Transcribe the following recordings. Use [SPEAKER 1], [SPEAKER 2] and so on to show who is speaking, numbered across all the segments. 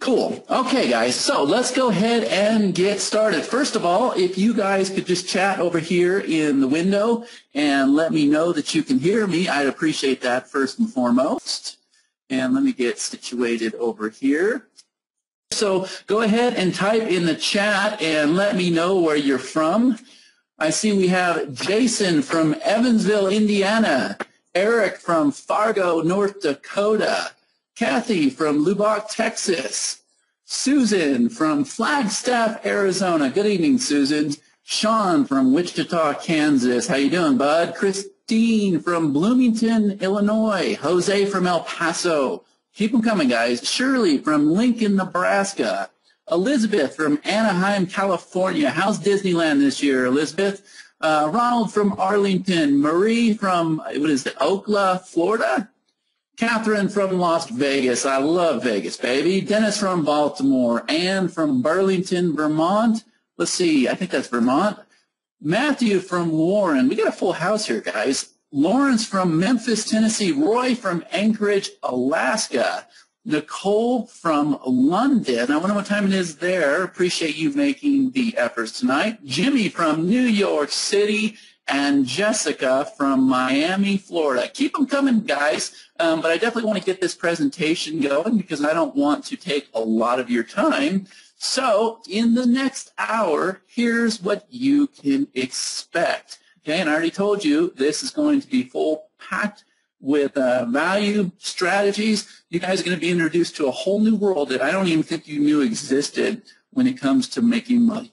[SPEAKER 1] Cool. Okay, guys, so let's go ahead and get started. First of all, if you guys could just chat over here in the window and let me know that you can hear me, I'd appreciate that first and foremost. And let me get situated over here. So go ahead and type in the chat and let me know where you're from. I see we have Jason from Evansville, Indiana, Eric from Fargo, North Dakota, Kathy from Lubbock, Texas, Susan from Flagstaff, Arizona. Good evening, Susan. Sean from Wichita, Kansas. How you doing, bud? Christine from Bloomington, Illinois. Jose from El Paso. Keep them coming, guys. Shirley from Lincoln, Nebraska. Elizabeth from Anaheim, California. How's Disneyland this year, Elizabeth? Ronald from Arlington. Marie from, what is it, Ocala, Florida? Catherine from Las Vegas. I love Vegas, baby. Dennis from Baltimore. Ann from Burlington, Vermont. Let's see, I think that's Vermont. Matthew from Warren. We got a full house here, guys. Lawrence from Memphis, Tennessee. Roy from Anchorage, Alaska. Nicole from London. I wonder what time it is there. Appreciate you making the efforts tonight. Jimmy from New York City. And Jessica from Miami, Florida. Keep them coming, guys. But I definitely want to get this presentation going because I don't want to take a lot of your time. So in the next hour, here's what you can expect. Okay, and I already told you this is going to be full packed with value strategies. You guys are going to be introduced to a whole new world that I don't even think you knew existed when it comes to making money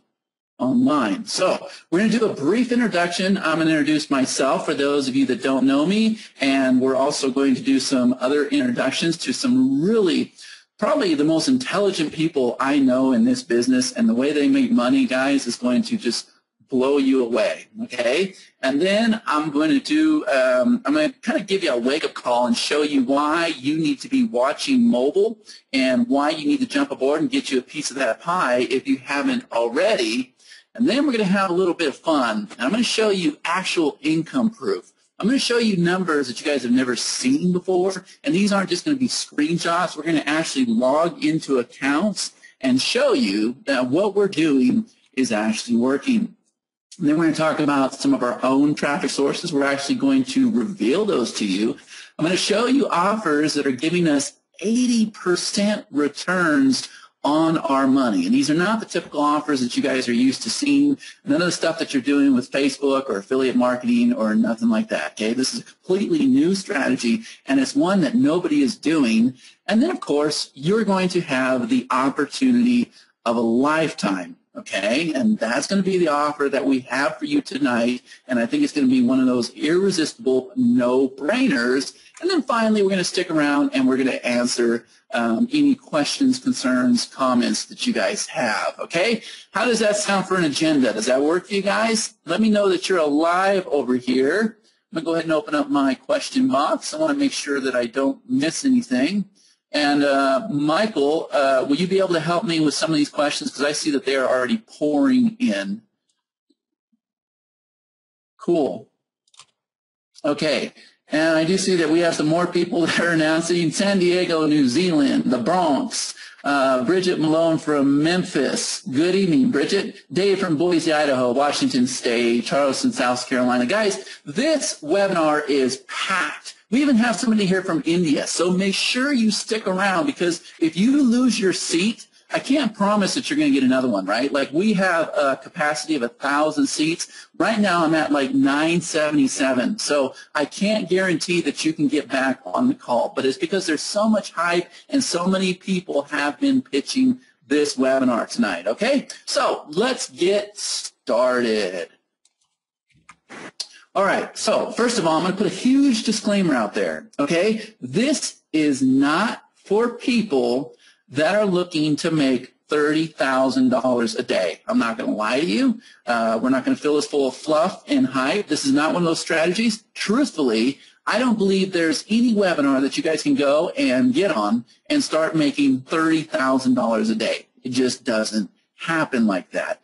[SPEAKER 1] online. So we're going to do a brief introduction. I'm going to introduce myself for those of you that don't know me, and we're also going to do some other introductions to some really probably the most intelligent people I know in this business, and the way they make money, guys, is going to just blow you away, okay? And then I'm going to do, I'm going to kind of give you a wake-up call and show you why you need to be watching mobile and why you need to jump aboard and get you a piece of that pie if you haven't already. And then we're going to have a little bit of fun. And I'm going to show you actual income proof. I'm going to show you numbers that you guys have never seen before. And these aren't just going to be screenshots. We're going to actually log into accounts and show you that what we're doing is actually working. And then we're going to talk about some of our own traffic sources. We're actually going to reveal those to you. I'm going to show you offers that are giving us 80% returns on our money. And these are not the typical offers that you guys are used to seeing. None of the stuff that you're doing with Facebook or affiliate marketing or nothing like that. Okay, this is a completely new strategy, and it's one that nobody is doing. And then, of course, you're going to have the opportunity of a lifetime. Okay, and that's going to be the offer that we have for you tonight, and I think it's going to be one of those irresistible no-brainers. And then finally, we're going to stick around and we're going to answer any questions, concerns, comments that you guys have, okay? How does that sound for an agenda? Does that work for you guys? Let me know that you're alive over here. I'm going to go ahead and open up my question box. I want to make sure that I don't miss anything. And Michael, will you be able to help me with some of these questions? Because I see that they are already pouring in. Cool. Okay. And I do see that we have some more people that are announcing. San Diego, New Zealand, the Bronx. Bridget Malone from Memphis. Good evening, Bridget. Dave from Boise, Idaho, Washington State, Charleston, South Carolina. Guys, this webinar is packed. We even have somebody here from India, so make sure you stick around, because if you lose your seat, I can't promise that you're going to get another one, right? Like, we have a capacity of 1,000 seats. Right now I'm at like 977, so I can't guarantee that you can get back on the call, but it's because there's so much hype and so many people have been pitching this webinar tonight, okay? So let's get started. All right, so first of all, I'm going to put a huge disclaimer out there, okay? This is not for people that are looking to make $30,000 a day. I'm not going to lie to you. We're not going to fill this full of fluff and hype. This is not one of those strategies. Truthfully, I don't believe there's any webinar that you guys can go and get on and start making $30,000 a day. It just doesn't happen like that.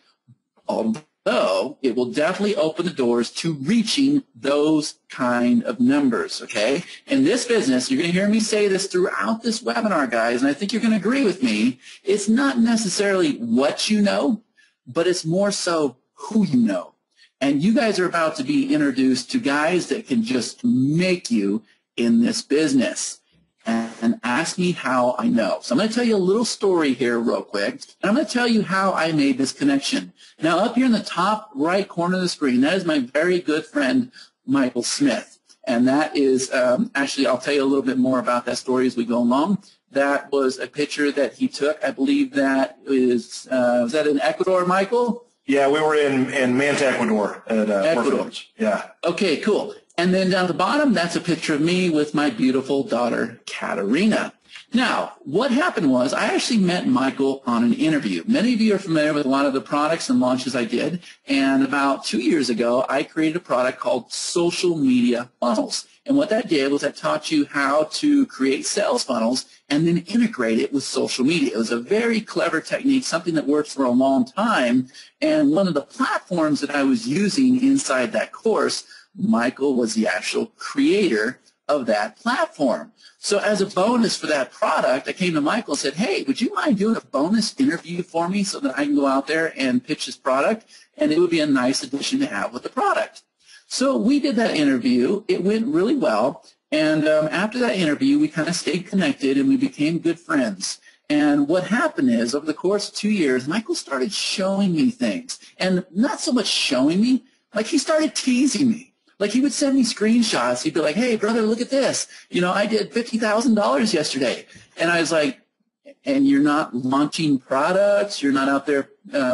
[SPEAKER 1] So it will definitely open the doors to reaching those kind of numbers, okay? In this business, you're going to hear me say this throughout this webinar, guys, and I think you're going to agree with me. It's not necessarily what you know, but it's more so who you know. And you guys are about to be introduced to guys that can just make you in this business. And ask me how I know. So I'm going to tell you a little story here real quick, and I'm going to tell you how I made this connection. Now, up here in the top right corner of the screen, that is my very good friend, Michael Smith. And that is, actually, I'll tell you a little bit more about that story as we go along. That was a picture that he took. I believe that was that in Ecuador, Michael?
[SPEAKER 2] Yeah, we were in Manta, Ecuador. At,
[SPEAKER 1] Ecuador.
[SPEAKER 2] Yeah.
[SPEAKER 1] Okay, cool. And then down at the bottom, that's a picture of me with my beautiful daughter, Katerina. Now, what happened was I actually met Michael on an interview. Many of you are familiar with a lot of the products and launches I did. And about 2 years ago, I created a product called Social Media Funnels. And what that did was that taught you how to create sales funnels and then integrate it with social media. It was a very clever technique, something that worked for a long time. And one of the platforms that I was using inside that course, Michael was the actual creator of that platform. So as a bonus for that product, I came to Michael and said, hey, would you mind doing a bonus interview for me so that I can go out there and pitch this product? And it would be a nice addition to have with the product. So we did that interview. It went really well. And after that interview, we kind of stayed connected and we became good friends. And what happened is, over the course of 2 years, Michael started showing me things. And not so much showing me, like he started teasing me. Like he would send me screenshots. He'd be like, hey, brother, look at this. You know, I did $50,000 yesterday. And I was like, and you're not launching products. You're not out there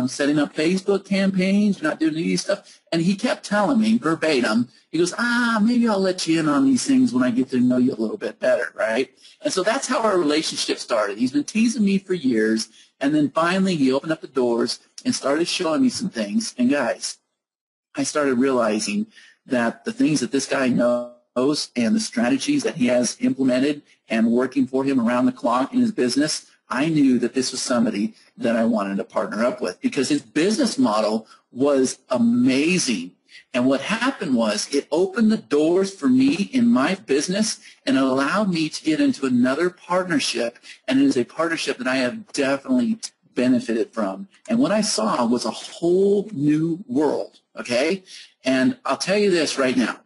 [SPEAKER 1] setting up Facebook campaigns. You're not doing any of these stuff. And he kept telling me verbatim, he goes, maybe I'll let you in on these things when I get to know you a little bit better, right? And so that's how our relationship started. He's been teasing me for years. And then finally he opened up the doors and started showing me some things. And guys, I started realizing that the things that this guy knows and the strategies that he has implemented and working for him around the clock in his business, I knew that this was somebody that I wanted to partner up with because his business model was amazing. And what happened was it opened the doors for me in my business and it allowed me to get into another partnership, and it is a partnership that I have definitely benefited from. And what I saw was a whole new world, okay? And I'll tell you this right now.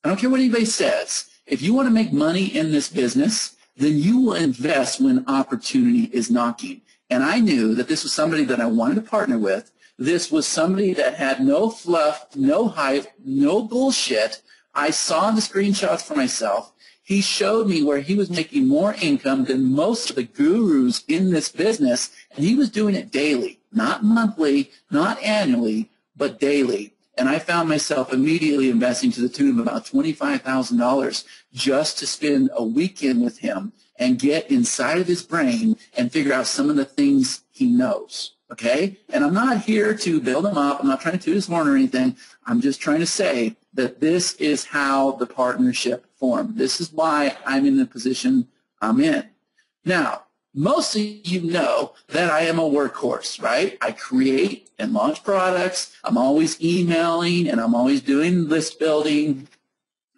[SPEAKER 1] I don't care what anybody says. If you want to make money in this business, then you will invest when opportunity is knocking. And I knew that this was somebody that I wanted to partner with. This was somebody that had no fluff, no hype, no bullshit. I saw the screenshots for myself. He showed me where he was making more income than most of the gurus in this business, and he was doing it daily, not monthly, not annually, but daily. And I found myself immediately investing to the tune of about $25,000 just to spend a weekend with him and get inside of his brain and figure out some of the things he knows, okay? And I'm not here to build him up. I'm not trying to toot his horn or anything. I'm just trying to say that this is how the partnership formed. This is why I'm in the position I'm in. Now, most of you know that I am a workhorse, right? I create and launch products. I'm always emailing and I'm always doing list building.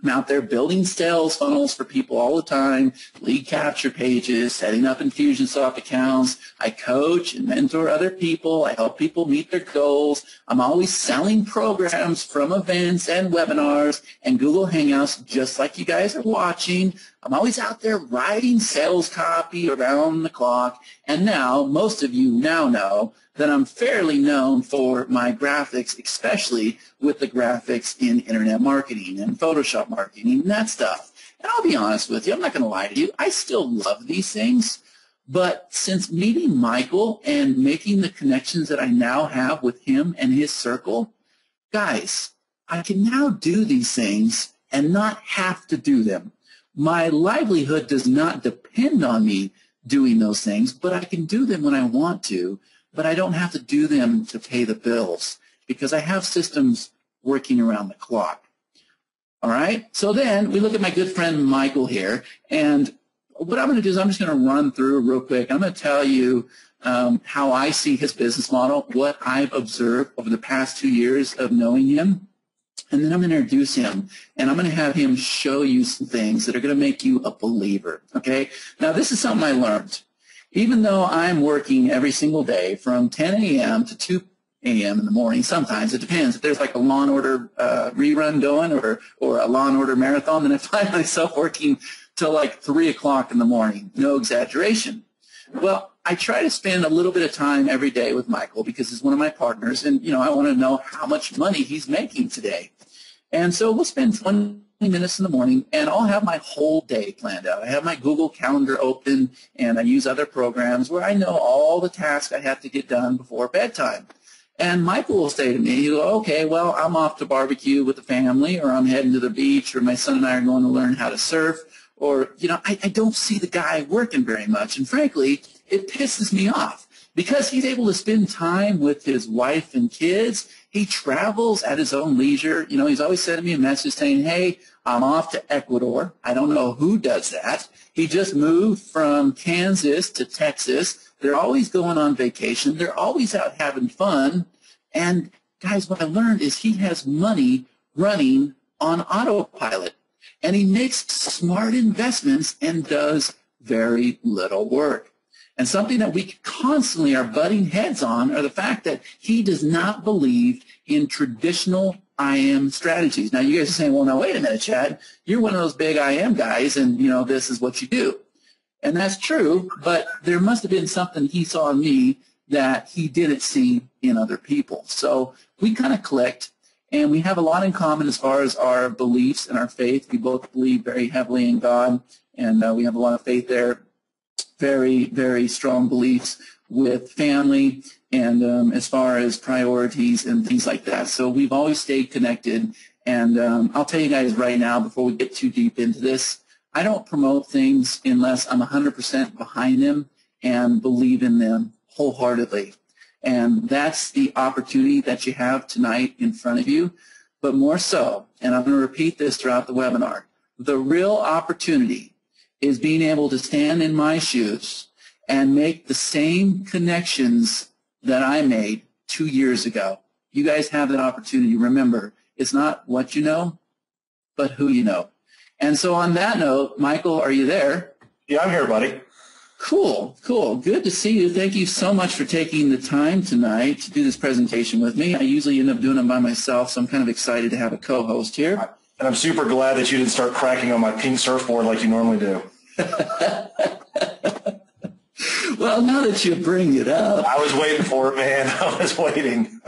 [SPEAKER 1] I'm out there building sales funnels for people all the time, lead capture pages, setting up Infusionsoft accounts. I coach and mentor other people. I help people meet their goals. I'm always selling programs from events and webinars and Google Hangouts, just like you guys are watching. I'm always out there writing sales copy around the clock. And now, most of you now know that I'm fairly known for my graphics, especially with the graphics in internet marketing and Photoshop marketing and that stuff. And I'll be honest with you, I'm not going to lie to you, I still love these things. But since meeting Michael and making the connections that I now have with him and his circle, guys, I can now do these things and not have to do them. My livelihood does not depend on me doing those things, but I can do them when I want to. But I don't have to do them to pay the bills because I have systems working around the clock. All right? So then we look at my good friend Michael here, and what I'm going to do is I'm just going to run through real quick. I'm going to tell you how I see his business model, what I've observed over the past 2 years of knowing him. And then I'm going to introduce him, and I'm going to have him show you some things that are going to make you a believer, okay? Now, this is something I learned. Even though I'm working every single day from 10 a.m. to 2 a.m. in the morning, sometimes it depends. If there's like a Law & Order rerun going or a Law & Order marathon, then I find myself working till like 3 o'clock in the morning. No exaggeration. Well, I try to spend a little bit of time every day with Michael because he's one of my partners, and, you know, I want to know how much money he's making today. And so we'll spend 20 minutes in the morning, and I'll have my whole day planned out. I have my Google Calendar open, and I use other programs where I know all the tasks I have to get done before bedtime. And Michael will say to me, he'll go, okay, well, I'm off to barbecue with the family, or I'm heading to the beach, or my son and I are going to learn how to surf, or, you know, I don't see the guy working very much. And frankly, it pisses me off because he's able to spend time with his wife and kids. He travels at his own leisure. You know, he's always sending me a message saying, hey, I'm off to Ecuador. I don't know who does that. He just moved from Kansas to Texas. They're always going on vacation. They're always out having fun. And, guys, what I learned is he has money running on autopilot. And he makes smart investments and does very little work. And something that we constantly are butting heads on are the fact that he does not believe in traditional IM strategies. Now, you guys are saying, well, now, wait a minute, Chad. You're one of those big IM guys, and, you know, this is what you do. And that's true, but there must have been something he saw in me that he didn't see in other people. So we kind of clicked, and we have a lot in common as far as our beliefs and our faith. We both believe very heavily in God, and we have a lot of faith there. Very, very strong beliefs with family and as far as priorities and things like that. So we've always stayed connected. And I'll tell you guys right now, before we get too deep into this, I don't promote things unless I'm 100% behind them and believe in them wholeheartedly. And that's the opportunity that you have tonight in front of you. But more so, and I'm going to repeat this throughout the webinar, the real opportunity is being able to stand in my shoes and make the same connections that I made 2 years ago. You guys have that opportunity. Remember, it's not what you know, but who you know. And so on that note, Michael, are you there?
[SPEAKER 2] Yeah, I'm here, buddy.
[SPEAKER 1] Cool, cool. Good to see you. Thank you so much for taking the time tonight to do this presentation with me. I usually end up doing it by myself, so I'm kind of excited to have a co-host here.
[SPEAKER 2] And I'm super glad that you didn't start cracking on my pink surfboard like you normally do.
[SPEAKER 1] Well, now that you bring it up.
[SPEAKER 2] I was waiting for it, man. I was waiting.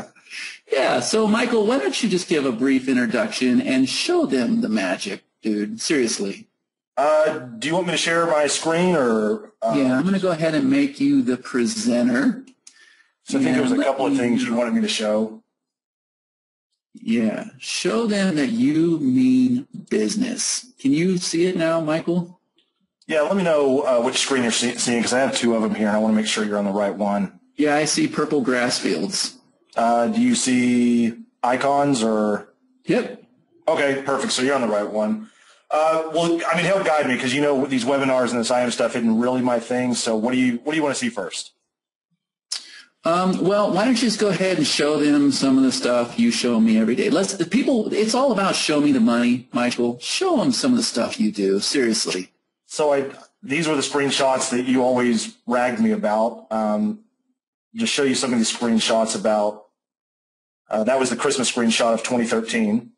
[SPEAKER 1] Yeah, so Michael, why don't you just give a brief introduction and show them the magic, dude, seriously.
[SPEAKER 2] Do you want me to share my screen or?
[SPEAKER 1] Yeah, I'm going to go ahead and make you the presenter.
[SPEAKER 2] So I think there was a couple of things you wanted me to show.
[SPEAKER 1] Yeah, show them that you mean business. Can you see it now, Michael?
[SPEAKER 2] Yeah, let me know which screen you're seeing because I have two of them here and I want to make sure you're on the right one.
[SPEAKER 1] Yeah, I see purple grass fields.
[SPEAKER 2] Do you see icons or?
[SPEAKER 1] Yep.
[SPEAKER 2] Okay, perfect. So you're on the right one. Well, I mean, help guide me because you know these webinars and this IM stuff isn't really my thing. So what do you want to see first?
[SPEAKER 1] Well, why don't you just go ahead and show them some of the stuff you show me every day. It's all about show me the money, Michael. Show them some of the stuff you do, seriously.
[SPEAKER 2] So these were the screenshots that you always ragged me about. Just show you some of these screenshots about, that was the Christmas screenshot of 2013.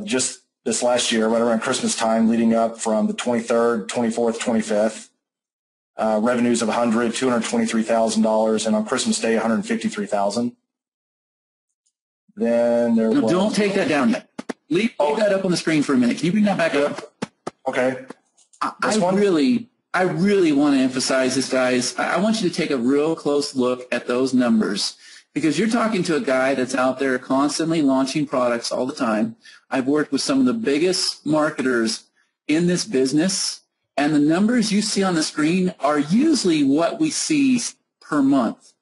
[SPEAKER 2] Just this last year, right around Christmas time, leading up from the 23rd, 24th, 25th. Revenues of $223,000, and on Christmas Day, $153,000. Then there was...
[SPEAKER 1] Don't take that down yet. Leave that up on the screen for a minute. Can you bring that back up?
[SPEAKER 2] Okay.
[SPEAKER 1] I really want to emphasize this, guys. I want you to take a real close look at those numbers because you're talking to a guy that's out there constantly launching products all the time. I've worked with some of the biggest marketers in this business. And the numbers you see on the screen are usually what we see per month.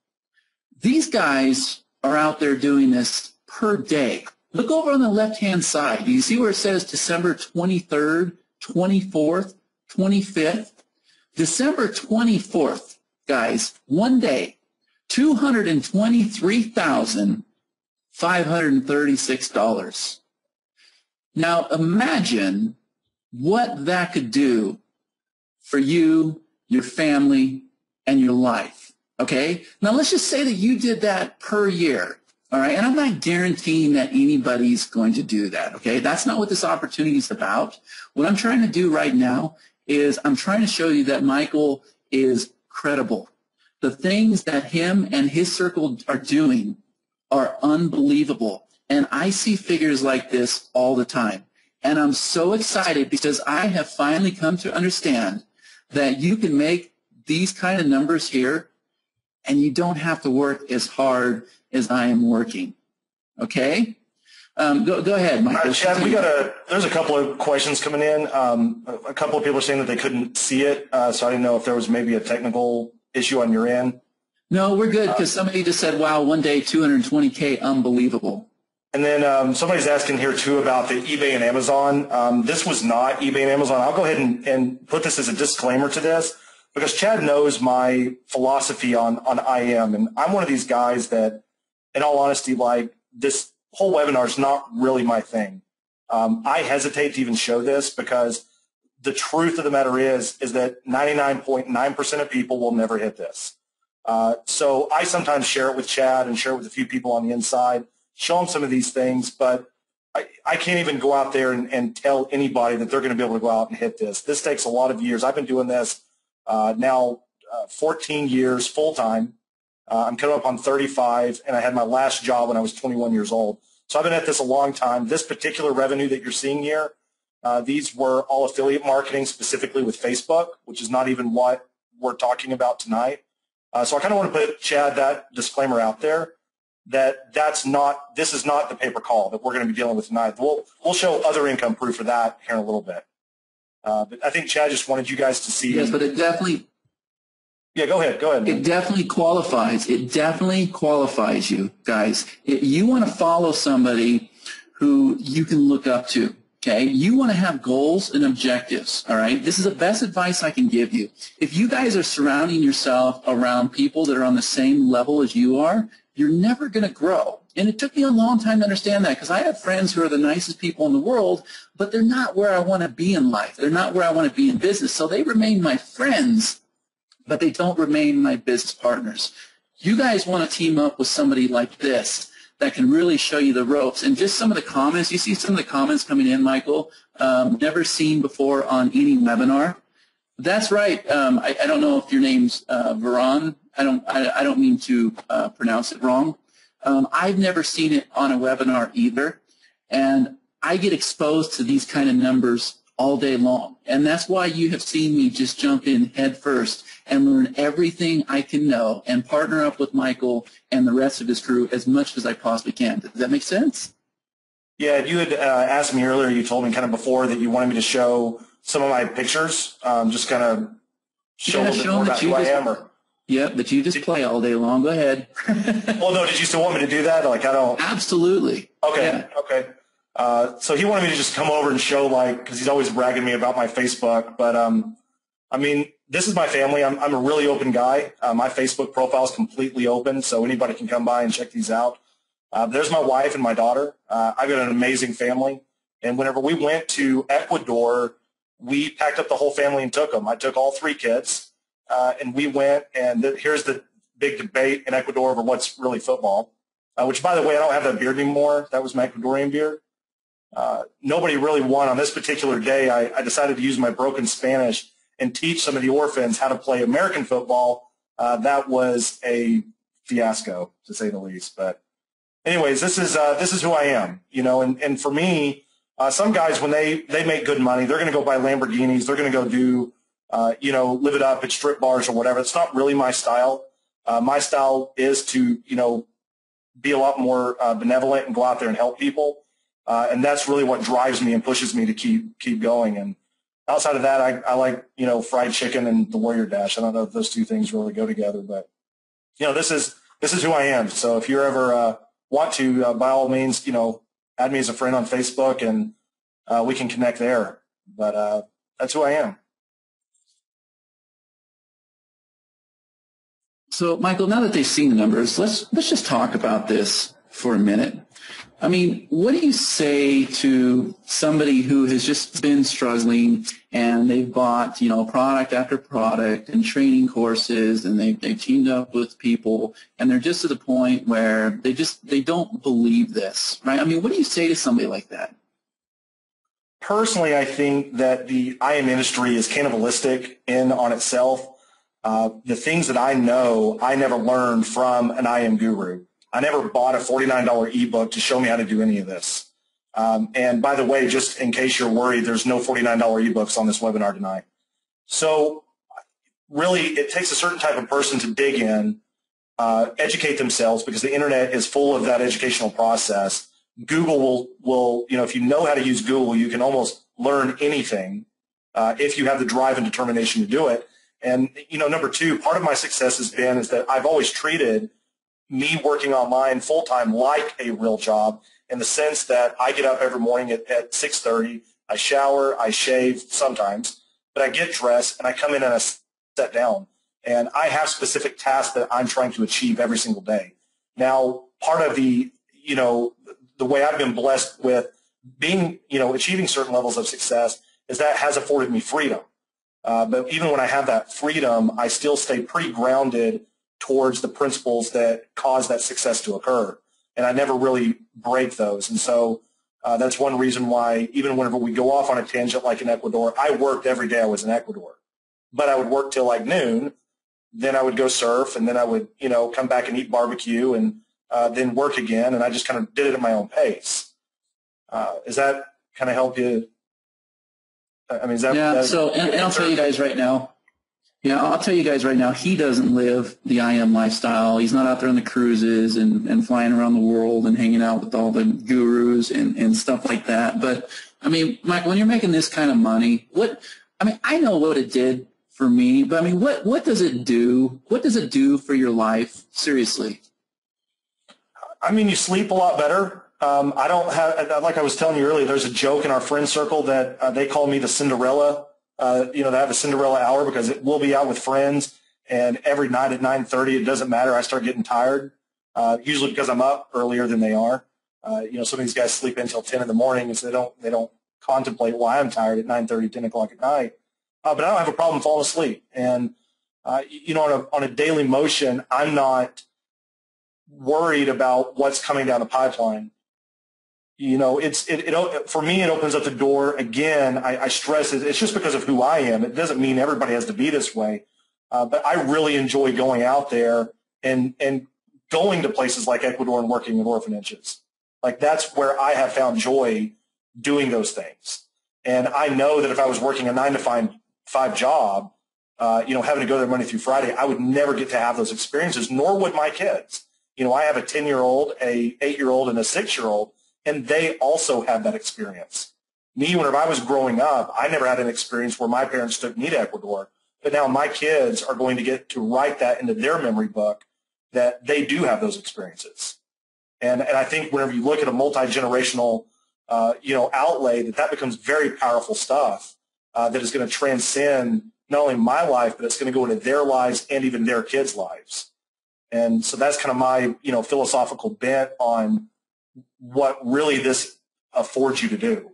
[SPEAKER 1] These guys are out there doing this per day. Look over on the left-hand side. Do you see where it says December 23rd, 24th, 25th, December 24th, guys, one day, $223,536. Now imagine what that could do for you, your family, and your life, okay? Now let's just say that you did that per year, all right? And I'm not guaranteeing that anybody's going to do that, okay? That's not what this opportunity is about. What I'm trying to do right now is I'm trying to show you that Michael is credible. The things that him and his circle are doing are unbelievable. And I see figures like this all the time. And I'm so excited because I have finally come to understand that you can make these kind of numbers here and you don't have to work as hard as I am working. Okay? Go ahead, Michael.
[SPEAKER 2] Chad, there's a couple of questions coming in. A couple of people are saying that they couldn't see it, so I didn't know if there was maybe a technical issue on your end.
[SPEAKER 1] No, we're good because somebody just said, wow, one day 220K, unbelievable.
[SPEAKER 2] And then somebody's asking here too about the eBay and Amazon. This was not eBay and Amazon. I'll go ahead and put this as a disclaimer to this because Chad knows my philosophy on IM, and I'm one of these guys that, in all honesty, like this whole webinar is not really my thing. I hesitate to even show this because the truth of the matter is that 99.9% of people will never hit this. So I sometimes share it with Chad and share it with a few people on the inside, show them some of these things, but I can't even go out there and tell anybody that they're going to be able to go out and hit this. This takes a lot of years. I've been doing this now 14 years full-time. I'm coming up on 35, and I had my last job when I was 21 years old. So I've been at this a long time. This particular revenue that you're seeing here, these were all affiliate marketing specifically with Facebook, which is not even what we're talking about tonight. So I kind of want to put, Chad, that disclaimer out there that this is not the paper call that we're going to be dealing with tonight. We'll show other income proof for that here in a little bit. But I think Chad just wanted you guys to see.
[SPEAKER 1] Yes, but it definitely.
[SPEAKER 2] Yeah, go ahead. Man.
[SPEAKER 1] It definitely qualifies. It definitely qualifies you, guys. You want to follow somebody who you can look up to, okay? You want to have goals and objectives, all right? This is the best advice I can give you. If you guys are surrounding yourself around people that are on the same level as you are, you're never going to grow. And it took me a long time to understand that because I have friends who are the nicest people in the world, but they're not where I want to be in life. They're not where I want to be in business. So they remain my friends, but they don't remain my business partners. You guys want to team up with somebody like this that can really show you the ropes. And just some of the comments, you see some of the comments coming in, Michael, never seen before on any webinar. That's right. I don't know if your name's Veron. I don't mean to pronounce it wrong. I've never seen it on a webinar either. And I get exposed to these kind of numbers all day long. And that's why you have seen me just jump in head first and learn everything I can know and partner up with Michael and the rest of his crew as much as I possibly can. Does that make sense?
[SPEAKER 2] Yeah, you had asked me earlier, you told me kind of before that you wanted me to show some of my pictures, just kind of show a little bit more about who I am.
[SPEAKER 1] Yep, that you just play all day long. Go ahead.
[SPEAKER 2] Well, no, did you still want me to do that? Like, I don't.
[SPEAKER 1] Absolutely.
[SPEAKER 2] Okay,
[SPEAKER 1] yeah.
[SPEAKER 2] Okay. So he wanted me to just come over and show, like, because he's always bragging me about my Facebook. But, I mean, this is my family. I'm a really open guy. My Facebook profile is completely open, so anybody can come by and check these out. There's my wife and my daughter. I've got an amazing family. And whenever we went to Ecuador, we packed up the whole family and took them. I took all 3 kids, and we went, and here's the big debate in Ecuador over what's really football, which, by the way, I don't have that beard anymore. That was my Ecuadorian beard. Nobody really won. On this particular day, I decided to use my broken Spanish and teach some of the orphans how to play American football. That was a fiasco, to say the least. But anyways, this is who I am, you know, and for me, some guys, when they make good money, they're going to go buy Lamborghinis. They're going to go do, you know, live it up at strip bars or whatever. It's not really my style. My style is to, you know, be a lot more benevolent and go out there and help people. And that's really what drives me and pushes me to keep going. And outside of that, I like, you know, fried chicken and the Warrior Dash. I don't know if those two things really go together, but, you know, this is who I am. So if you ever want to, by all means, you know, add me as a friend on Facebook and we can connect there. But that's who I am.
[SPEAKER 1] So, Michael, now that they've seen the numbers, let's just talk about this for a minute. I mean, what do you say to somebody who has just been struggling and they've bought, product after product and training courses, and they've teamed up with people, and they're just to the point where they don't believe this, right? I mean, what do you say to somebody like that?
[SPEAKER 2] Personally, I think that the IM industry is cannibalistic in on itself. The things that I know, I never learned from an IM guru. I never bought a $49 ebook to show me how to do any of this. And by the way, just in case you're worried, there's no $49 ebooks on this webinar tonight. So really, it takes a certain type of person to dig in, educate themselves, because the internet is full of that educational process. Google will if you know how to use Google, you can almost learn anything if you have the drive and determination to do it. And, number two, part of my success is that I've always treated me working online full-time like a real job, in the sense that I get up every morning at 6:30, I shower, I shave sometimes, but I get dressed and I come in and I sit down. And I have specific tasks that I'm trying to achieve every single day. Now, part of the way I've been blessed with being, achieving certain levels of success is that has afforded me freedom. But even when I have that freedom, I still stay pretty grounded towards the principles that cause that success to occur. And I never really break those. And so that's one reason why even whenever we go off on a tangent like in Ecuador, I worked every day I was in Ecuador. But I would work till like noon, then I would go surf, and then I would, come back and eat barbecue, and then work again. And I just kind of did it at my own pace. Does that kind of help you? I mean, is that...
[SPEAKER 1] Yeah, and I'll tell you guys right now, he doesn't live the IM lifestyle. He's not out there on the cruises and flying around the world and hanging out with all the gurus and stuff like that. But, I mean, Michael, when you're making this kind of money, I know what it did for me, but, I mean, what does it do? What does it do for your life? Seriously.
[SPEAKER 2] I mean, you sleep a lot better. I don't have, like I was telling you earlier, there's a joke in our friend circle that they call me the Cinderella. They have a Cinderella hour, because we'll be out with friends, and every night at 9:30, it doesn't matter, I start getting tired, usually because I'm up earlier than they are. Some of these guys sleep until 10 in the morning, and so they don't contemplate why I'm tired at 9:30, 10 o'clock at night. But I don't have a problem falling asleep. And, on a daily motion, I'm not worried about what's coming down the pipeline. For me, it opens up the door. Again, I stress it. It's just because of who I am. It doesn't mean everybody has to be this way. But I really enjoy going out there and going to places like Ecuador and working with orphanages. Like, that's where I have found joy doing those things. And I know that if I was working a 9-to-5 job, having to go there Monday through Friday, I would never get to have those experiences, nor would my kids. I have a 10-year-old, a 8-year-old, and a 6-year-old. And they also have that experience. Me, whenever I was growing up, I never had an experience where my parents took me to Ecuador. But now my kids are going to get to write that into their memory book, that they do have those experiences. And I think whenever you look at a multi-generational, outlay, that becomes very powerful stuff that is going to transcend not only my life, but it's going to go into their lives and even their kids' lives. And so that's kind of my, philosophical bent on what really this affords you to do.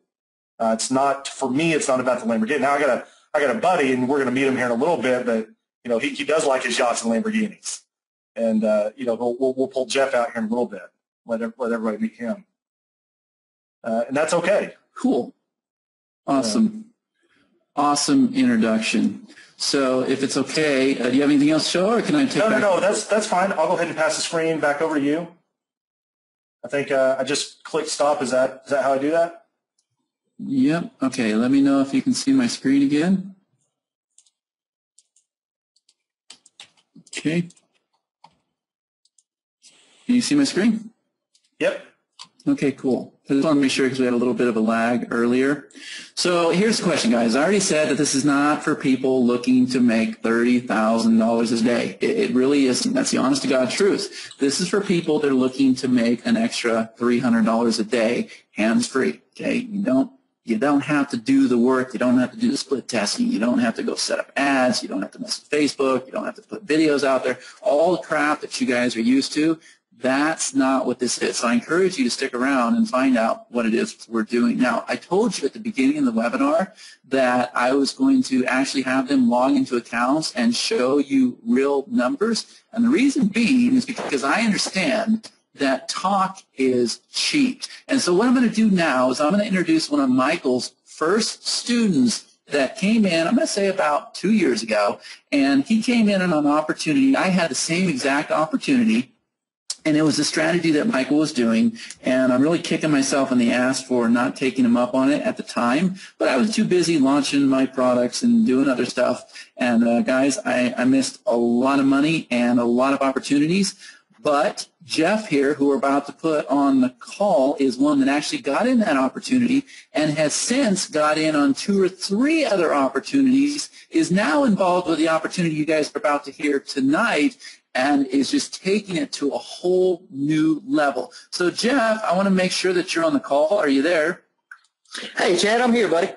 [SPEAKER 2] It's not, for me, it's not about the Lamborghini. Now I got a buddy, and we're going to meet him here in a little bit, but he does like his yachts and Lamborghinis, and we'll pull Jeff out here in a little bit. Let everybody meet him, and that's okay.
[SPEAKER 1] Cool, awesome, awesome introduction. So if it's okay, do you have anything else to show, or can I take?
[SPEAKER 2] No, that's fine. I'll go ahead and pass the screen back over to you. I think I just click stop. Is that how I do that?
[SPEAKER 1] Yep. Okay. Let me know if you can see my screen again. Okay. Can you see my screen?
[SPEAKER 2] Yep.
[SPEAKER 1] Okay, cool. I just want to be sure because we had a little bit of a lag earlier. So here's the question, guys. I already said that this is not for people looking to make $30,000 a day. It really isn't. That's the honest to God truth. This is for people that are looking to make an extra $300 a day hands-free. Okay, you don't You don't have to do the work. You don't have to do the split testing. You don't have to go set up ads. You don't have to mess with Facebook. You don't have to put videos out there. All the crap that you guys are used to, that's not what this is. So I encourage you to stick around and find out what it is we're doing. Now, I told you at the beginning of the webinar that I was going to actually have them log into accounts and show you real numbers. And the reason being is because I understand that talk is cheap. And so what I'm going to do now is I'm going to introduce one of Michael's first students that came in, I'm going to say about 2 years ago, and he came in on an opportunity. I had the same exact opportunity, and it was a strategy that Michael was doing, and I'm really kicking myself in the ass for not taking him up on it at the time, but I was too busy launching my products and doing other stuff. And guys, I missed a lot of money and a lot of opportunities. But Jeff here, who we're about to put on the call, is one that actually got in that opportunity and has since got in on 2 or 3 other opportunities, is now involved with the opportunity you guys are about to hear tonight, and is just taking it to a whole new level. So, Jeff, I want to make sure that you're on the call. Are you there?
[SPEAKER 3] Hey, Chad, I'm here, buddy.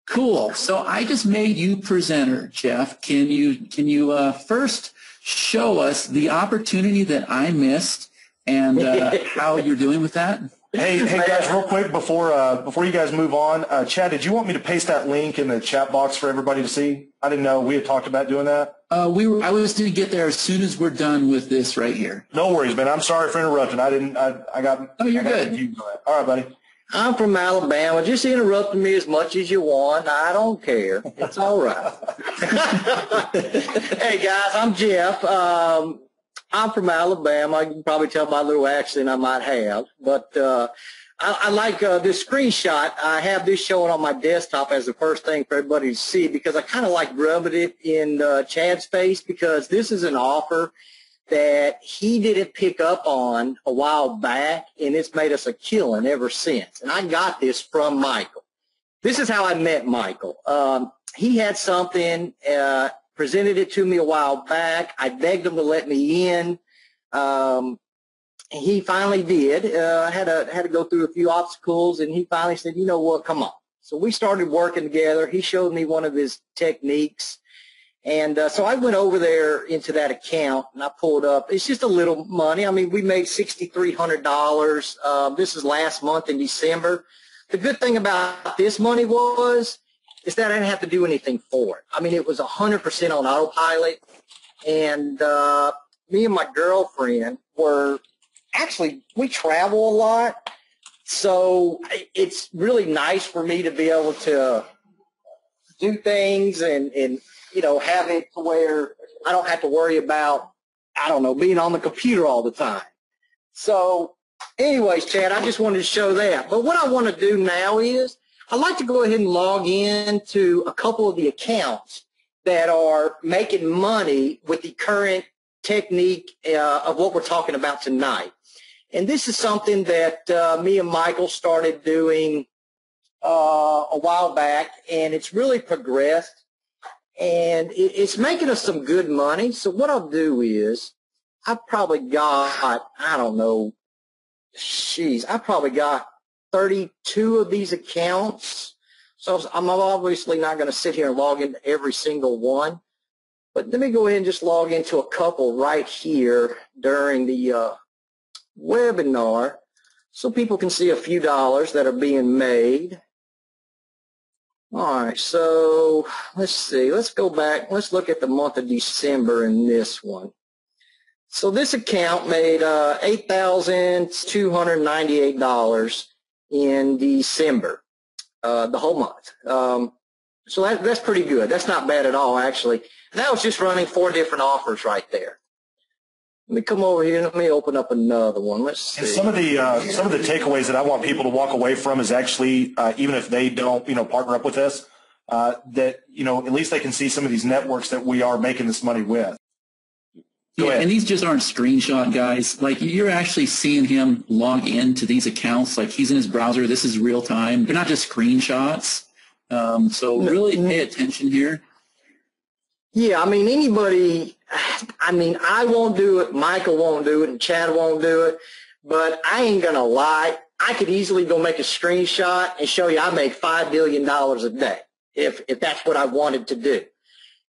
[SPEAKER 1] Cool. So I just made you presenter, Jeff. Can you first show us the opportunity that I missed and how you're doing with that?
[SPEAKER 2] Hey guys, real quick before you guys move on, Chad, did you want me to paste that link in the chat box for everybody to see? I didn't know we had talked about doing that.
[SPEAKER 1] I was going to get there as soon as we're done with this right here.
[SPEAKER 2] No worries, man. I'm sorry for interrupting.
[SPEAKER 1] Oh, you're good.
[SPEAKER 2] All right, buddy.
[SPEAKER 3] I'm from Alabama. Just interrupt me as much as you want. I don't care. It's all right. Hey, guys, I'm Jeff. I'm from Alabama. You can probably tell by the little accent I might have. But I like this screenshot. I have this showing on my desktop as the first thing for everybody to see because I kind of like rubbing it in Chad's face because this is an offer that he didn't pick up on a while back, and it's made us a killing ever since. And I got this from Michael. This is how I met Michael. He had something, presented it to me a while back. I begged him to let me in. He finally did. I had to go through a few obstacles, and he finally said, you know what, come on. So we started working together. He showed me one of his techniques. And so I went over there into that account, and I pulled up. It's just a little money. I mean, we made $6,300. This is last month in December. The good thing about this money is that I didn't have to do anything for it. I mean, it was 100% on autopilot. And me and my girlfriend we travel a lot. So it's really nice for me to be able to do things and have it to where I don't have to worry about, being on the computer all the time. So anyways, Chad, I just wanted to show that. But what I want to do now is I'd like to go ahead and log in to a couple of the accounts that are making money with the current technique of what we're talking about tonight. And this is something that me and Michael started doing a while back, and it's really progressed. And it's making us some good money. So what I'll do is I've probably got, I probably got 32 of these accounts. So I'm obviously not going to sit here and log into every single one. But let me go ahead and just log into a couple right here during the webinar so people can see a few dollars that are being made. All right, so let's see. Let's go back. Let's look at the month of December in this one. So this account made $8,298 in December, the whole month. So that's pretty good. That's not bad at all, actually. And that was just running 4 different offers right there. Let me come over here. Let me open up another one. Let's see.
[SPEAKER 2] And some of the takeaways that I want people to walk away from is actually, even if they don't, partner up with us, that, at least they can see some of these networks that we are making this money with.
[SPEAKER 1] Yeah, and these just aren't screenshot guys. Like, you're actually seeing him log into these accounts. Like, he's in his browser. This is real time. They're not just screenshots. So really pay attention here.
[SPEAKER 3] Yeah, I mean, I won't do it, Michael won't do it, and Chad won't do it, but I ain't going to lie. I could easily go make a screenshot and show you I make $5 billion a day if that's what I wanted to do.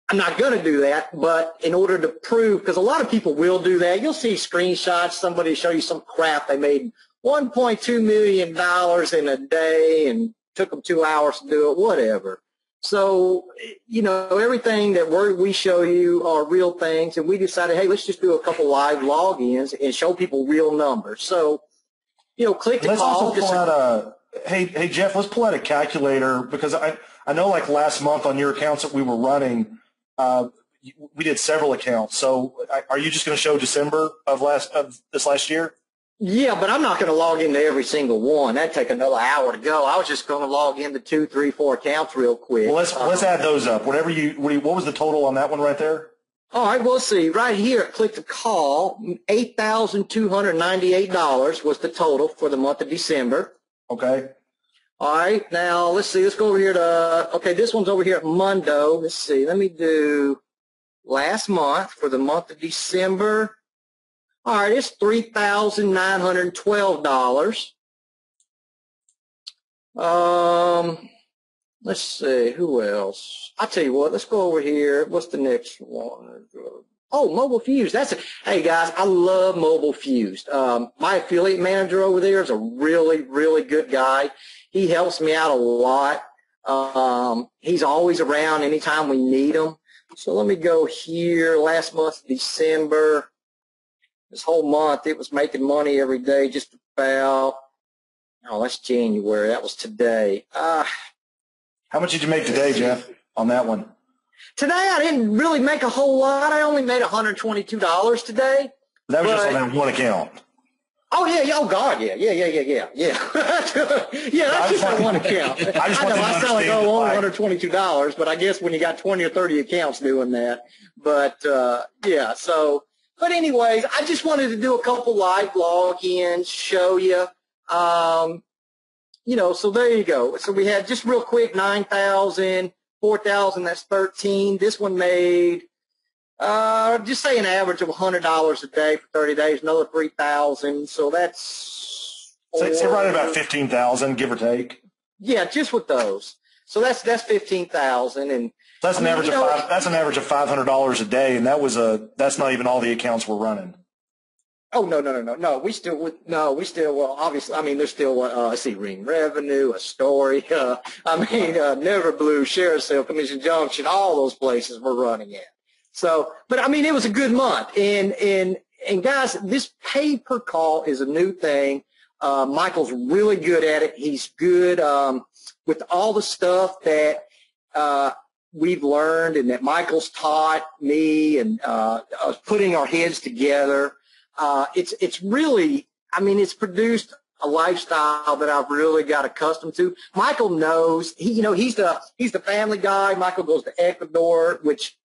[SPEAKER 3] I'm not going to do that, but in order to prove, because a lot of people will do that, you'll see screenshots, somebody show you some crap, they made $1.2 million in a day and took them 2 hours to do it, whatever. So, you know, everything that we show you are real things, and we decided, hey, let's just do a couple live logins and show people real numbers. So, you know, click the call.
[SPEAKER 2] Let's also pull out hey, Jeff, let's pull out a calculator, because I know like last month on your accounts that we were running, we did several accounts. So are you just going to show December of this last year?
[SPEAKER 3] Yeah, but I'm not going to log into every single one. That'd take another hour to go. I was just going to log into 2, 3, 4 accounts real quick.
[SPEAKER 2] Well, let's add those up. What was the total on that one right there?
[SPEAKER 3] All right, we'll see. Right here, click the call. $8,298 was the total for the month of December.
[SPEAKER 2] Okay.
[SPEAKER 3] All right, now let's see. Let's go over here to, okay, this one's over here at Mundo. Let's see. Let me do last month for the month of December. All right, it's $3,912. Let's see, who else? I'll tell you what, let's go over here. What's the next one? Oh, Mobile Fused. Hey guys, I love Mobile Fused. My affiliate manager over there is a really, really good guy. He helps me out a lot. He's always around anytime we need him. So let me go here. Last month, December. This whole month, it was making money every day, just about. Oh, that's January. That was today.
[SPEAKER 2] How much did you make today, Jeff, on that one?
[SPEAKER 3] Today, I didn't really make a whole lot. I only made $122 today.
[SPEAKER 2] That was just on that one account.
[SPEAKER 3] Oh, yeah. Oh, God, yeah. Yeah, that's just on one account. I know I sound like, only $122, but I guess when you got 20 or 30 accounts doing that. But, yeah, so. But anyways, I just wanted to do a couple live logins, show you. You know, so there you go. So we had just real quick 9,000, 4,000, that's 13. This one made, just say an average of $100 a day for 30 days, another 3,000. So that's.
[SPEAKER 2] So right about 15,000, give or take.
[SPEAKER 3] Yeah, just with those. So that's 15,000, and
[SPEAKER 2] that's an average of $500 a day, and that's not even all the accounts we're running.
[SPEAKER 3] Oh no. We still well, obviously. I mean, there's still I see Ring Revenue, a story. Never Blue, Share Sale, Commission Junction, all those places we're running at. So, but I mean, it was a good month, and guys, this pay per call is a new thing. Michael's really good at it. He's good with all the stuff that we've learned and that Michael's taught me and putting our heads together. It's really, I mean, it's produced a lifestyle that I've really got accustomed to. Michael knows, he's the family guy. Michael goes to Ecuador, which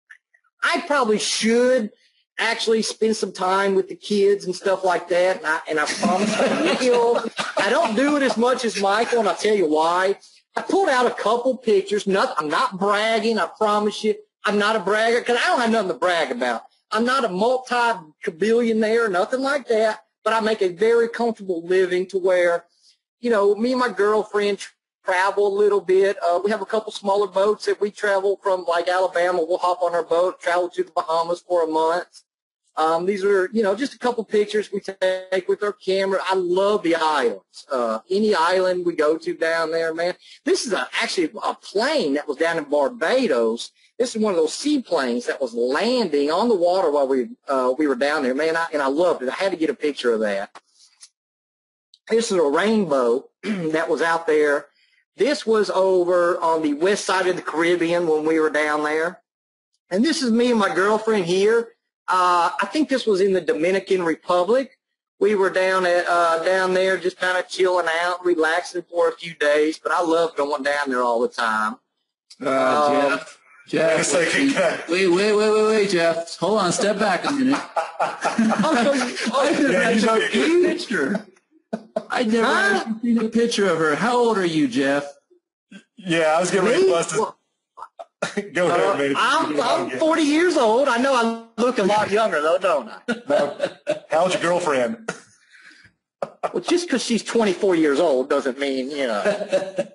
[SPEAKER 3] I probably should actually spend some time with the kids and stuff like that. And I promise I will. I don't do it as much as Michael, and I'll tell you why. I pulled out a couple pictures. I'm not bragging, I promise you. I'm not a bragger because I don't have nothing to brag about. I'm not a multi-billionaire, nothing like that, but I make a very comfortable living to where, me and my girlfriend travel a little bit. We have a couple smaller boats that we travel from, like Alabama. We'll hop on our boat, travel to the Bahamas for a month. These are, just a couple pictures we take with our camera. I love the islands. Any island we go to down there, man. This is actually a plane that was down in Barbados. This is one of those seaplanes that was landing on the water while we were down there, man. And I loved it. I had to get a picture of that. This is a rainbow that was out there. This was over on the west side of the Caribbean when we were down there. And this is me and my girlfriend here. I think this was in the Dominican Republic. We were down there just kind of chilling out, relaxing for a few days. But I love going down there all the time.
[SPEAKER 1] Jeff, wait, Jeff. Hold on, step back a minute. I never seen a picture of her. How old are you, Jeff?
[SPEAKER 2] Yeah, I was getting ready to bust it. Go ahead, man.
[SPEAKER 3] I'm 40 years old. I know I look a lot younger, though, don't I?
[SPEAKER 2] How's your girlfriend?
[SPEAKER 3] Well, just because she's 24 years old doesn't mean, you know.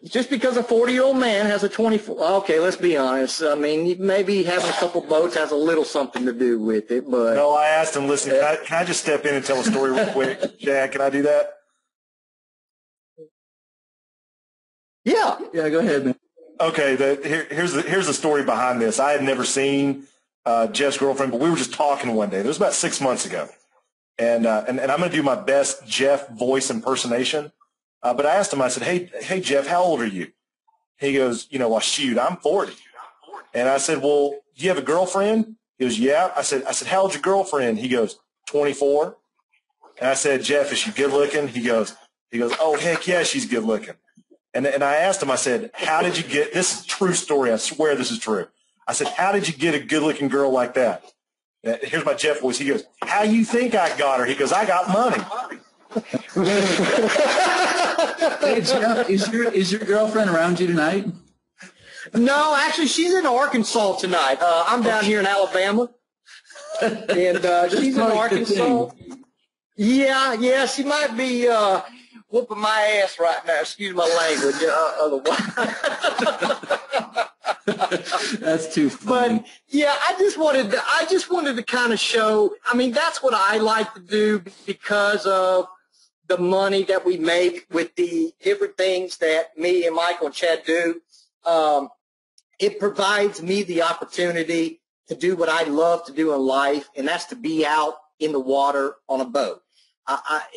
[SPEAKER 3] Just because a 40-year-old man has a 24, okay, let's be honest. I mean, maybe having a couple boats has a little something to do with it, but.
[SPEAKER 2] No, I asked him, listen, can I just step in and tell a story real quick? Jack, can I do that?
[SPEAKER 3] Yeah.
[SPEAKER 1] Yeah, go ahead, man.
[SPEAKER 2] Okay, here's the story behind this. I had never seen Jeff's girlfriend, but we were just talking one day. It was about 6 months ago. And I'm going to do my best Jeff voice impersonation. But I asked him, I said, hey, Jeff, how old are you? He goes, you know, well, shoot, I'm 40. And I said, well, do you have a girlfriend? He goes, yeah. I said, how old's your girlfriend? He goes, 24. And I said, Jeff, is she good looking? He goes, oh, heck yeah, she's good looking. And I asked him, I said, how did you get, this is a true story, I swear this is true. I said, how did you get a good-looking girl like that? Here's my Jeff voice. He goes, how you think I got her? He goes, I got money.
[SPEAKER 1] Hey, Jeff, is your girlfriend around you tonight?
[SPEAKER 3] No, actually, she's in Arkansas tonight. I'm down here in Alabama, and she's in Arkansas. Yeah, she might be whooping my ass right now. Excuse my language. Otherwise,
[SPEAKER 1] that's too funny.
[SPEAKER 3] But yeah, I just wanted to kind of show. I mean, that's what I like to do because of the money that we make with the different things that me and Michael and Chad do. It provides me the opportunity to do what I love to do in life, and that's to be out in the water on a boat.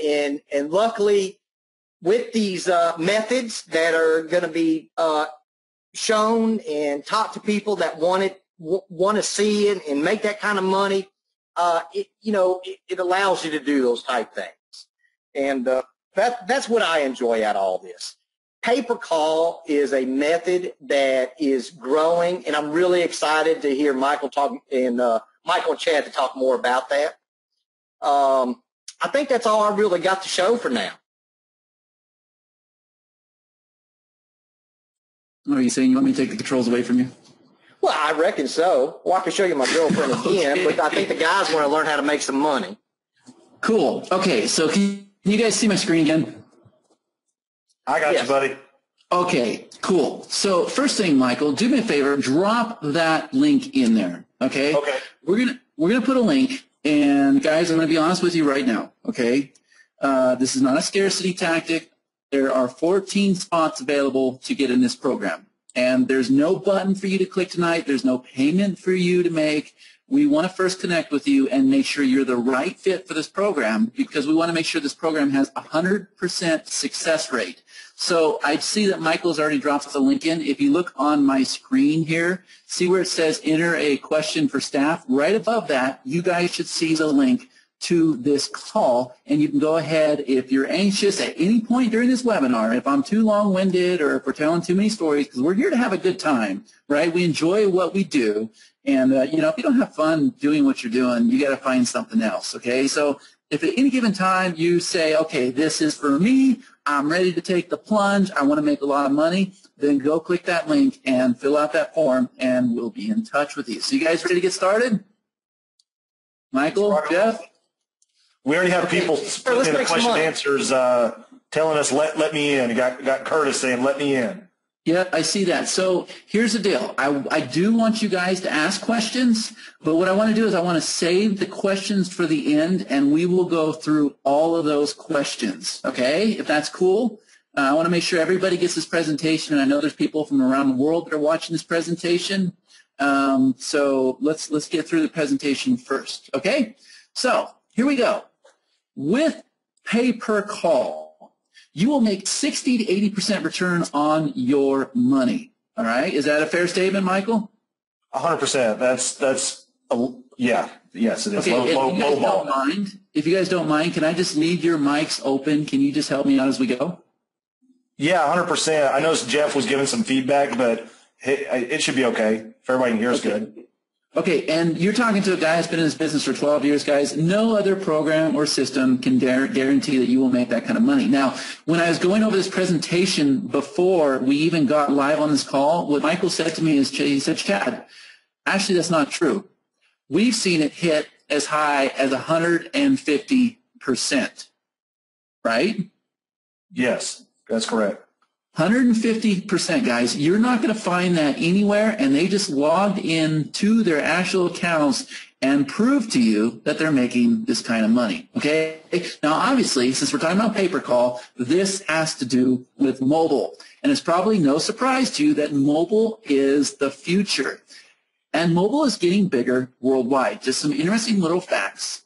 [SPEAKER 3] And luckily, with these methods that are going to be shown and taught to people that want to see it and make that kind of money, it allows you to do those type things. And that's what I enjoy out of all this. Pay-per-call is a method that is growing, and I'm really excited to hear Michael and Chad to talk more about that. I think that's all I really got to show for now.
[SPEAKER 1] Are you saying you want me to take the controls away from you?
[SPEAKER 3] Well, I reckon so. Well, I can show you my girlfriend again, but I think the guys want to learn how to make some money.
[SPEAKER 1] Cool. Okay, so can you guys see my screen again?
[SPEAKER 2] I got you, buddy.
[SPEAKER 1] Okay, cool. So first thing, Michael, do me a favor, drop that link in there. Okay.
[SPEAKER 2] Okay.
[SPEAKER 1] We're gonna put a link, and guys, I'm gonna be honest with you right now. Okay. This is not a scarcity tactic. There are 14 spots available to get in this program, and there's no button for you to click tonight. There's no payment for you to make. We want to first connect with you and make sure you're the right fit for this program, because we want to make sure this program has 100% success rate. So I see that Michael's already dropped the link in. If you look on my screen here, see where it says enter a question for staff? Right above that, you guys should see the link to this call, and you can go ahead if you're anxious at any point during this webinar, if I'm too long-winded or if we're telling too many stories, because we're here to have a good time, right? We enjoy what we do, and if you don't have fun doing what you're doing, you got to find something else, okay? So if at any given time you say, okay, this is for me, I'm ready to take the plunge, I want to make a lot of money, then go click that link and fill out that form, and we'll be in touch with you. So you guys ready to get started? Michael, Jeff?
[SPEAKER 2] We already have people in the question and answers telling us, let me in. You got Curtis saying, let me in.
[SPEAKER 1] Yeah, I see that. So here's the deal. I do want you guys to ask questions, but what I want to do is I want to save the questions for the end, and we will go through all of those questions, okay, if that's cool. I want to make sure everybody gets this presentation, and I know there's people from around the world that are watching this presentation. So let's get through the presentation first, okay? So here we go. With pay-per-call, you will make 60 to 80% return on your money. All right? Is that a fair statement, Michael?
[SPEAKER 2] 100%. Yeah. Yes, it is.
[SPEAKER 1] Okay, if you guys don't mind, can I just leave your mics open? Can you just help me out as we go?
[SPEAKER 2] Yeah, 100%. I noticed Jeff was giving some feedback, but it should be okay. If everybody can hear us good.
[SPEAKER 1] Okay, and you're talking to a guy that's been in this business for 12 years, guys. No other program or system can guarantee that you will make that kind of money. Now, when I was going over this presentation before we even got live on this call, what Michael said to me is, he said, Chad, actually that's not true. We've seen it hit as high as 150%. right?
[SPEAKER 2] Yes, that's correct.
[SPEAKER 1] 150%, guys. You're not going to find that anywhere, and they just logged in to their actual accounts and prove to you that they're making this kind of money, okay? Now, obviously, since we're talking about pay-per-call, this has to do with mobile, and it's probably no surprise to you that mobile is the future, and mobile is getting bigger worldwide. Just some interesting little facts.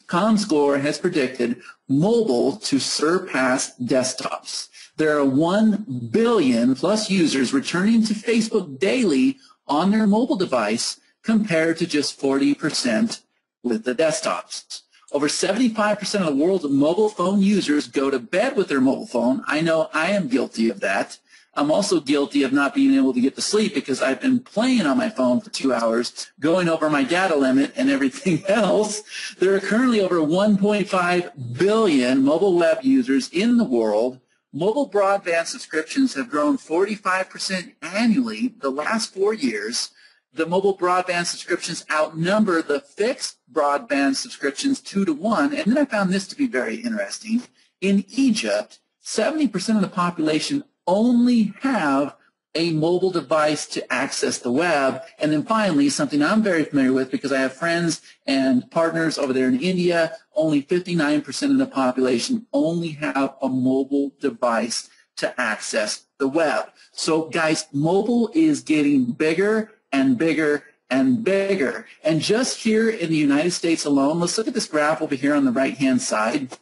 [SPEAKER 1] ComScore has predicted mobile to surpass desktops. There are 1 billion plus users returning to Facebook daily on their mobile device compared to just 40% with the desktops. Over 75% of the world's mobile phone users go to bed with their mobile phone. I know I am guilty of that. I'm also guilty of not being able to get to sleep because I've been playing on my phone for 2 hours, going over my data limit and everything else. There are currently over 1.5 billion mobile web users in the world. Mobile broadband subscriptions have grown 45% annually the last 4 years. The mobile broadband subscriptions outnumber the fixed broadband subscriptions 2 to 1. And then I found this to be very interesting. In Egypt, 70% of the population only have a mobile device to access the web. And then finally, something I'm very familiar with because I have friends and partners over there in India, only 59% of the population only have a mobile device to access the web. So guys, mobile is getting bigger and bigger and bigger. And just here in the United States alone, let's look at this graph over here on the right-hand side.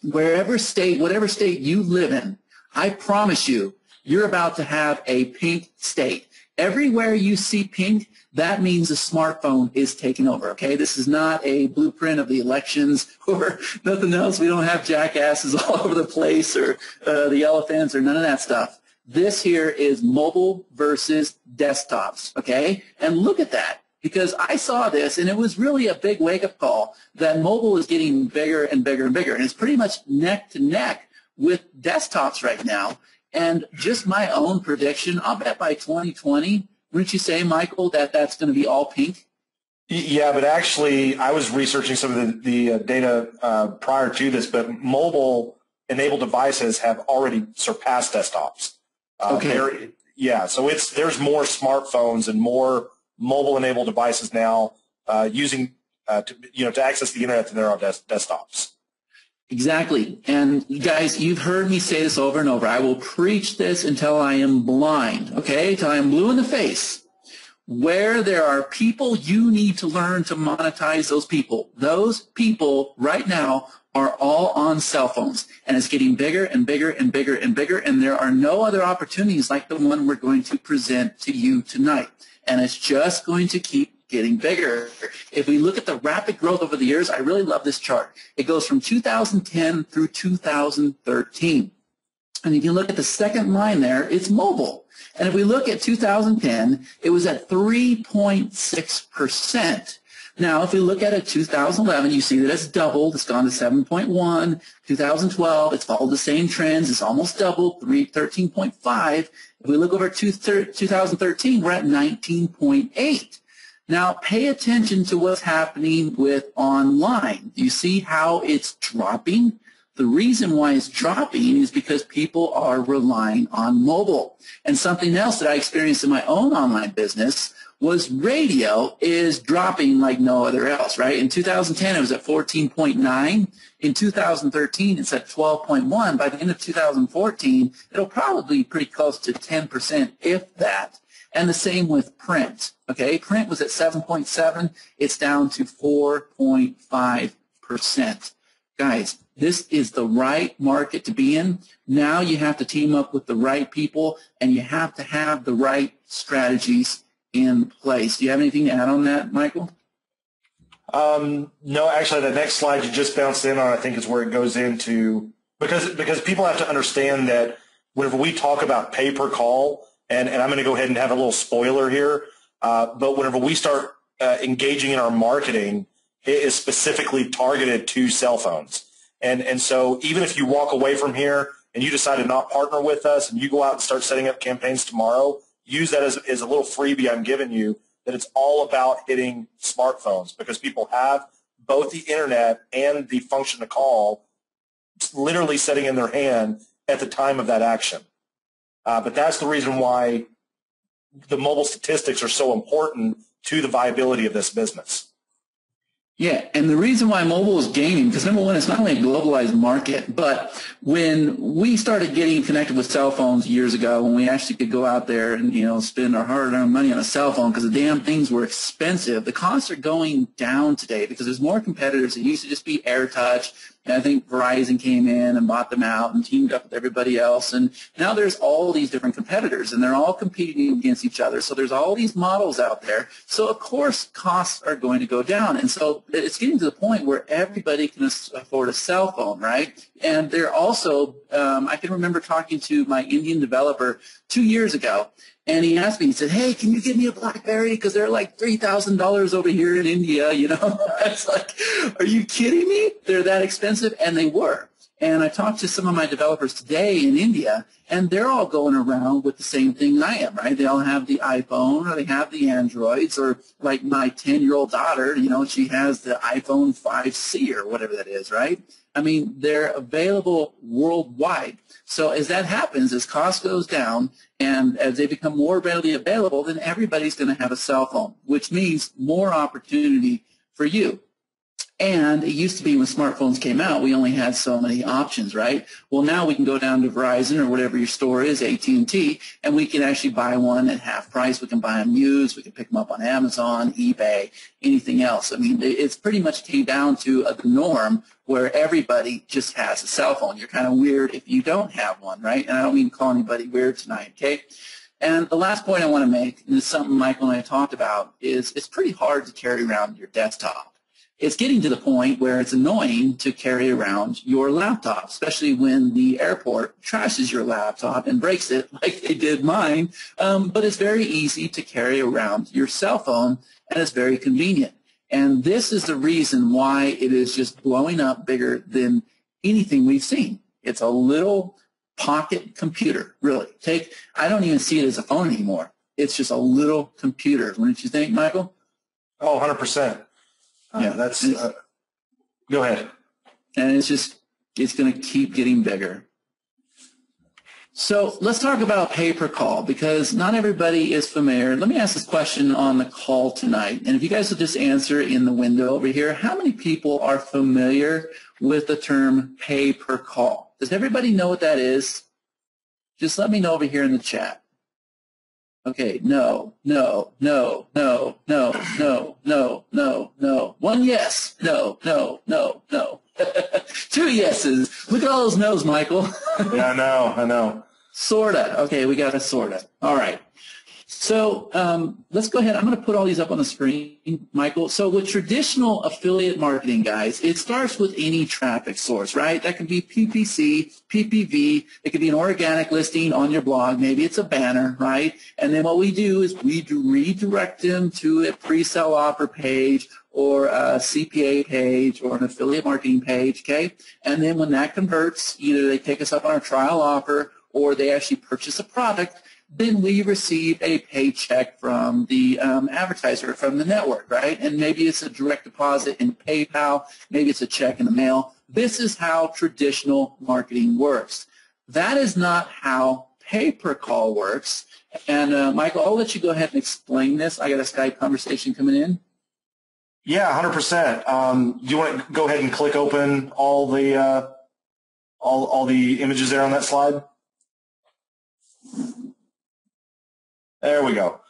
[SPEAKER 1] Whatever state you live in, I promise you, you're about to have a pink state. Everywhere you see pink, that means a smartphone is taking over, okay? This is not a blueprint of the elections or nothing else. We don't have jackasses all over the place or the elephants or none of that stuff. This here is mobile versus desktops, okay? And look at that, because I saw this, and it was really a big wake-up call that mobile is getting bigger and bigger and bigger, and it's pretty much neck to neck with desktops right now. And just my own prediction, I'll bet by 2020, wouldn't you say, Michael, that that's going to be all pink?
[SPEAKER 2] Yeah, but actually, I was researching some of the data prior to this, but mobile-enabled devices have already surpassed desktops.
[SPEAKER 1] Okay.
[SPEAKER 2] Yeah, so there's more smartphones and more mobile-enabled devices now using to access the internet than there are desktops.
[SPEAKER 1] Exactly. And guys, you've heard me say this over and over. I will preach this until I am blind, okay, until I am blue in the face. Where there are people, you need to learn to monetize those people. Those people right now are all on cell phones, and it's getting bigger and bigger and bigger and bigger, and there are no other opportunities like the one we're going to present to you tonight. And it's just going to keep getting bigger. If we look at the rapid growth over the years, I really love this chart. It goes from 2010 through 2013. And if you look at the second line there, it's mobile. And if we look at 2010, it was at 3.6%. Now, if we look at it 2011, you see that it's doubled. It's gone to 7.1. 2012, it's followed the same trends. It's almost doubled, 13.5. If we look over 2013, we're at 19.8. Now, pay attention to what's happening with online. Do you see how it's dropping? The reason why it's dropping is because people are relying on mobile. And something else that I experienced in my own online business was radio is dropping like no other else, right? In 2010, it was at 14.9. In 2013, it's at 12.1. By the end of 2014, it'll probably be pretty close to 10%, if that. And the same with print, okay? Print was at 7.7. It's down to 4.5%. Guys, this is the right market to be in. Now you have to team up with the right people, and you have to have the right strategies in place. Do you have anything to add on that, Michael?
[SPEAKER 2] No, actually, the next slide you just bounced in on, I think, is where it goes into, because people have to understand that whenever we talk about pay-per-call, and I'm going to go ahead and have a little spoiler here, but whenever we start engaging in our marketing, it is specifically targeted to cell phones. And so even if you walk away from here and you decide to not partner with us and you go out and start setting up campaigns tomorrow, use that as a little freebie I'm giving you, that it's all about hitting smartphones because people have both the internet and the function to call literally sitting in their hand at the time of that action. But that's the reason why the mobile statistics are so important to the viability of this business.
[SPEAKER 1] Yeah, and the reason why mobile is gaining, because number one, it's not only a globalized market, but when we started getting connected with cell phones years ago, when we actually could go out there and, spend our hard-earned money on a cell phone because the damn things were expensive, the costs are going down today because there's more competitors. It used to just be AirTouch, and I think Verizon came in and bought them out and teamed up with everybody else, and now there's all these different competitors, and they're all competing against each other, so there's all these models out there, so of course costs are going to go down, and so it's getting to the point where everybody can afford a cell phone, right? And they're also, I can remember talking to my Indian developer 2 years ago, and he asked me, he said, hey, can you give me a BlackBerry? Because they're like $3,000 over here in India, It's like, are you kidding me? They're that expensive? And they were. And I talked to some of my developers today in India, and they're all going around with the same thing I am, right? They all have the iPhone, or they have the Androids, or like my 10-year-old daughter, she has the iPhone 5C or whatever that is, right? I mean, they're available worldwide. So as that happens, as cost goes down and as they become more readily available, then everybody's going to have a cell phone, which means more opportunity for you. And it used to be when smartphones came out, we only had so many options, right? Well, now we can go down to Verizon or whatever your store is, AT&T, and we can actually buy one at half price. We can buy them used. We can pick them up on Amazon, eBay, anything else. I mean, it's pretty much came down to the norm where everybody just has a cell phone. You're kind of weird if you don't have one, right? And I don't mean to call anybody weird tonight, okay? And the last point I want to make, and this is something Michael and I talked about, is it's pretty hard to carry around your desktop. It's getting to the point where it's annoying to carry around your laptop, especially when the airport trashes your laptop and breaks it like they did mine. But it's very easy to carry around your cell phone, and it's very convenient. And this is the reason why it is just blowing up bigger than anything we've seen. It's a little pocket computer, really. I don't even see it as a phone anymore. It's just a little computer. Wouldn't you think, Michael?
[SPEAKER 2] Oh, 100%. Yeah, go ahead.
[SPEAKER 1] And it's going to keep getting bigger. So let's talk about pay-per-call, because not everybody is familiar. Let me ask this question on the call tonight. And if you guys will just answer in the window over here, how many people are familiar with the term pay-per-call? Does everybody know what that is? Just let me know over here in the chat. Okay, no. One yes, no. Two yeses. Look at all those no's, Michael.
[SPEAKER 2] Yeah, I know.
[SPEAKER 1] Sorta. Okay, we got a sorta. All right. So let's go ahead. I'm going to put all these up on the screen, Michael. So with traditional affiliate marketing, guys, it starts with any traffic source, right? That can be PPC, PPV. It could be an organic listing on your blog. Maybe it's a banner, right? And then what we do is we redirect them to a pre-sale offer page or a CPA page or an affiliate marketing page, okay? And then when that converts, either they take us up on our trial offer or they actually purchase a product, then we receive a paycheck from the advertiser, from the network, right? And maybe it's a direct deposit in PayPal. Maybe it's a check in the mail. This is how traditional marketing works. That is not how pay-per-call works. And, Michael, I'll let you go ahead and explain this. I got a Skype conversation coming in.
[SPEAKER 2] Yeah, 100%. Do you want to go ahead and click open all the images there on that slide? There we go.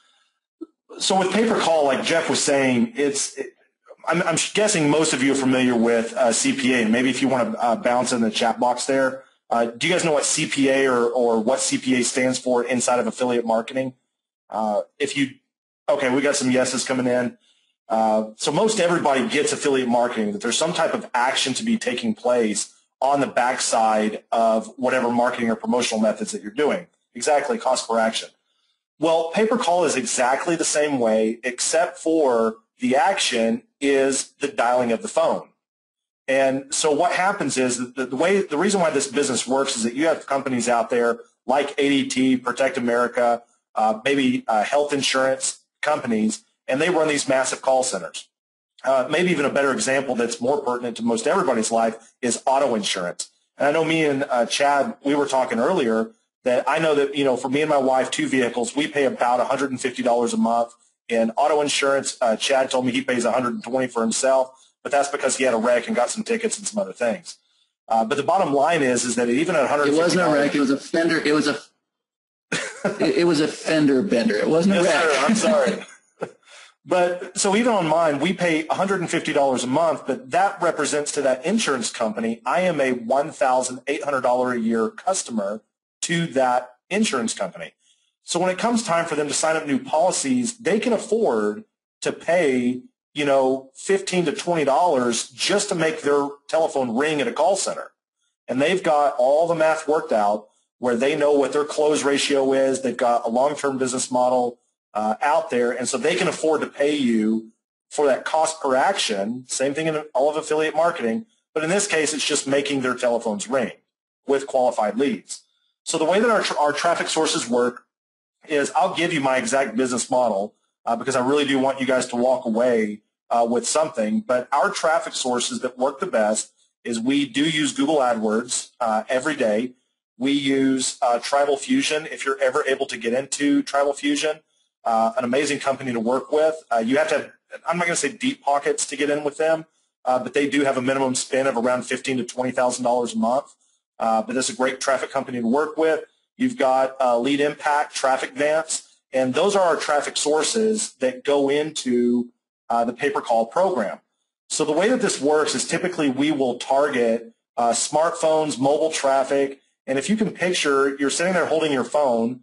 [SPEAKER 2] So with pay-per-call, like Jeff was saying, I'm guessing most of you are familiar with CPA. And maybe if you want to bounce in the chat box there, do you guys know what CPA or what CPA stands for inside of affiliate marketing? Okay, we got some yeses coming in. So most everybody gets affiliate marketing, that there's some type of action to be taking place on the backside of whatever marketing or promotional methods that you're doing. Exactly, cost per action. Well, pay-per-call is exactly the same way, except for the action is the dialing of the phone. And so what happens is that the reason why this business works is that you have companies out there like ADT, Protect America, maybe health insurance companies, and they run these massive call centers. Maybe even a better example that's more pertinent to most everybody's life is auto insurance. And I know me and Chad, we were talking earlier that I know that, for me and my wife, 2 vehicles, we pay about $150 a month in auto insurance. Chad told me he pays $120 for himself, but that's because he had a wreck and got some tickets and some other things. But the bottom line is that even at $150,
[SPEAKER 1] it wasn't a wreck. It was a fender. It was a it was a fender bender. It wasn't a wreck.
[SPEAKER 2] Sir, I'm sorry. But so even on mine, we pay $150 a month, but that represents to that insurance company, I am a $1,800 a year customer to that insurance company. So when it comes time for them to sign up new policies, they can afford to pay, $15 to $20 just to make their telephone ring at a call center. And they've got all the math worked out where they know what their close ratio is. They've got a long-term business model out there, and so they can afford to pay you for that cost per action. Same thing in all of affiliate marketing, but in this case, it's just making their telephones ring with qualified leads. So the way that our traffic sources work is I'll give you my exact business model because I really do want you guys to walk away with something, but our traffic sources that work the best is we do use Google AdWords every day. We use Tribal Fusion if you're ever able to get into Tribal Fusion. An amazing company to work with. You have to have, I'm not going to say deep pockets to get in with them, but they do have a minimum spend of around $15,000 to $20,000 a month. But it's a great traffic company to work with. You've got Lead Impact, Traffic Vance, and those are our traffic sources that go into the pay-per-call program. So the way that this works is typically we will target smartphones, mobile traffic, and if you can picture, you're sitting there holding your phone.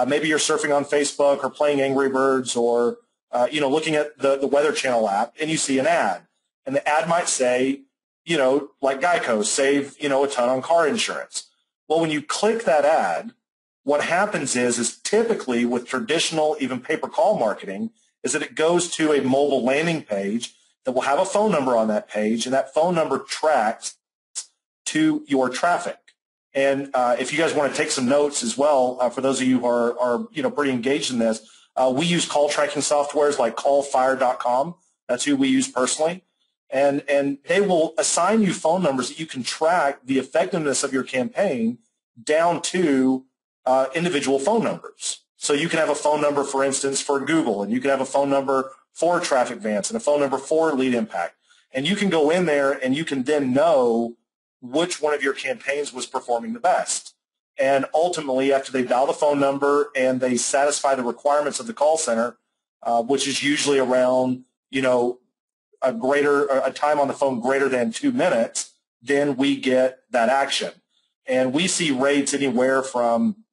[SPEAKER 2] Maybe you're surfing on Facebook or playing Angry Birds or, looking at the Weather Channel app, and you see an ad. And the ad might say, like Geico, save, a ton on car insurance. Well, when you click that ad, what happens is typically with traditional, even pay-per-call marketing, is that it goes to a mobile landing page that will have a phone number on that page, and that phone number tracks to your traffic. And if you guys want to take some notes as well, for those of you who are pretty engaged in this, we use call tracking softwares like callfire.com. That's who we use personally. And they will assign you phone numbers that you can track the effectiveness of your campaign down to individual phone numbers. So you can have a phone number, for instance, for Google, and you can have a phone number for Traffic Vance and a phone number for Lead Impact. And you can go in there and you can then know which one of your campaigns was performing the best. And ultimately, after they dial the phone number and they satisfy the requirements of the call center, which is usually around, a time on the phone greater than 2 minutes, then we get that action. And we see rates anywhere from,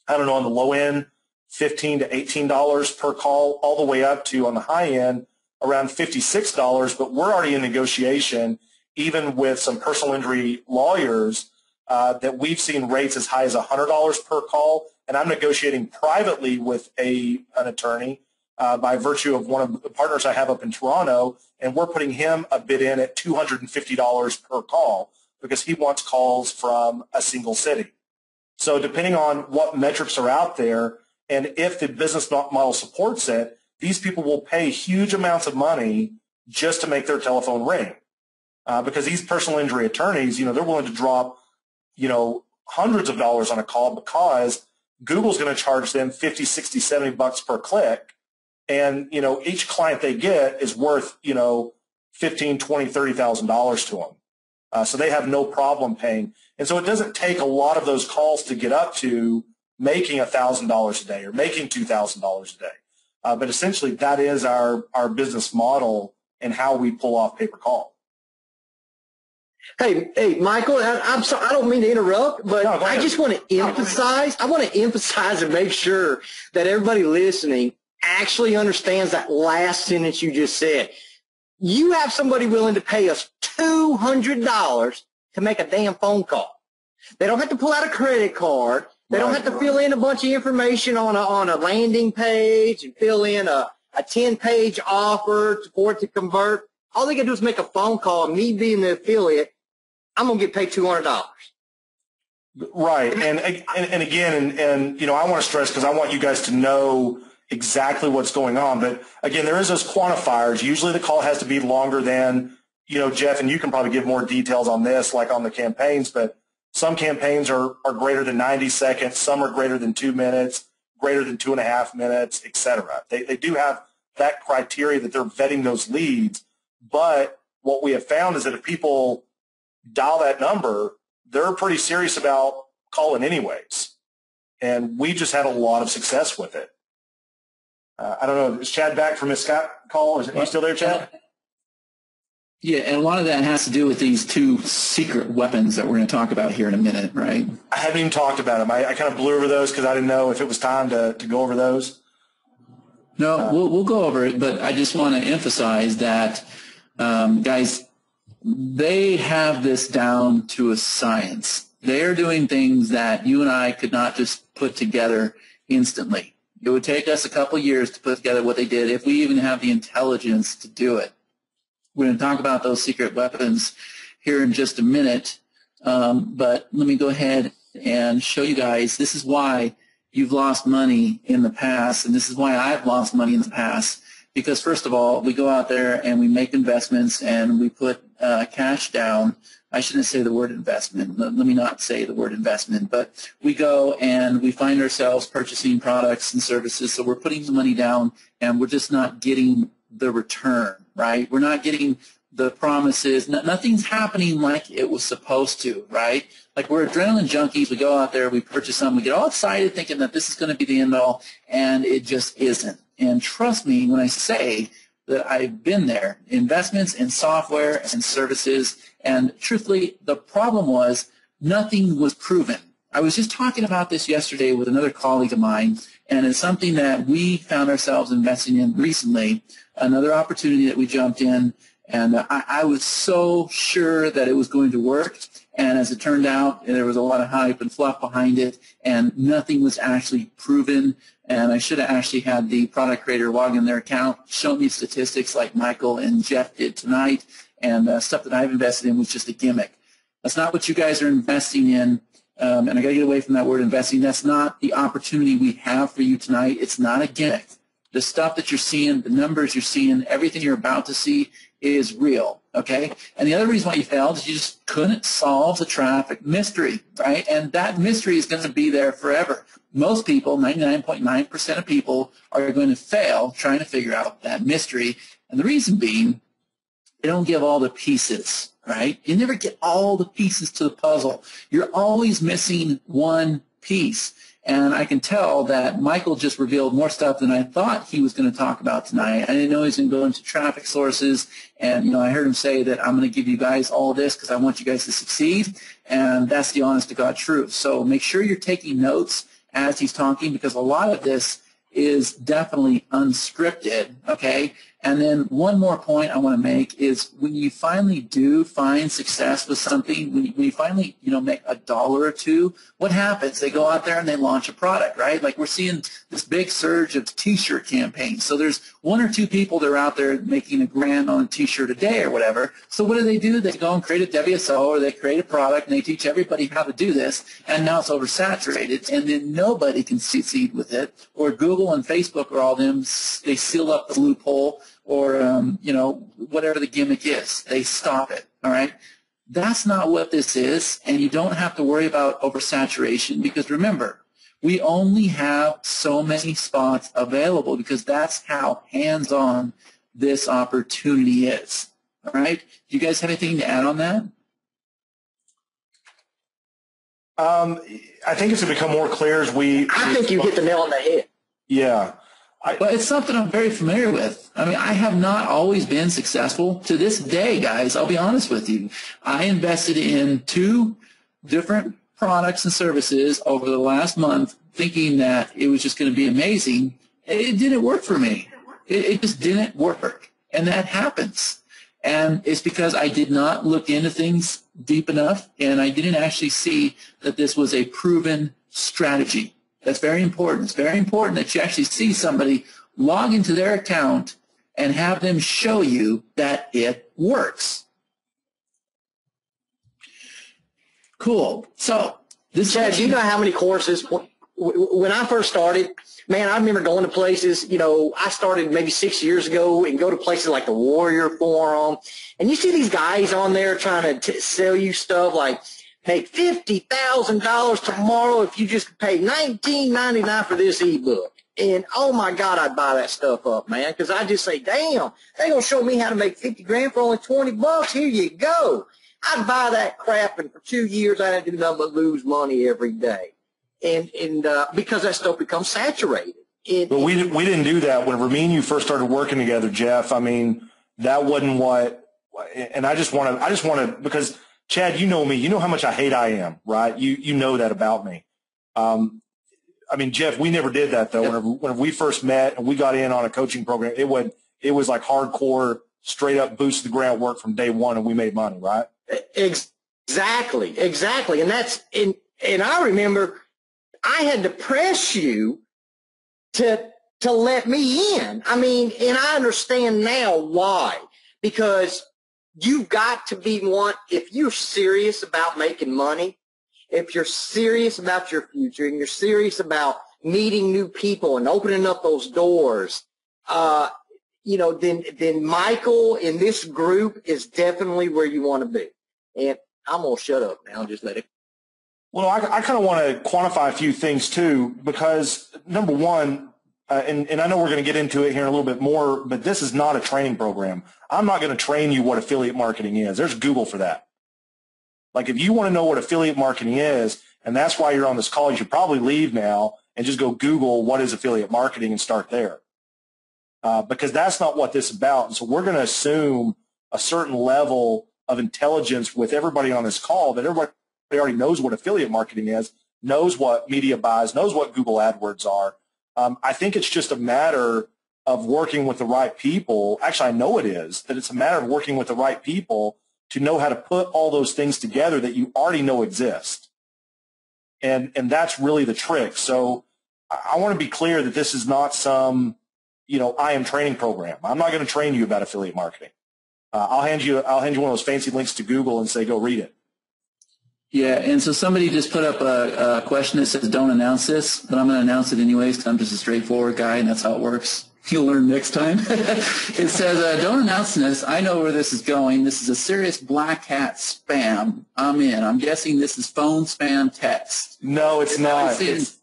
[SPEAKER 2] on the low end, $15 to $18 per call, all the way up to, on the high end, around $56, but we're already in negotiation even with some personal injury lawyers, that we've seen rates as high as $100 per call, and I'm negotiating privately with an attorney by virtue of one of the partners I have up in Toronto, and we're putting him a bid in at $250 per call because he wants calls from a single city. So depending on what metrics are out there, and if the business model supports it, these people will pay huge amounts of money just to make their telephone ring. Because these personal injury attorneys, they're willing to drop, hundreds of dollars on a call because Google's going to charge them 50, 60, 70 bucks per click. And, each client they get is worth, $15, $20, $30,000 to them. So they have no problem paying. And so it doesn't take a lot of those calls to get up to making $1,000 a day or making $2,000 a day. But essentially that is our business model and how we pull off pay-per-call.
[SPEAKER 3] Hey, Michael, I'm sorry, I don't mean to interrupt, but
[SPEAKER 2] No,
[SPEAKER 3] I just want to emphasize, and make sure that everybody listening actually understands that last sentence you just said. You have somebody willing to pay us $200 to make a damn phone call. They don't have to pull out a credit card. They don't have to fill in a bunch of information on a landing page and fill in a 10-page offer for it to convert. All they got to do is make a phone call, and me being the affiliate, I'm going to get paid $200.
[SPEAKER 2] Right. And again, I want to stress because I want you guys to know exactly what's going on. But again, there is those quantifiers. Usually the call has to be longer than, Jeff, and you can probably give more details on this, like on the campaigns, but Some campaigns are greater than 90 seconds, some are greater than 2 minutes, greater than 2.5 minutes, etc. They do have that criteria that they're vetting those leads, but what we have found is that if people dial that number, they're pretty serious about calling anyways. And we just had a lot of success with it. I don't know, is Chad back from his Scott call? Is he still there, Chad?
[SPEAKER 1] Yeah, and a lot of that has to do with these two secret weapons that we're going to talk about here in a minute, right?
[SPEAKER 2] I haven't even talked about them. I kind of blew over those because I didn't know if it was time to go over those.
[SPEAKER 1] No, we'll go over it, but I just want to emphasize that, guys, they have this down to a science. They're doing things that you and I could not just put together instantly. It would take us a couple years to put together what they did if we even have the intelligence to do it. We're going to talk about those secret weapons here in just a minute, but let me go ahead and show you guys. This is why you've lost money in the past, and this is why I've lost money in the past, because first of all, we go out there and we make investments and we put cash down. I shouldn't say the word investment. Let me not say the word investment, but we go and we find ourselves purchasing products and services, so we're putting the money down and we're just not getting the return, right? We're not getting the promises. Nothing's happening like it was supposed to, right? Like we're adrenaline junkies. We go out there, we purchase something, we get all excited thinking that this is going to be the end all, and it just isn't. And trust me when I say that I've been there, investments in software and services, and truthfully, the problem was nothing was proven. I was just talking about this yesterday with another colleague of mine, and it's something that we found ourselves investing in recently, another opportunity that we jumped in, and I was so sure that it was going to work, and as it turned out, there was a lot of hype and fluff behind it, and nothing was actually proven, and I should have actually had the product creator log in their account, show me statistics like Michael and Jeff did tonight, and stuff that I've invested in was just a gimmick. That's not what you guys are investing in. And I got to get away from that word investing. That's not the opportunity we have for you tonight. It's not a gimmick. The stuff that you're seeing, the numbers you're seeing, everything you're about to see is real, okay? And the other reason why you failed is you just couldn't solve the traffic mystery, right? And that mystery is going to be there forever. Most people, 99.9% of people, are going to fail trying to figure out that mystery. And the reason being, they don't give all the pieces, right? You never get all the pieces to the puzzle. You're always missing one piece. And I can tell that Michael just revealed more stuff than I thought he was going to talk about tonight. I didn't know he was going to go into traffic sources. And, you know, I heard him say that I'm going to give you guys all this because I want you guys to succeed. And that's the honest to God truth. So make sure you're taking notes as he's talking, because a lot of this is definitely unscripted, okay? And then one more point I want to make is when you finally do find success with something, when you finally, you know, make $1 or $2, what happens? They go out there and they launch a product, right? Like we're seeing this big surge of T-shirt campaigns. So there's 1 or 2 people that are out there making $1,000 on a T-shirt a day or whatever. So what do? They go and create a WSO or they create a product and they teach everybody how to do this, and now it's oversaturated, and then nobody can succeed with it. Or Google and Facebook or all them, they seal up the loophole, or, you know, whatever the gimmick is. They stop it, all right? That's not what this is, and you don't have to worry about oversaturation because, remember, we only have so many spots available because that's how hands-on this opportunity is, all right? Do you guys have anything to add on that?
[SPEAKER 2] I think it's going to become more clear as
[SPEAKER 3] I think you hit the nail on the head.
[SPEAKER 2] Yeah.
[SPEAKER 1] But it's something I'm very familiar with. I mean, I have not always been successful. To this day, guys, I'll be honest with you. I invested in 2 different products and services over the last month thinking that it was just going to be amazing. It didn't work for me. It just didn't work. And that happens. And it's because I did not look into things deep enough, and I didn't actually see that this was a proven strategy. That's very important. It's very important that you actually see somebody log into their account and have them show you that it works. Cool. So this
[SPEAKER 3] Chad, do you know how many courses? When I first started, man, I remember going to places, you know, I started maybe 6 years ago and go to places like the Warrior Forum, and you see these guys on there trying to sell you stuff like make $50,000 tomorrow if you just pay $19.99 for this ebook. And, oh, my God, I'd buy that stuff up, man, because I just say, damn, they're going to show me how to make 50 grand for only 20 bucks. Here you go. I'd buy that crap, and for 2 years, I didn't do nothing but lose money every day. And because that stuff becomes saturated.
[SPEAKER 2] But we didn't do that. Whenever me and you first started working together, Jeff, I mean, that wasn't what, and I just want to, because, Chad, you know me. You know how much I hate IM, right? You know that about me. I mean, Jeff, we never did that, though.
[SPEAKER 3] Yeah.
[SPEAKER 2] Whenever we first met and we got in on a coaching program, it was like hardcore, straight up boost the groundwork from day one, and we made money, right?
[SPEAKER 3] Exactly. And and I remember I had to press you to let me in. I mean, and I understand now why. Because you've got to be one, if you're serious about making money, if you're serious about your future and you're serious about meeting new people and opening up those doors, then Michael in this group is definitely where you want to be. And I'm going to shut up now and just let it.
[SPEAKER 2] Well, I kind of want to quantify a few things too, because number one, and I know we're going to get into it here in a little bit more, but this is not a training program. I'm not going to train you what affiliate marketing is. There's Google for that. Like, if you want to know what affiliate marketing is, and that's why you're on this call, you should probably leave now and just go Google what is affiliate marketing and start there. Because that's not what this is about. And so we're going to assume a certain level of intelligence with everybody on this call, that everybody already knows what affiliate marketing is, knows what media buys, knows what Google AdWords are. I think it's just a matter of working with the right people. Actually, I know it is, that it's a matter of working with the right people to know how to put all those things together that you already know exist. And that's really the trick. So I want to be clear that this is not some, IM training program. I'm not going to train you about affiliate marketing. I'll hand you one of those fancy links to Google and say, go read it.
[SPEAKER 1] Yeah, and so somebody just put up a question that says, don't announce this, but I'm going to announce it anyways because I'm just a straightforward guy, and that's how it works. You'll learn next time. It says, don't announce this. I know where this is going. This is a serious black hat spam. I'm in. I'm guessing this is phone spam text.
[SPEAKER 2] No, it's not. It's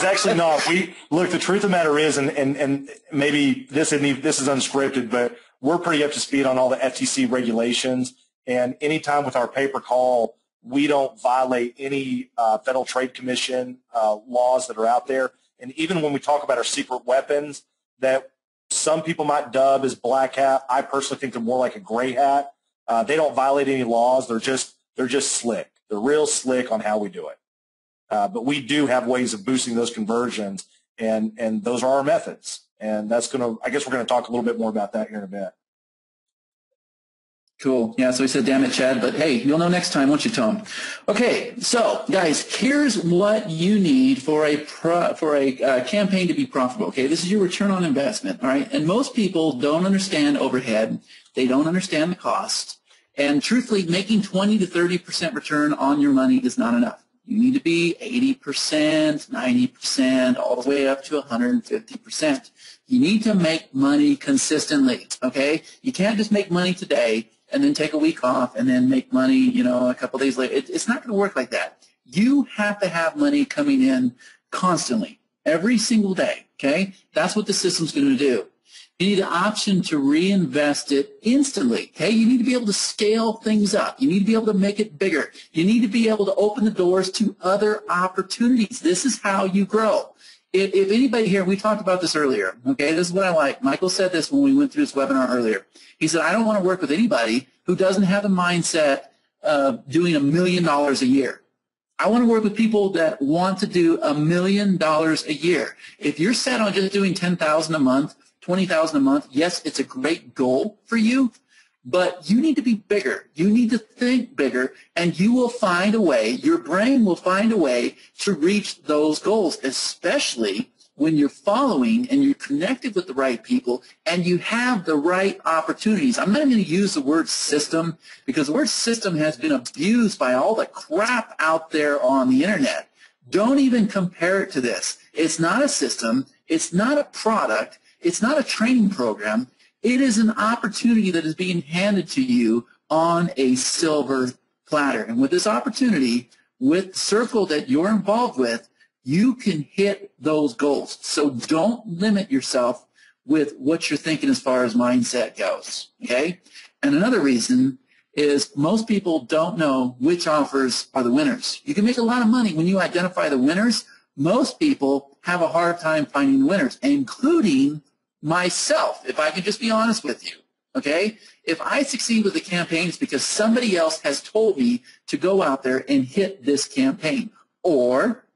[SPEAKER 2] actually not. Look, the truth of the matter is, and maybe this is unscripted, but we're pretty up to speed on all the FTC regulations. And anytime with our pay-per-call, we don't violate any Federal Trade Commission laws that are out there. And even when we talk about our secret weapons that some people might dub as black hat, I personally think they're more like a gray hat. They don't violate any laws. They're just slick. They're real slick on how we do it. But we do have ways of boosting those conversions, and those are our methods. And I guess we're going to talk a little bit more about that here in a bit.
[SPEAKER 1] Cool. Yeah, so he said, damn it, Chad, but hey, you'll know next time, won't you, Tom? Okay, so guys, here's what you need for a campaign to be profitable. Okay, this is your return on investment, all right? And most people don't understand overhead. They don't understand the cost. And truthfully, making 20 to 30% return on your money is not enough. You need to be 80%, 90%, all the way up to 150%. You need to make money consistently, okay? You can't just make money today and then take a week off and then make money, a couple days later. It's not going to work like that. You have to have money coming in constantly, every single day, okay? That's what the system's going to do. You need an option to reinvest it instantly, okay? You need to be able to scale things up. You need to be able to make it bigger. You need to be able to open the doors to other opportunities. This is how you grow. If anybody here, we talked about this earlier, okay, this is what I like. Michael said this when we went through this webinar earlier. He said, I don't want to work with anybody who doesn't have the mindset of doing $1 million a year. I want to work with people that want to do $1 million a year. If you're set on just doing $10,000 a month, $20,000 a month, yes, it's a great goal for you, but you need to be bigger. You need to think bigger, and you will find a way, your brain will find a way to reach those goals, especially when you're following and you're connected with the right people and you have the right opportunities. I'm not going to use the word system because the word system has been abused by all the crap out there on the internet. Don't even compare it to this. It's not a system. It's not a product. It's not a training program. It is an opportunity that is being handed to you on a silver platter. And with this opportunity, with the circle that you're involved with, you can hit those goals. So don't limit yourself with what you're thinking as far as mindset goes, okay? And another reason is most people don't know which offers are the winners. You can make a lot of money when you identify the winners. Most people have a hard time finding the winners, including myself, if I can just be honest with you, okay? If I succeed with the campaign, it's because somebody else has told me to go out there and hit this campaign, or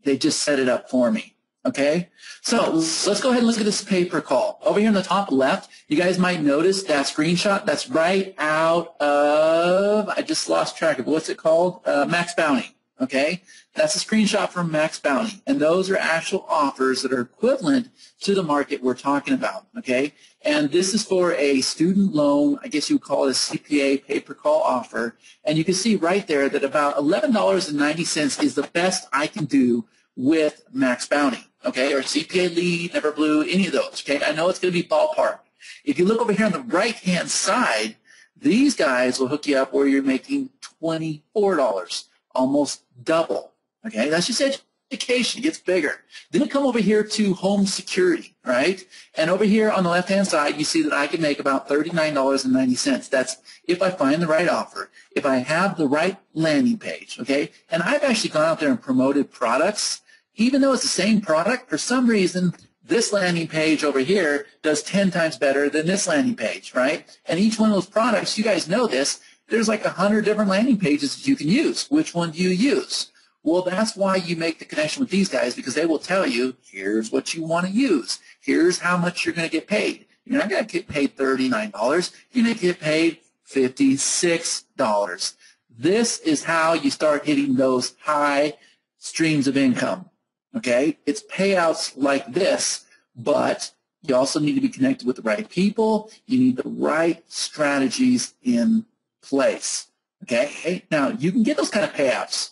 [SPEAKER 1] they just set it up for me, okay? So let's go ahead and look at this pay per call. Over here in the top left, you guys might notice that screenshot. That's right out of, I just lost track of, what's it called? Max Bounty, okay? That's a screenshot from Max Bounty, and those are actual offers that are equivalent to the market we're talking about, okay? And this is for a student loan, I guess you would call it a CPA pay-per-call offer, and you can see right there that about $11.90 is the best I can do with Max Bounty, okay, or CPA Lead, Never Blue, any of those, okay? I know it's going to be ballpark. If you look over here on the right-hand side, these guys will hook you up where you're making $24, almost double. Okay, that's just education. It gets bigger. Then we come over here to home security, right? And over here on the left-hand side, you see that I can make about $39.90. That's if I find the right offer, if I have the right landing page, okay? And I've actually gone out there and promoted products. Even though it's the same product, for some reason, this landing page over here does 10 times better than this landing page, right? And each one of those products, you guys know this, there's like 100 different landing pages that you can use. Which one do you use? Well, that's why you make the connection with these guys, because they will tell you, here's what you want to use. Here's how much you're going to get paid. You're not going to get paid $39. You're going to get paid $56. This is how you start hitting those high streams of income, okay? It's payouts like this, but you also need to be connected with the right people. You need the right strategies in place, okay? Now, you can get those kind of payouts,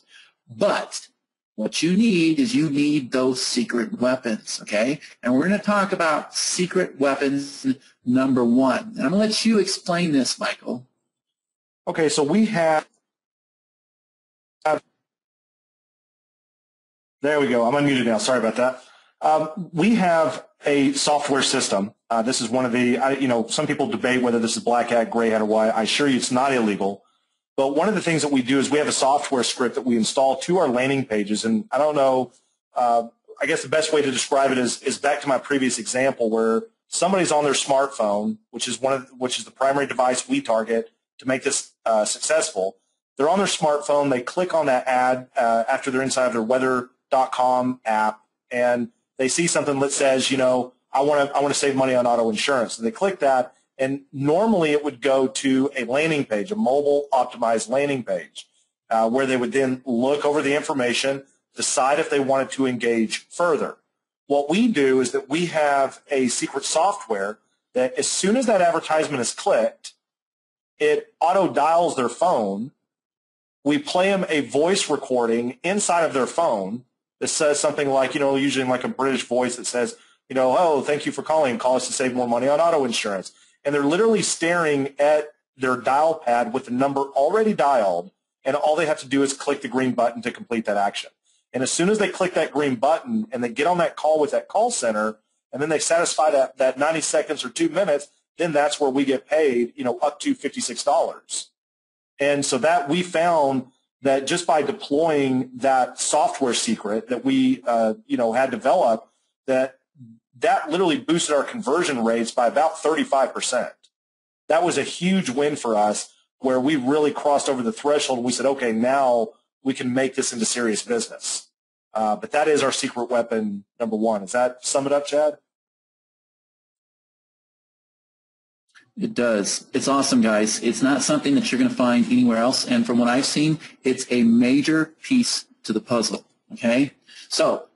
[SPEAKER 1] but what you need is you need those secret weapons, okay? And we're going to talk about secret weapons number one. And I'm going to let you explain this, Michael.
[SPEAKER 2] Okay, so we have, there we go. I'm unmuted now. Sorry about that. We have a software system. This is one of the, some people debate whether this is black hat, gray hat, or white. I assure you it's not illegal. But one of the things that we do is we have a software script that we install to our landing pages. And I don't know, I guess the best way to describe it is back to my previous example where somebody's on their smartphone, which is the primary device we target to make this successful. They're on their smartphone. They click on that ad after they're inside of their weather.com app, and they see something that says, I want to save money on auto insurance. So they click that. And normally it would go to a landing page, a mobile optimized landing page, where they would then look over the information, decide if they wanted to engage further. What we do is that we have a secret software that as soon as that advertisement is clicked, it auto dials their phone. We play them a voice recording inside of their phone that says something like, usually in like a British voice that says, oh, thank you for calling. Call us to save more money on auto insurance. And they're literally staring at their dial pad with the number already dialed, and all they have to do is click the green button to complete that action. And as soon as they click that green button and they get on that call with that call center, and then they satisfy that 90 seconds or 2 minutes, then that's where we get paid, up to $56. And so that we found that just by deploying that software secret that we, had developed, that literally boosted our conversion rates by about 35%. That was a huge win for us where we really crossed over the threshold and we said, okay, now we can make this into serious business. But that is our secret weapon number one. Does that sum it up, Chad?
[SPEAKER 1] It does. It's awesome, guys. It's not something that you're going to find anywhere else. And from what I've seen, it's a major piece to the puzzle, okay? So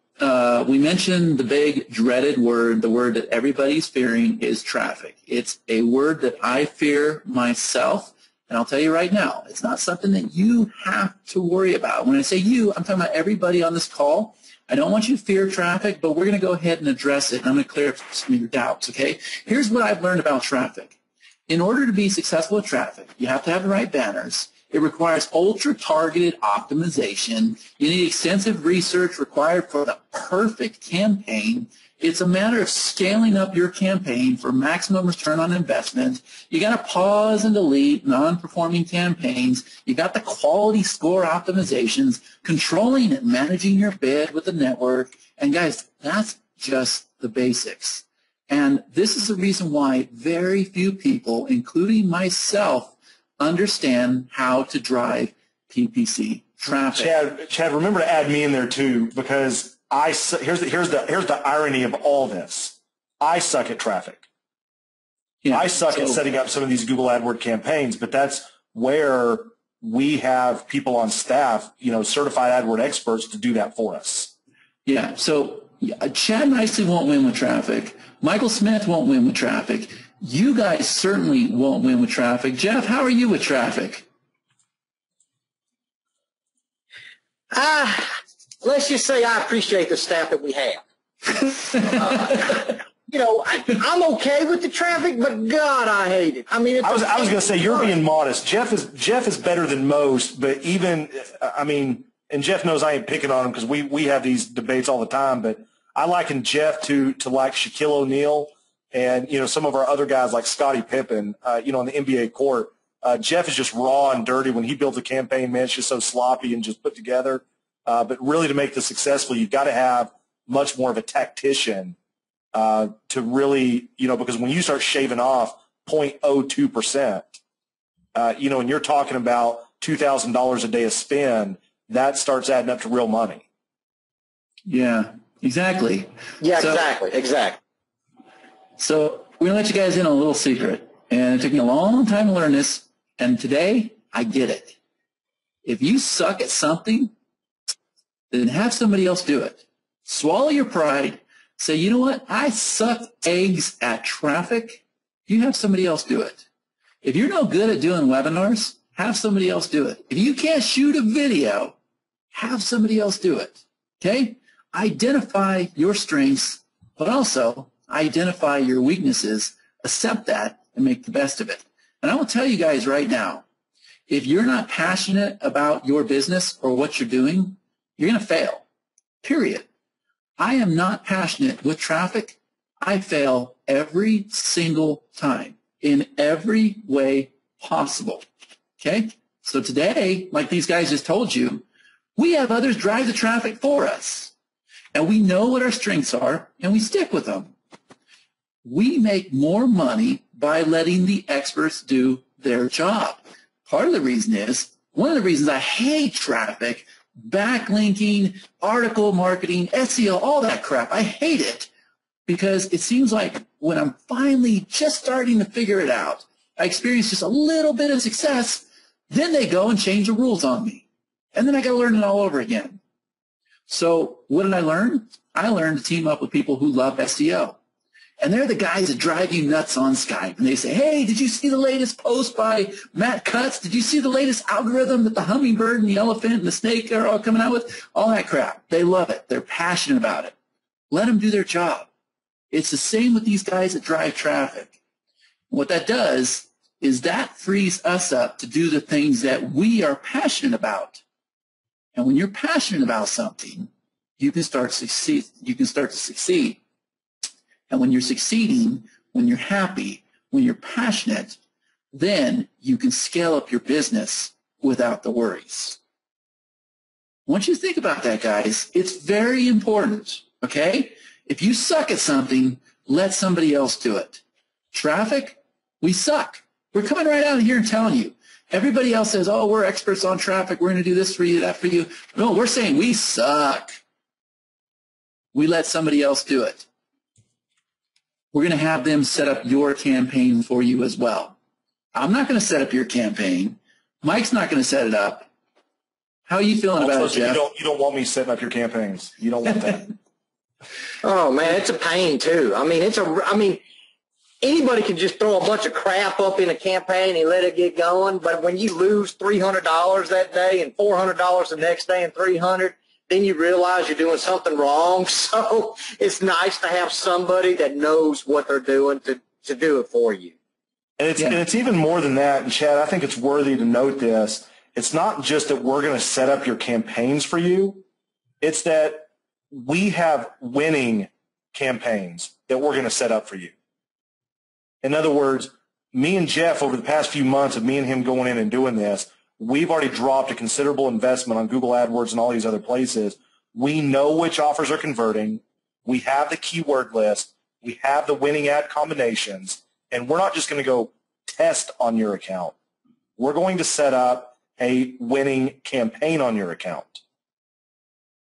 [SPEAKER 1] we mentioned the big dreaded word, the word that everybody's fearing is traffic. It's a word that I fear myself, and I'll tell you right now, it's not something that you have to worry about. When I say you, I'm talking about everybody on this call. I don't want you to fear traffic, but we're going to go ahead and address it, and I'm going to clear up some of your doubts, okay? Here's what I've learned about traffic. In order to be successful with traffic, you have to have the right banners. It requires ultra-targeted optimization. You need extensive research required for the perfect campaign. It's a matter of scaling up your campaign for maximum return on investment. You got to pause and delete non-performing campaigns. You got the quality score optimizations, controlling and managing your bid with the network. And guys, that's just the basics. And this is the reason why very few people, including myself, understand how to drive PPC traffic.
[SPEAKER 2] Chad, remember to add me in there too, because here's the irony of all this. I suck at traffic. Yeah, I suck at setting up some of these Google AdWords campaigns, but that's where we have people on staff, certified AdWords experts to do that for us.
[SPEAKER 1] Yeah. So Chad nicely won't win with traffic. Michael Smith won't win with traffic. You guys certainly won't win with traffic. Jeff, how are you with traffic?
[SPEAKER 3] Let's just say I appreciate the staff that we have. I'm okay with the traffic, but God, I hate it. I mean,
[SPEAKER 2] I was going to say you're being modest. Jeff is better than most, but even and Jeff knows I ain't picking on him because we have these debates all the time. But I liken Jeff to like Shaquille O'Neal and some of our other guys like Scottie Pippen. On the NBA court, Jeff is just raw and dirty. When he builds a campaign, man, it's just so sloppy and just put together. But really, to make this successful, you've got to have much more of a tactician to really, because when you start shaving off 0.02%, and you're talking about $2,000 a day of spend, that starts adding up to real money.
[SPEAKER 1] Yeah, exactly.
[SPEAKER 3] Yeah, exactly.
[SPEAKER 1] So we're going to let you guys in on a little secret. And it took me a long time to learn this, and today I get it. If you suck at something, then have somebody else do it. Swallow your pride. Say, you know what? I suck eggs at traffic. You have somebody else do it. If you're no good at doing webinars, have somebody else do it. If you can't shoot a video, have somebody else do it. Okay? Identify your strengths, but also identify your weaknesses, accept that, and make the best of it. And I will tell you guys right now, if you're not passionate about your business or what you're doing, you're going to fail, period. I am not passionate with traffic. I fail every single time in every way possible, okay? So today, like these guys just told you, we have others drive the traffic for us, and we know what our strengths are, and we stick with them. We make more money by letting the experts do their job. Part of the reason is, one of the reasons I hate traffic, backlinking, article marketing, SEO, all that crap. I hate it because it seems like when I'm finally just starting to figure it out, I experience just a little bit of success, then they go and change the rules on me. And then I got to learn it all over again. So what did I learn? I learned to team up with people who love SEO. And they're the guys that drive you nuts on Skype. And they say, hey, did you see the latest post by Matt Cutts? Did you see the latest algorithm that the hummingbird and the elephant and the snake are all coming out with? All that crap. They love it. They're passionate about it. Let them do their job. It's the same with these guys that drive traffic. What that does is that frees us up to do the things that we are passionate about. And when you're passionate about something, you can start to succeed. And when you're succeeding, when you're happy, when you're passionate, then you can scale up your business without the worries. I want you to think about that, guys. It's very important, okay? If you suck at something, let somebody else do it. Traffic, we suck. We're coming right out of here and telling you. Everybody else says, oh, we're experts on traffic. We're going to do this for you, that for you. No, we're saying we suck. We let somebody else do it. We're going to have them set up your campaign for you as well. I'm not going to set up your campaign. Mike's not going to set it up. How are you feeling about it, Jeff?
[SPEAKER 2] You don't want me setting up your campaigns. You don't want that.
[SPEAKER 3] Oh, man, it's a pain, too. I mean, anybody can just throw a bunch of crap up in a campaign and let it get going, but when you lose $300 that day and $400 the next day and $300, then you realize you're doing something wrong. So it's nice to have somebody that knows what they're doing to do it for you.
[SPEAKER 2] And it's even more than that. And Chad, I think it's worthy to note this. It's not just that we're going to set up your campaigns for you. It's that we have winning campaigns that we're going to set up for you. In other words, me and Jeff, over the past few months of me and him going in and doing this, we've already dropped a considerable investment on Google AdWords and all these other places. We know which offers are converting. We have the keyword list. We have the winning ad combinations. And we're not just going to go test on your account. We're going to set up a winning campaign on your account.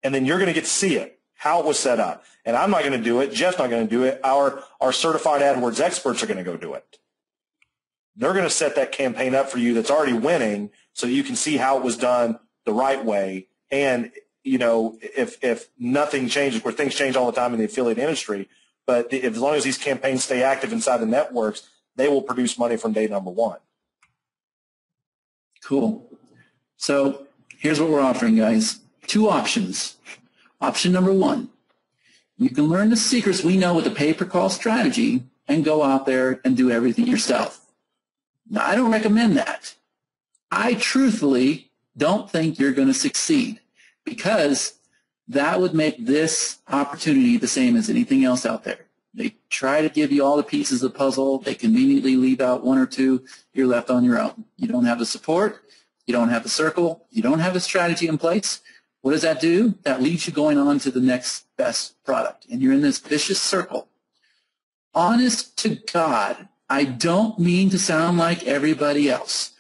[SPEAKER 2] And then you're going to get to see it, how it was set up. And I'm not going to do it. Jeff's not going to do it. Our certified AdWords experts are going to go do it. They're going to set that campaign up for you that's already winning so you can see how it was done the right way. And, you know, if nothing changes, where things change all the time in the affiliate industry, but as long as these campaigns stay active inside the networks, they will produce money from day number one.
[SPEAKER 1] Cool. So here's what we're offering, guys. 2 options. Option number 1, you can learn the secrets we know with the pay-per-call strategy and go out there and do everything yourself. Now, I don't recommend that. I truthfully don't think you're going to succeed because that would make this opportunity the same as anything else out there. They try to give you all the pieces of the puzzle. They conveniently leave out 1 or 2. You're left on your own. You don't have the support. You don't have the circle. You don't have a strategy in place. What does that do? That leaves you going on to the next best product, and you're in this vicious circle. Honest to God, I don't mean to sound like everybody else,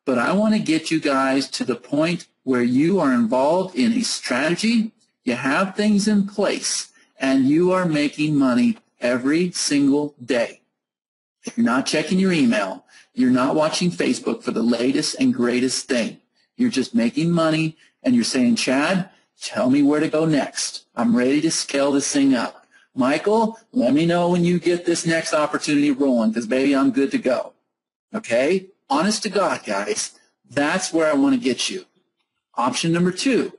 [SPEAKER 1] but I want to get you guys to the point where you are involved in a strategy, you have things in place, and you are making money every single day. If you're not checking your email, you're not watching Facebook for the latest and greatest thing. You're just making money, and you're saying, Chad, tell me where to go next. I'm ready to scale this thing up. Michael, let me know when you get this next opportunity rolling because, baby, I'm good to go. Okay? Honest to God, guys, that's where I want to get you. Option number 2,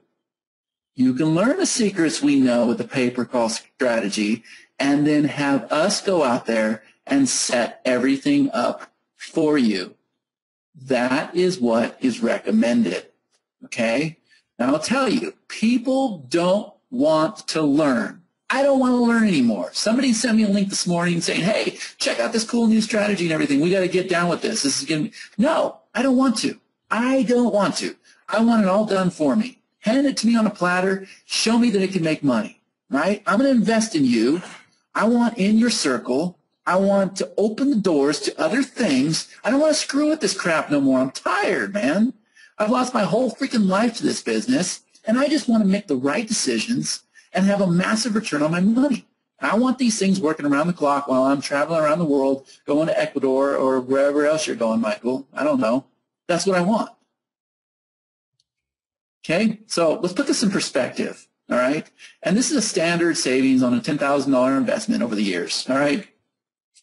[SPEAKER 1] you can learn the secrets we know with the pay-per-call strategy and then have us go out there and set everything up for you. That is what is recommended. Okay? Now, I'll tell you, people don't want to learn. I don't want to learn anymore. Somebody sent me a link this morning saying, hey, check out this cool new strategy and everything. We got to get down with this. This is going to be... No, I don't want to. I don't want to. I want it all done for me. Hand it to me on a platter. Show me that it can make money, right? I'm going to invest in you. I want in your circle. I want to open the doors to other things. I don't want to screw with this crap no more. I'm tired, man. I've lost my whole freaking life to this business, and I just want to make the right decisions and have a massive return on my money. I want these things working around the clock while I'm traveling around the world, going to Ecuador or wherever else you're going, Michael. I don't know. That's what I want. Okay, so let's put this in perspective, all right? And this is a standard savings on a $10,000 investment over the years, all right?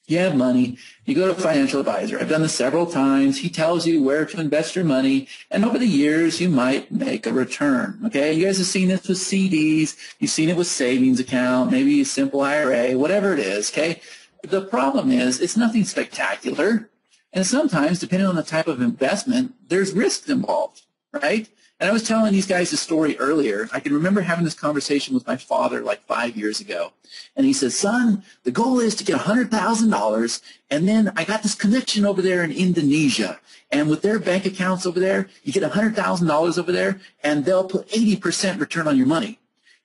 [SPEAKER 1] You have money, you go to a financial advisor. I've done this several times. He tells you where to invest your money, and over the years, you might make a return, okay? You guys have seen this with CDs. You've seen it with savings account, maybe a simple IRA, whatever it is, okay? The problem is it's nothing spectacular, and sometimes, depending on the type of investment, there's risk involved, right? And I was telling these guys a story earlier. I can remember having this conversation with my father like 5 years ago. And he says, son, the goal is to get $100,000. And then I got this connection over there in Indonesia. And with their bank accounts over there, you get $100,000 over there, and they'll put 80% return on your money.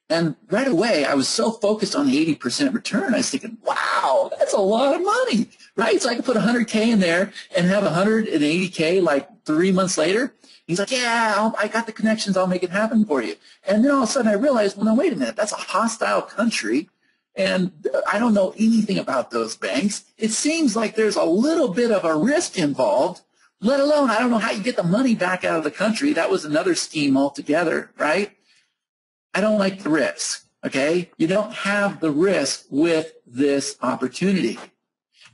[SPEAKER 1] And right away, I was so focused on the 80% return, I was thinking, wow, that's a lot of money, right? So I could put 100K in there and have 180K like 3 months later. He's like, yeah, I got the connections. I'll make it happen for you. And then all of a sudden I realized, well, no, wait a minute. That's a hostile country, and I don't know anything about those banks. It seems like there's a little bit of a risk involved, let alone I don't know how you get the money back out of the country. That was another scheme altogether, right? I don't like the risk, okay? You don't have the risk with this opportunity.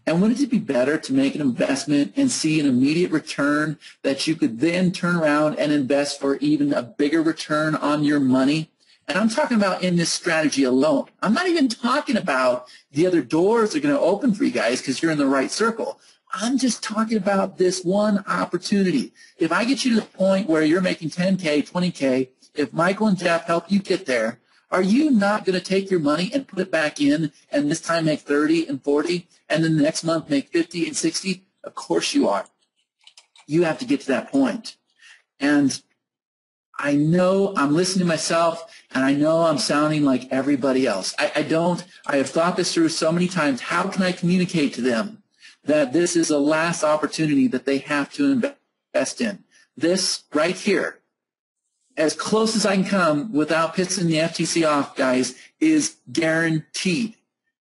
[SPEAKER 1] And wouldn't it be better to make an investment and see an immediate return that you could then turn around and invest for even a bigger return on your money? And I'm talking about in this strategy alone. I'm not even talking about the other doors that are going to open for you guys because you're in the right circle. I'm just talking about this one opportunity. If I get you to the point where you're making 10K, 20K, if Michael and Jeff help you get there, are you not going to take your money and put it back in and this time make 30 and 40 and then the next month make 50 and 60? Of course you are. You have to get to that point. And I know I'm listening to myself, and I know I'm sounding like everybody else. I have thought this through so many times. How can I communicate to them that this is the last opportunity that they have to invest in? This right here, as close as I can come without pissing the FTC off, guys, is guaranteed.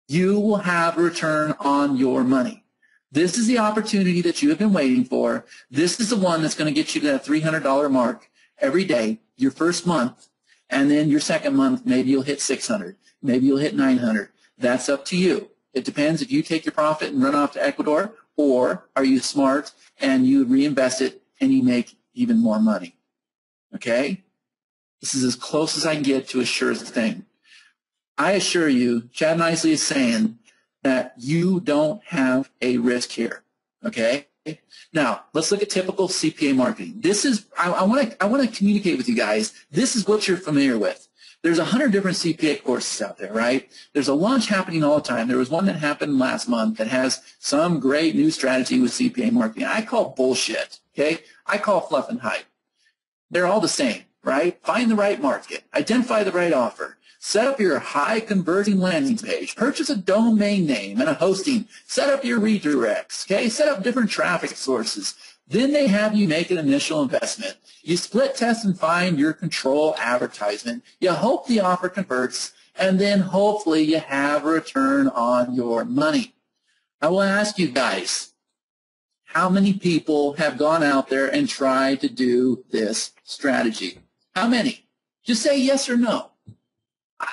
[SPEAKER 1] You will have a return on your money. This is the opportunity that you have been waiting for. This is the one that's going to get you to that $300 mark every day, your first month, and then your second month, maybe you'll hit 600, maybe you'll hit 900. That's up to you. It depends if you take your profit and run off to Ecuador, or are you smart and you reinvest it and you make even more money. Okay? This is as close as I can get to a sure thing. I assure you, Chad Nicely is saying that you don't have a risk here. Okay? Now, let's look at typical CPA marketing. This is, I want to communicate with you guys. This is what you're familiar with. There's 100 different CPA courses out there, right? There's a launch happening all the time. There was one that happened last month that has some great new strategy with CPA marketing. I call bullshit, okay? I call fluff and hype. They're all the same, right? Find the right market. Identify the right offer. Set up your high-converting landing page. Purchase a domain name and a hosting. Set up your redirects, okay? Set up different traffic sources. Then they have you make an initial investment. You split test and find your control advertisement. You hope the offer converts, and then hopefully you have a return on your money. I will ask you guys, how many people have gone out there and tried to do this strategy? How many? Just say yes or no.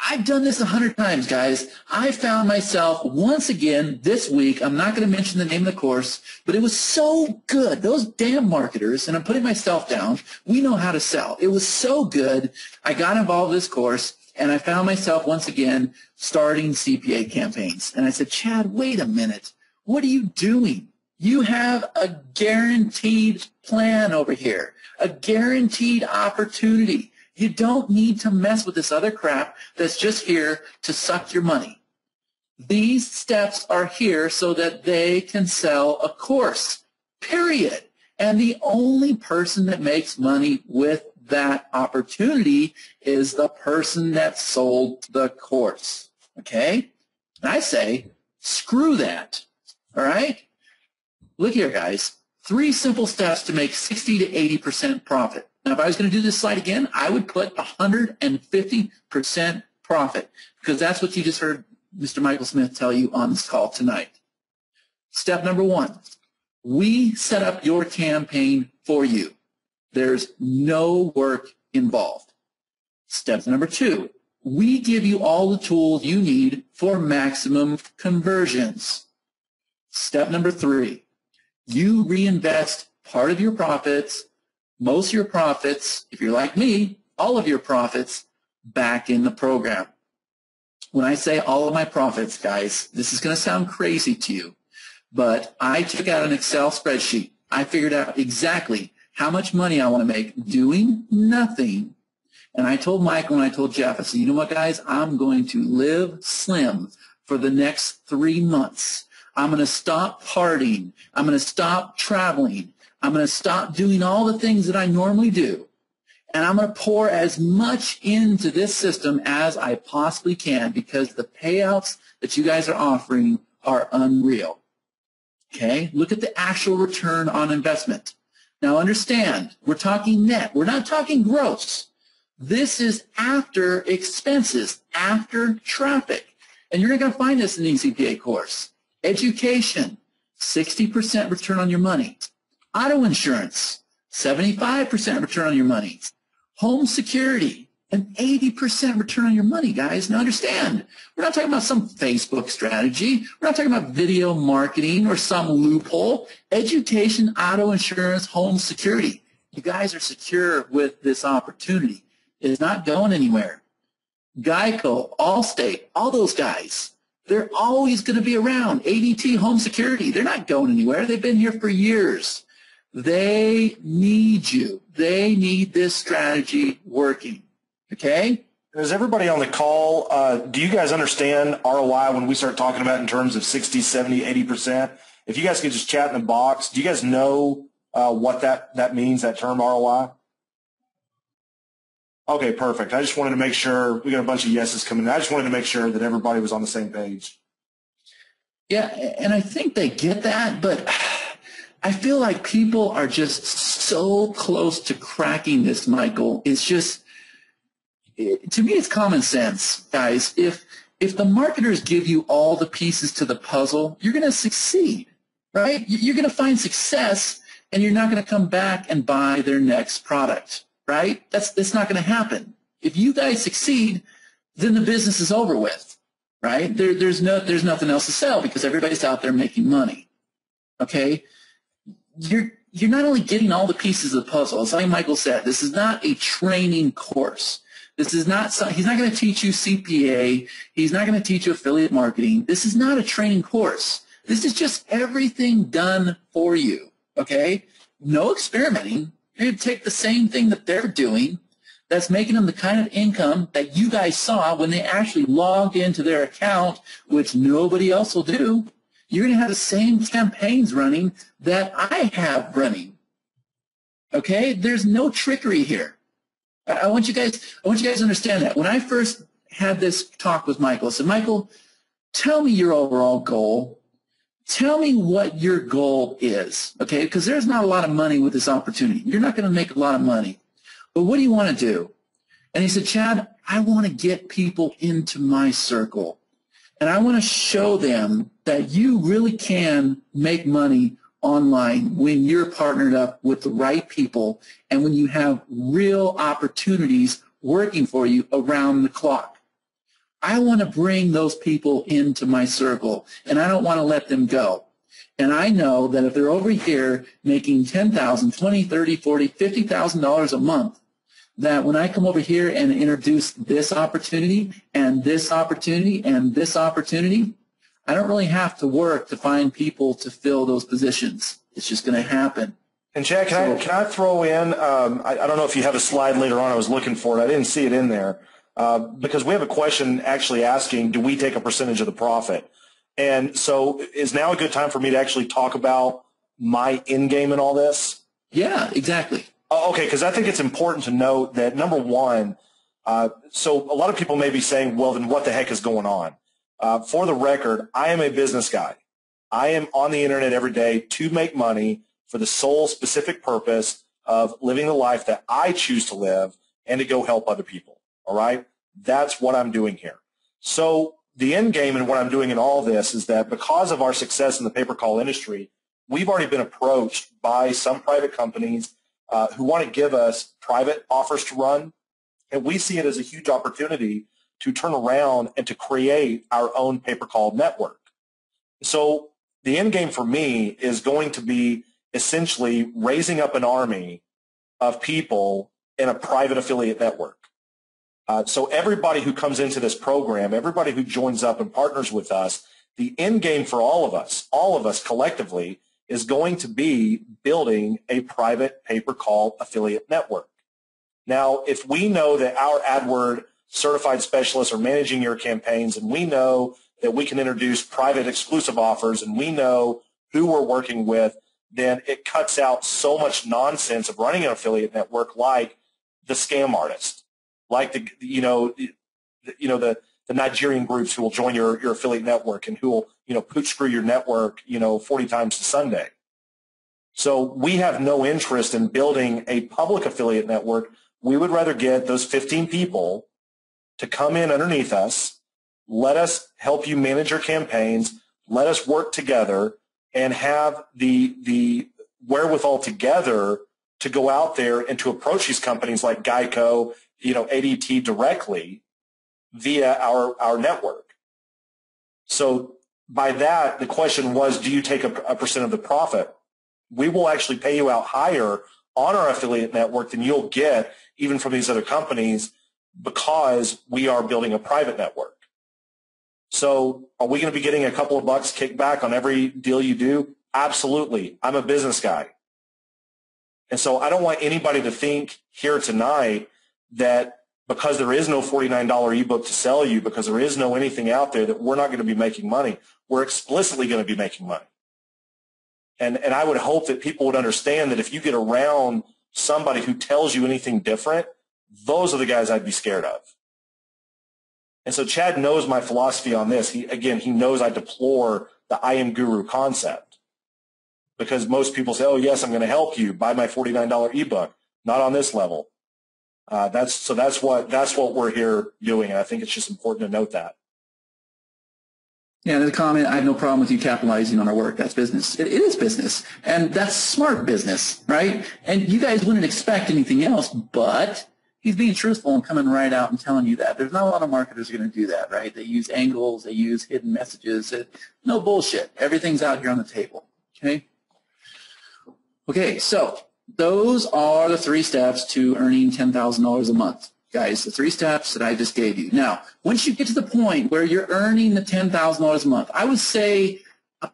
[SPEAKER 1] I've done this 100 times, guys. I found myself once again this week, I'm not going to mention the name of the course, but it was so good. Those damn marketers, and I'm putting myself down, we know how to sell. It was so good. I got involved in this course, and I found myself once again starting CPA campaigns. And I said, Chad, wait a minute. What are you doing? You have a guaranteed plan over here, a guaranteed opportunity. You don't need to mess with this other crap that's just here to suck your money. These steps are here so that they can sell a course, period. And the only person that makes money with that opportunity is the person that sold the course, okay? And I say, screw that, all right? Look here, guys. 3 simple steps to make 60 to 80% profit. Now, if I was going to do this slide again, I would put 150% profit because that's what you just heard Mr. Michael Smith tell you on this call tonight. Step number 1, we set up your campaign for you. There's no work involved. Step number 2, we give you all the tools you need for maximum conversions. Step number 3, you reinvest part of your profits, most of your profits, if you're like me, all of your profits back in the program. When I say all of my profits, guys, this is going to sound crazy to you, but I took out an Excel spreadsheet. I figured out exactly how much money I want to make doing nothing. And I told Michael and I told Jeff, I said, you know what, guys, I'm going to live slim for the next 3 months. I'm going to stop partying. I'm going to stop traveling. I'm going to stop doing all the things that I normally do, and I'm going to pour as much into this system as I possibly can because the payouts that you guys are offering are unreal. Okay? Look at the actual return on investment. Now understand, we're talking net. We're not talking gross. This is after expenses, after traffic. And you're not going to find this in the CPA course. Education, 60% return on your money. Auto insurance, 75% return on your money. Home security, an 80% return on your money, guys. Now understand, we're not talking about some Facebook strategy. We're not talking about video marketing or some loophole. Education, auto insurance, home security. You guys are secure with this opportunity. It's not going anywhere. Geico, Allstate, all those guys, They're always going to be around. ADT Home Security, they're not going anywhere. They've been here for years. They need you. They need this strategy working. Okay?
[SPEAKER 2] Is everybody on the call, do you guys understand ROI when we start talking about in terms of 60, 70, 80%? If you guys could just chat in the box, do you guys know what that means, that term ROI? Okay, perfect. I just wanted to make sure. We got a bunch of yeses coming in. I just wanted to make sure that everybody was on the same page.
[SPEAKER 1] Yeah, and I think they get that, but I feel like people are just so close to cracking this, Michael. It's just, to me, it's common sense, guys. If the marketers give you all the pieces to the puzzle, you're going to succeed, right? You're going to find success, and you're not going to come back and buy their next product, right? That's not going to happen. If you guys succeed, then the business is over with, right? There's nothing else to sell because everybody's out there making money, okay? You're not only getting all the pieces of the puzzle, as like Michael said, this is not a training course. This is not, he's not going to teach you CPA. He's not going to teach you affiliate marketing. This is not a training course. This is just everything done for you, okay? No experimenting. You're going to take the same thing that they're doing that's making them the kind of income that you guys saw when they actually logged into their account, which nobody else will do. You're going to have the same campaigns running that I have running, okay? There's no trickery here. I want you guys to understand that. When I first had this talk with Michael, I said, Michael, tell me your overall goal. Tell me what your goal is, okay? Because there's not a lot of money with this opportunity. You're not going to make a lot of money. But what do you want to do? And he said, Chad, I want to get people into my circle. And I want to show them that you really can make money online when you're partnered up with the right people and when you have real opportunities working for you around the clock. I want to bring those people into my circle, and I don't want to let them go. And I know that if they're over here making $10,000, $20,000, $30,000, $40,000, $50,000 a month, that when I come over here and introduce this opportunity and this opportunity and this opportunity, I don't really have to work to find people to fill those positions. It's just going to happen.
[SPEAKER 2] And Chad, can I throw in, I don't know if you have a slide later on. I was looking for it. I didn't see it in there because we have a question actually asking, do we take a percentage of the profit? And so is now a good time for me to actually talk about my end game in all this?
[SPEAKER 1] Yeah, exactly.
[SPEAKER 2] Okay, because I think it's important to note that, number one, so a lot of people may be saying, well, then what the heck is going on? For the record, I am a business guy. I am on the internet every day to make money for the sole specific purpose of living the life that I choose to live and to go help other people, all right? That's what I'm doing here. So the end game and what I'm doing in all this is that because of our success in the pay-per-call industry, we've already been approached by some private companies who want to give us private offers to run, and we see it as a huge opportunity to turn around and to create our own pay-per-call network. So the end game for me is going to be essentially raising up an army of people in a private affiliate network. So everybody who comes into this program, everybody who joins up and partners with us, the end game for all of us collectively, is going to be building a private pay-per-call affiliate network. Now, if we know that our AdWords certified specialists are managing your campaigns, and we know that we can introduce private exclusive offers, and we know who we're working with, then it cuts out so much nonsense of running an affiliate network like the scam artist, like the Nigerian groups who will join your affiliate network and who will pooch screw your network 40 times to Sunday. So we have no interest in building a public affiliate network. We would rather get those 15 people to come in underneath us, let us help you manage your campaigns, let us work together, and have the wherewithal together to go out there and to approach these companies like Geico, ADT directly via our network. So by that, the question was, do you take a percent of the profit? We will actually pay you out higher on our affiliate network than you'll get even from these other companies because we are building a private network. So are we going to be getting a couple of bucks kickback on every deal you do? Absolutely. I'm a business guy. And so I don't want anybody to think here tonight that because there is no $49 ebook to sell you, because there is no anything out there, that we're not going to be making money. We're explicitly going to be making money. And I would hope that people would understand that if you get around somebody who tells you anything different, those are the guys I'd be scared of. And so Chad knows my philosophy on this. He knows I deplore the I am guru concept, because most people say, oh, yes, I'm going to help you buy my $49 ebook. Not on this level. That's what we're here doing, and I think it's just important to note that.
[SPEAKER 1] Yeah, there's a comment, I have no problem with you capitalizing on our work. That's business. It is business, and that's smart business, right? And you guys wouldn't expect anything else, but he's being truthful and coming right out and telling you that. There's not a lot of marketers who are going to do that, right? They use angles, they use hidden messages. No bullshit. Everything's out here on the table, okay? Okay, so those are the 3 steps to earning $10,000 a month. Guys, the 3 steps that I just gave you. Now, once you get to the point where you're earning the $10,000 a month, I would say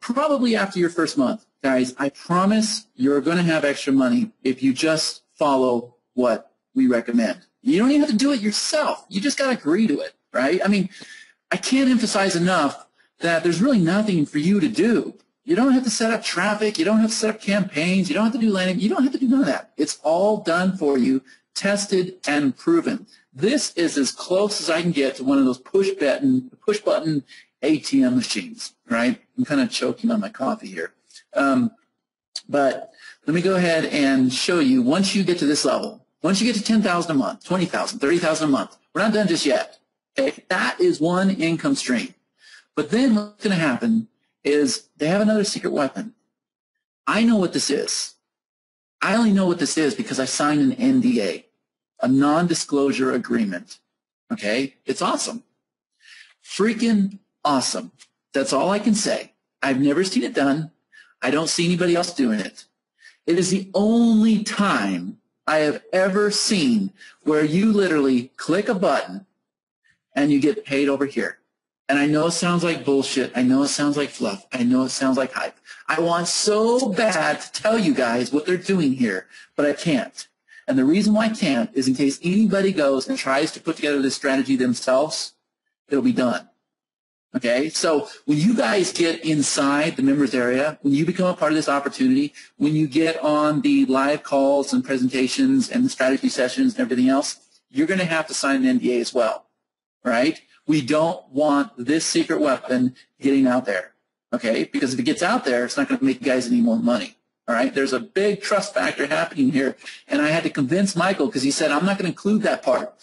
[SPEAKER 1] probably after your first month, guys, I promise you're going to have extra money if you just follow what we recommend. You don't even have to do it yourself. You just got to agree to it, right? I mean, I can't emphasize enough that there's really nothing for you to do. You don't have to set up traffic. You don't have to set up campaigns. You don't have to do landing. You don't have to do none of that. It's all done for you, tested and proven. This is as close as I can get to one of those push button ATM machines, right? I'm kind of choking on my coffee here. But let me go ahead and show you, once you get to this level, once you get to 10,000 a month, 20,000, 30,000 a month, we're not done just yet. Okay? That is one income stream. But then what's going to happen is they have another secret weapon. I know what this is. I only know what this is because I signed an NDA, a non-disclosure agreement. Okay? It's awesome. Freaking awesome. That's all I can say. I've never seen it done. I don't see anybody else doing it. It is the only time I have ever seen where you literally click a button and you get paid over here. And I know it sounds like bullshit. I know it sounds like fluff. I know it sounds like hype. I want so bad to tell you guys what they're doing here, but I can't. And the reason why I can't is in case anybody goes and tries to put together this strategy themselves, it'll be done. Okay? So when you guys get inside the members area, when you become a part of this opportunity, when you get on the live calls and presentations and the strategy sessions and everything else, you're going to have to sign an NDA as well, right? We don't want this secret weapon getting out there, okay? Because if it gets out there, it's not going to make you guys any more money, all right? There's a big trust factor happening here, and I had to convince Michael because he said, I'm not going to include that part.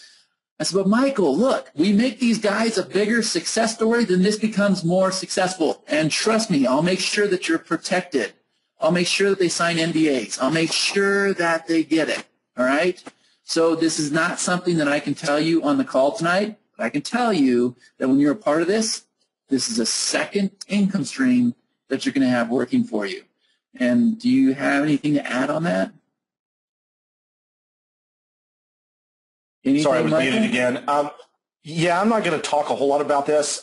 [SPEAKER 1] I said, but Michael, look, we make these guys a bigger success story, then this becomes more successful. And trust me, I'll make sure that you're protected. I'll make sure that they sign NDAs. I'll make sure that they get it, all right? So this is not something that I can tell you on the call tonight. But I can tell you that when you're a part of this, this is a second income stream that you're going to have working for you. And do you have anything to add on that? Anything,
[SPEAKER 2] Sorry, I was
[SPEAKER 1] Michael?
[SPEAKER 2] muted again. Yeah, I'm not going to talk a whole lot about this,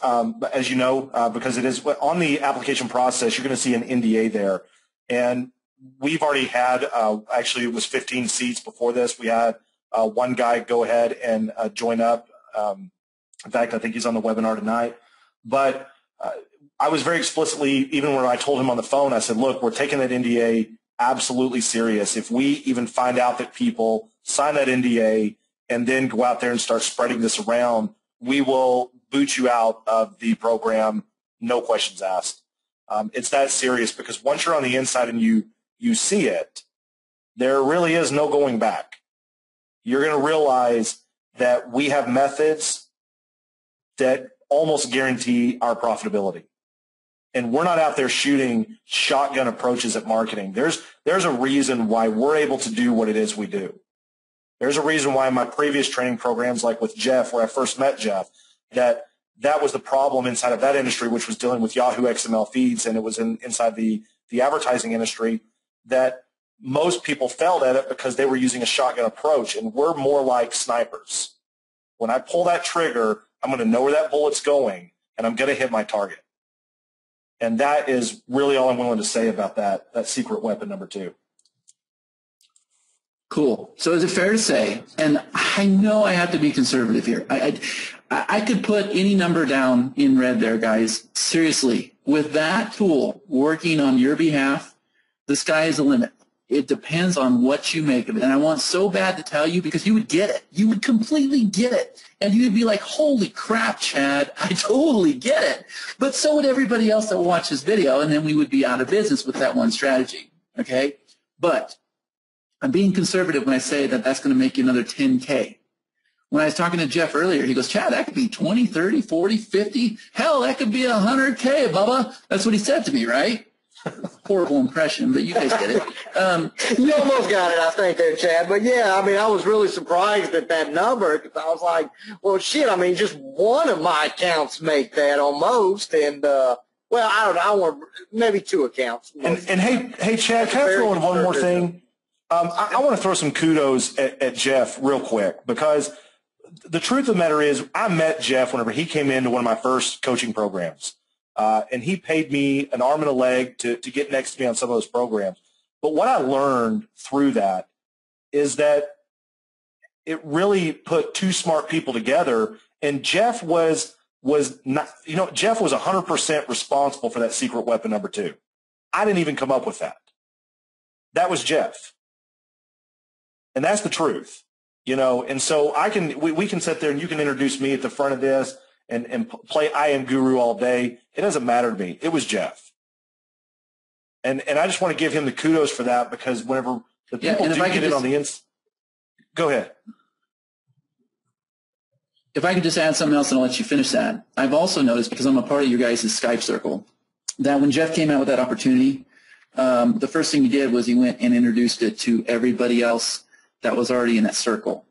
[SPEAKER 2] as you know, because it is on the application process, you're going to see an NDA there. And we've already had, actually it was 15 seats before this. We had one guy go ahead and join up. In fact, I think he's on the webinar tonight. But I was very explicitly, even when I told him on the phone, I said, look, we're taking that NDA absolutely serious. If we even find out that people sign that NDA and then go out there and start spreading this around, we will boot you out of the program, no questions asked. It's that serious because once you're on the inside and you see it, there really is no going back. You're going to realize that we have methods that almost guarantee our profitability. And we're not out there shooting shotgun approaches at marketing. There's a reason why we're able to do what it is we do. There's a reason why in my previous training programs, like with Jeff, where I first met Jeff, that was the problem inside of that industry, which was dealing with Yahoo XML feeds, and it was inside the advertising industry, that most people failed at it because they were using a shotgun approach, and we're more like snipers. When I pull that trigger, I'm going to know where that bullet's going, and I'm going to hit my target. And that is really all I'm willing to say about that secret weapon number 2.
[SPEAKER 1] Cool. So is it fair to say, and I know I have to be conservative here, I could put any number down in red there, guys. Seriously, with that tool working on your behalf, the sky is the limit. It depends on what you make of it. And I want so bad to tell you because you would get it. You would completely get it. And you would be like, holy crap, Chad, I totally get it. But so would everybody else that will watch this video, and then we would be out of business with that one strategy. Okay? But I'm being conservative when I say that that's going to make you another 10K. When I was talking to Jeff earlier, he goes, Chad, that could be 20, 30, 40, 50. Hell, that could be 100K, Bubba. That's what he said to me, right? Horrible impression, but you guys get it.
[SPEAKER 3] You almost got it, I think, there, Chad. But, yeah, I mean, I was really surprised at that number because I was like, well, shit, I mean, just one of my accounts make that almost. And, well, I don't know. I want maybe 2 accounts.
[SPEAKER 2] And hey, Chad, can I throw in one more thing? I want to throw some kudos at Jeff real quick because the truth of the matter is I met Jeff whenever he came into one of my first coaching programs. And he paid me an arm and a leg to get next to me on some of those programs. But what I learned through that is that it really put 2 smart people together. And Jeff was not, Jeff was 100% responsible for that secret weapon number 2. I didn't even come up with that. That was Jeff. And that's the truth, And so we can sit there and you can introduce me at the front of this and play I am guru all day. It doesn't matter to me. It was Jeff. And I just want to give him the kudos for that because whenever the people do get in on the inside, go ahead.
[SPEAKER 1] If I could just add something else and I'll let you finish that. I've also noticed, because I'm a part of your guys' Skype circle, that when Jeff came out with that opportunity, the first thing he did was he went and introduced it to everybody else that was already in that circle.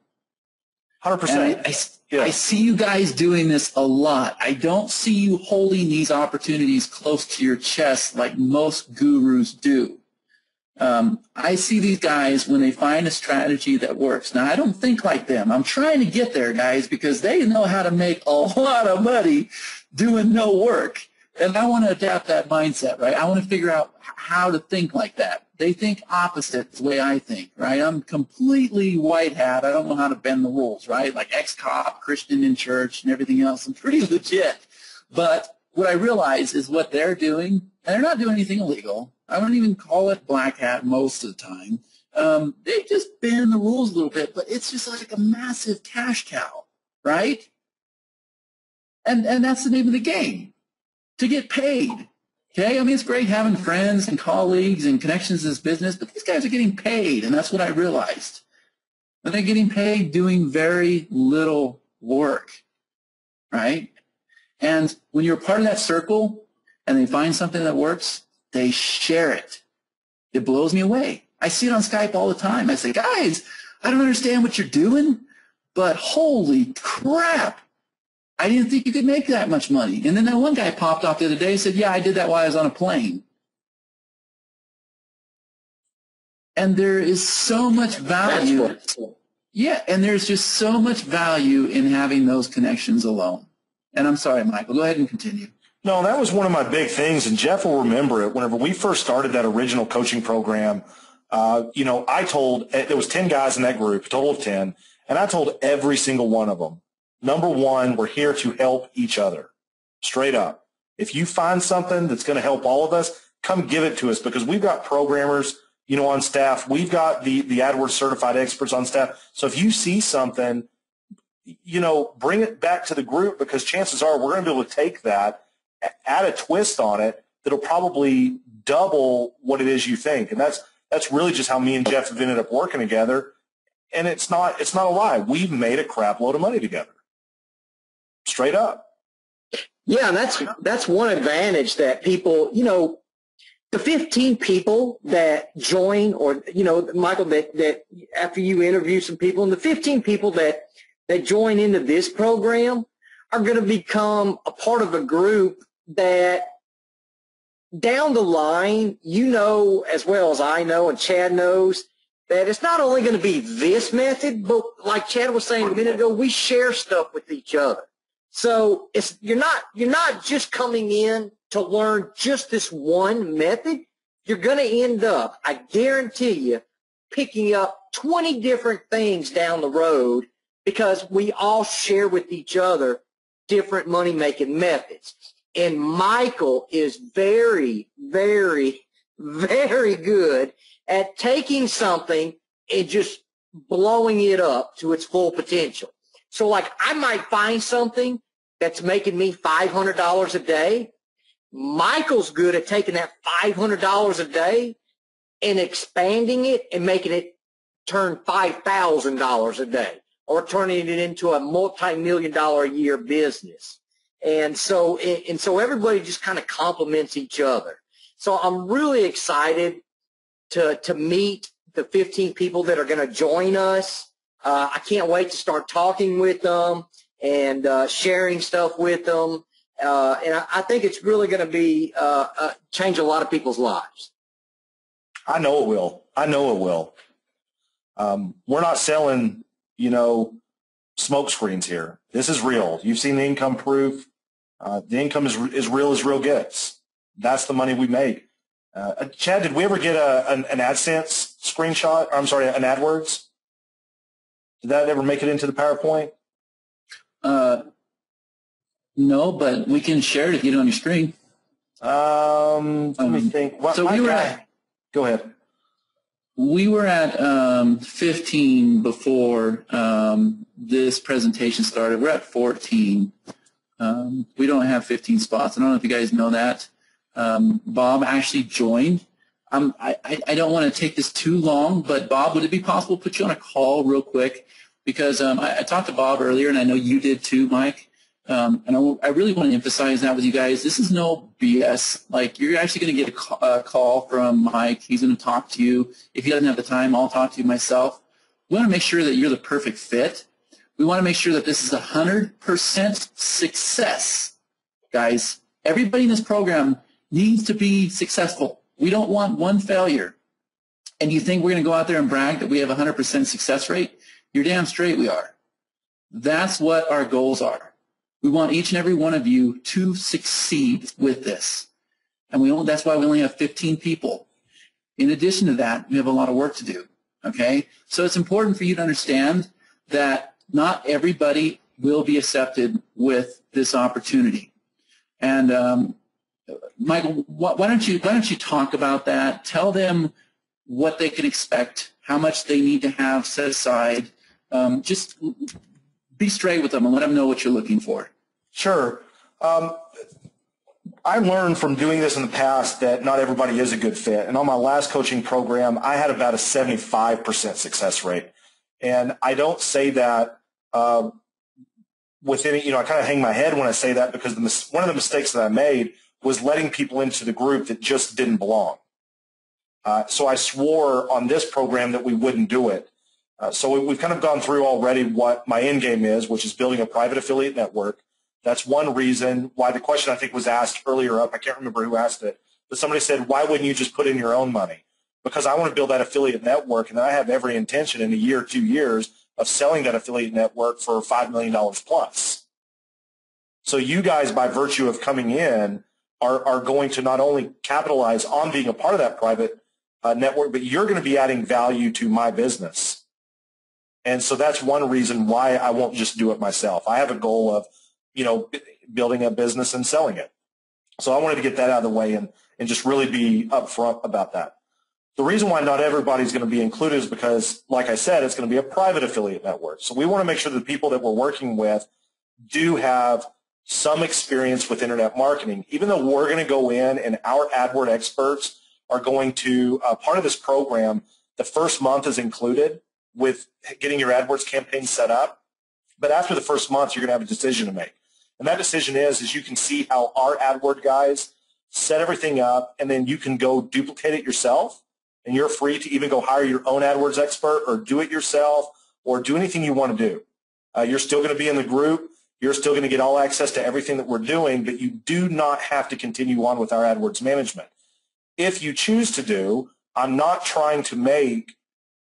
[SPEAKER 2] 100%.
[SPEAKER 1] I see you guys doing this a lot. I don't see you holding these opportunities close to your chest like most gurus do. I see these guys when they find a strategy that works. Now, I don't think like them. I'm trying to get there, guys, because they know how to make a lot of money doing no work. And I want to adapt that mindset, right? I want to figure out how to think like that. They think opposite the way I think, right? I'm completely white hat. I don't know how to bend the rules, right? Like ex-cop, Christian in church, and everything else. I'm pretty legit. But what I realize is what they're doing, and they're not doing anything illegal. I wouldn't even call it black hat most of the time. They just bend the rules a little bit, but it's just like a massive cash cow, right? And that's the name of the game, to get paid. Okay, I mean, it's great having friends and colleagues and connections in this business, but these guys are getting paid, and that's what I realized. And they're getting paid doing very little work, right? And when you're part of that circle and they find something that works, they share it. It blows me away. I see it on Skype all the time. I say, guys, I don't understand what you're doing, but holy crap. I didn't think you could make that much money. And then that one guy popped off the other day and said, yeah, I did that while I was on a plane. And there is so much value. Yeah, and there's just so much value in having those connections alone. And I'm sorry, Michael, go ahead and continue.
[SPEAKER 2] No, that was one of my big things, and Jeff will remember it. Whenever we first started that original coaching program, I told, there was 10 guys in that group, a total of 10, and I told every single one of them, number one, we're here to help each other, straight up. If you find something that's going to help all of us, come give it to us because we've got programmers, on staff. We've got the AdWords certified experts on staff. So if you see something, bring it back to the group because chances are we're going to be able to take that, add a twist on it that'll probably double what it is you think. And that's really just how me and Jeff have ended up working together. And it's not a lie. We've made a crap load of money together. Straight up.
[SPEAKER 3] Yeah, and that's one advantage that people, the 15 people that join or, Michael, that after you interview some people, and the 15 people that join into this program are going to become a part of a group that down the line, as well as I know and Chad knows, that it's not only going to be this method, but like Chad was saying a minute ago, we share stuff with each other. So you're not just coming in to learn just this one method. You're going to end up, I guarantee you, picking up 20 different things down the road because we all share with each other different money-making methods. And Michael is very, very, very good at taking something and just blowing it up to its full potential. So like I might find something that's making me $500 a day. Michael's good at taking that $500 a day and expanding it and making it turn $5,000 a day or turning it into a multi-million-dollar a year business. And so everybody just kind of complements each other. So I'm really excited to meet the 15 people that are going to join us. I can't wait to start talking with them and sharing stuff with them. And I think it's really going to be change a lot of people's lives.
[SPEAKER 2] I know it will. I know it will. We're not selling, smoke screens here. This is real. You've seen the income proof. The income is real as real gets. That's the money we make. Chad, did we ever get an AdSense screenshot? I'm sorry, an AdWords? Did that ever make it into the PowerPoint?
[SPEAKER 1] No, but we can share it if you do on your screen.
[SPEAKER 2] Let me think. Go ahead.
[SPEAKER 1] We were at 15 before this presentation started. We're at 14. We don't have 15 spots. I don't know if you guys know that. Bob actually joined. I don't want to take this too long, but Bob, would it be possible to put you on a call real quick? Because I talked to Bob earlier, and I know you did too, Mike. And I really want to emphasize that with you guys. This is no BS. Like, you're actually going to get a call from Mike. He's going to talk to you. If he doesn't have the time, I'll talk to you myself. We want to make sure that you're the perfect fit. We want to make sure that this is 100% success. Guys, everybody in this program needs to be successful. We don't want one failure. And you think we're going to go out there and brag that we have a 100% success rate? You're damn straight we are. That's what our goals are. We want each and every one of you to succeed with this. And that's why we only have 15 people. In addition to that, we have a lot of work to do. Okay? So it's important for you to understand that not everybody will be accepted with this opportunity. And Michael, why don't you talk about that? Tell them what they can expect, how much they need to have set aside. Just be straight with them and let them know what you're looking for.
[SPEAKER 2] Sure. I learned from doing this in the past that not everybody is a good fit. And on my last coaching program, I had about a 75% success rate. And I don't say that with any, I kind of hang my head when I say that, because one of the mistakes that I made was letting people into the group that just didn't belong. So I swore on this program that we wouldn't do it. So we've kind of gone through already what my end game is, which is building a private affiliate network. That's one reason why the question I think was asked earlier up. I can't remember who asked it, but somebody said, why wouldn't you just put in your own money? Because I want to build that affiliate network, and I have every intention in a year, 2 years of selling that affiliate network for $5 million plus. So you guys, by virtue of coming in, are going to not only capitalize on being a part of that private network, but you're going to be adding value to my business. And so that's one reason why I won't just do it myself. I have a goal of, building a business and selling it. So I wanted to get that out of the way and just really be upfront about that. The reason why not everybody's going to be included is because, like I said, it's going to be a private affiliate network. So we want to make sure that the people that we're working with do have some experience with internet marketing. Even though we're going to go in and our AdWords experts are going to, part of this program, the first month is included with getting your AdWords campaign set up. But after the first month, you're going to have a decision to make. And that decision is you can see how our AdWords guys set everything up, and then you can go duplicate it yourself, and you're free to even go hire your own AdWords expert or do it yourself or do anything you want to do. You're still going to be in the group. You're still going to get all access to everything that we're doing, but you do not have to continue on with our AdWords management. If you choose to do, I'm not trying to make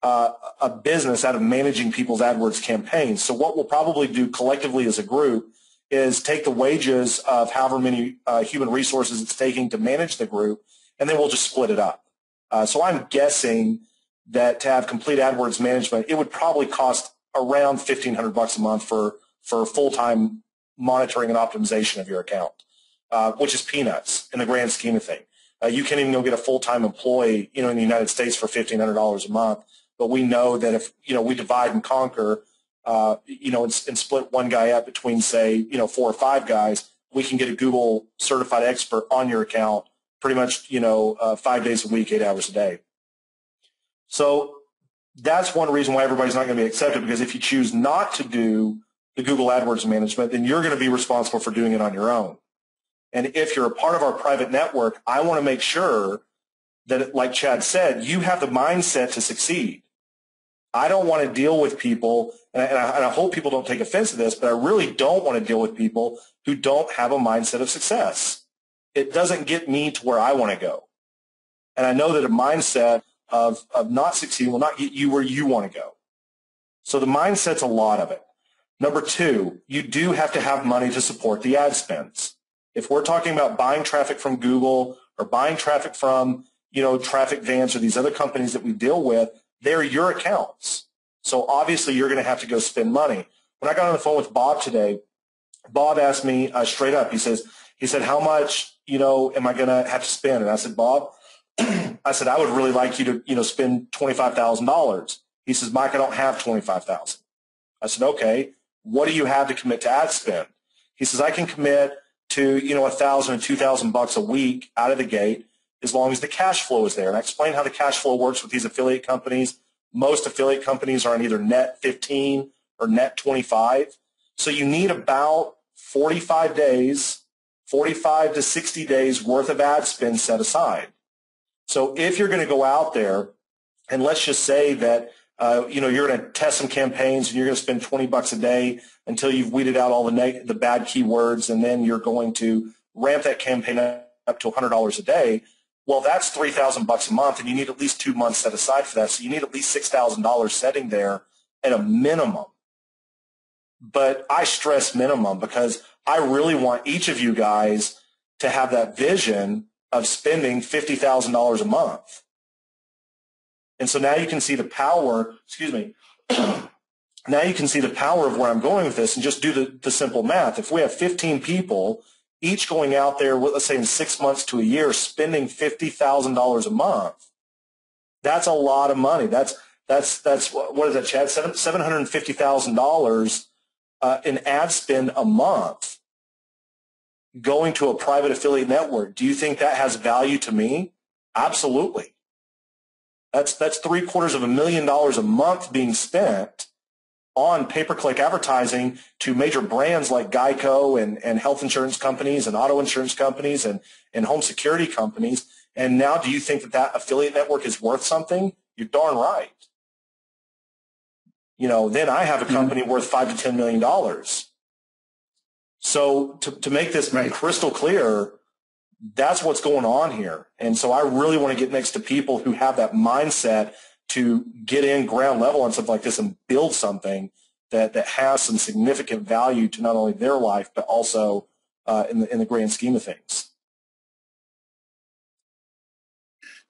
[SPEAKER 2] a business out of managing people's AdWords campaigns. So what we'll probably do collectively as a group is take the wages of however many human resources it's taking to manage the group, and then we'll just split it up. So I'm guessing that to have complete AdWords management, it would probably cost around $1,500 a month for full-time monitoring and optimization of your account, which is peanuts in the grand scheme of things. You can't even go get a full-time employee, in the United States for $1,500 a month. But we know that if, we divide and conquer, and split one guy up between, say, 4 or 5 guys, we can get a Google certified expert on your account pretty much, 5 days a week, 8 hours a day. So that's one reason why everybody's not going to be accepted, because if you choose not to do the Google AdWords management, then you're going to be responsible for doing it on your own. And if you're a part of our private network, I want to make sure that, like Chad said, you have the mindset to succeed. I don't want to deal with people, and I hope people don't take offense to this, but I really don't want to deal with people who don't have a mindset of success. It doesn't get me to where I want to go. And I know that a mindset of not succeeding will not get you where you want to go. So the mindset's a lot of it. Number 2, you do have to have money to support the ad spends. If we're talking about buying traffic from Google or buying traffic from, Traffic Vance or these other companies that we deal with, they're your accounts. So obviously you're going to have to go spend money. When I got on the phone with Bob today, Bob asked me straight up, he said, how much, am I going to have to spend? And I said, Bob, I said, I would really like you to, spend $25,000. He says, Mike, I don't have $25,000. I said, okay, what do you have to commit to ad spend? He says, I can commit to, $1,000 and $2,000 a week out of the gate, as long as the cash flow is there. And I explained how the cash flow works with these affiliate companies. Most affiliate companies are on either net 15 or net 25. So you need about 45 to 60 days worth of ad spend set aside. So if you're going to go out there, and let's just say that you're going to test some campaigns and you're going to spend $20 a day until you've weeded out all the bad keywords, and then you're going to ramp that campaign up to $100 a day. Well, that's $3,000 a month, and you need at least 2 months set aside for that. So you need at least $6,000 setting there at a minimum. But I stress minimum because I really want each of you guys to have that vision of spending $50,000 a month. And so now you can see the power, now you can see the power of where I'm going with this, and just do the simple math. If we have 15 people, each going out there, let's say in 6 months to a year, spending $50,000 a month, that's a lot of money. That's what is that, Chad? $750,000 in ad spend a month going to a private affiliate network. Do you think that has value to me? Absolutely. That's $750,000 a month being spent on pay-per-click advertising to major brands like Geico and health insurance companies and auto insurance companies and home security companies. And now do you think that affiliate network is worth something? You're darn right. Then I have a company worth $5 to $10 million. So to make this crystal clear, that's what's going on here. And so I really want to get next to people who have that mindset to get in ground level on something like this and build something that has some significant value to not only their life, but also in the grand scheme of things.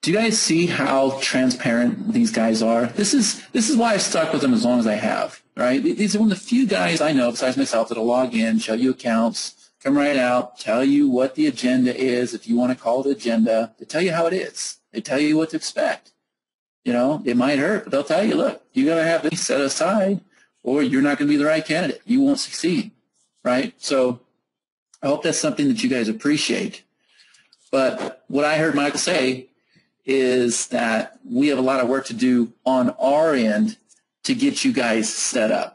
[SPEAKER 1] Do you guys see how transparent these guys are? This is why I've stuck with them as long as I have, right? These are one of the few guys I know, besides myself, that'll log in, show you accounts, come right out, tell you what the agenda is, if you want to call it agenda. They tell you how it is. They tell you what to expect. It might hurt, but they'll tell you, look, you got to have this set aside or you're not going to be the right candidate. You won't succeed, right? So I hope that's something that you guys appreciate. But what I heard Michael say is that we have a lot of work to do on our end to get you guys set up.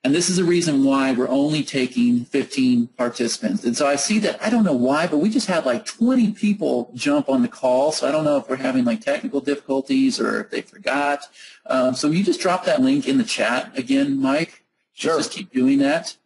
[SPEAKER 1] And this is the reason why we're only taking 15 participants. And so I see that, I don't know why, but we just had like 20 people jump on the call. So I don't know if we're having like technical difficulties or if they forgot. So you just drop that link in the chat again, Mike.
[SPEAKER 2] Sure.
[SPEAKER 1] Just keep doing that.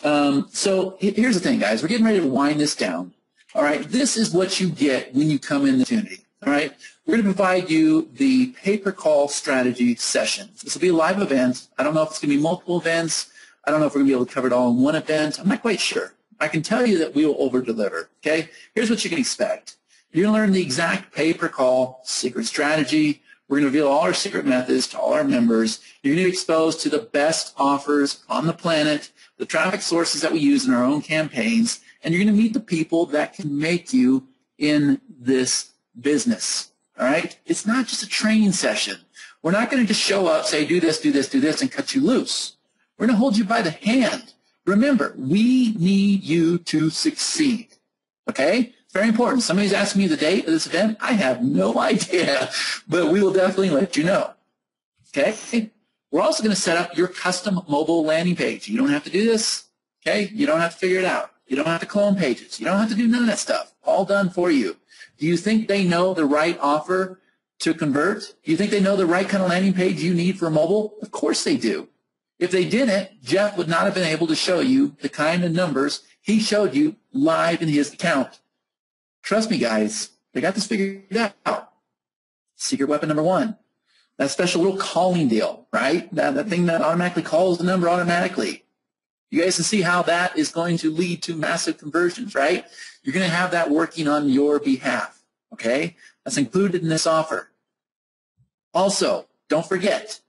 [SPEAKER 1] So here's the thing, guys. We're getting ready to wind this down. All right. This is what you get when you come in the opportunity. All right. We're going to provide you the pay-per-call strategy session. This will be a live event. I don't know if it's going to be multiple events. I don't know if we're going to be able to cover it all in one event. I'm not quite sure. I can tell you that we will over-deliver, okay? Here's what you can expect. You're going to learn the exact pay-per-call secret strategy. We're going to reveal all our secret methods to all our members. You're going to be exposed to the best offers on the planet, the traffic sources that we use in our own campaigns, and you're going to meet the people that can make you in this business, all right? It's not just a training session. We're not going to just show up, say, do this, do this, do this, and cut you loose. We're going to hold you by the hand. Remember, we need you to succeed, okay? It's very important. Somebody's asking me the date of this event. I have no idea, but we will definitely let you know, okay? We're also going to set up your custom mobile landing page. You don't have to do this, okay? You don't have to figure it out. You don't have to clone pages. You don't have to do none of that stuff. All done for you. Do you think they know the right offer to convert? Do you think they know the right kind of landing page you need for mobile? Of course they do. If they didn't, Jeff would not have been able to show you the kind of numbers he showed you live in his account. Trust me, guys, they got this figured out. Secret weapon number one, that special little calling deal, right? That thing that automatically calls the number automatically. You guys can see how that is going to lead to massive conversions, right? You're going to have that working on your behalf, okay? That's included in this offer. Also, don't forget,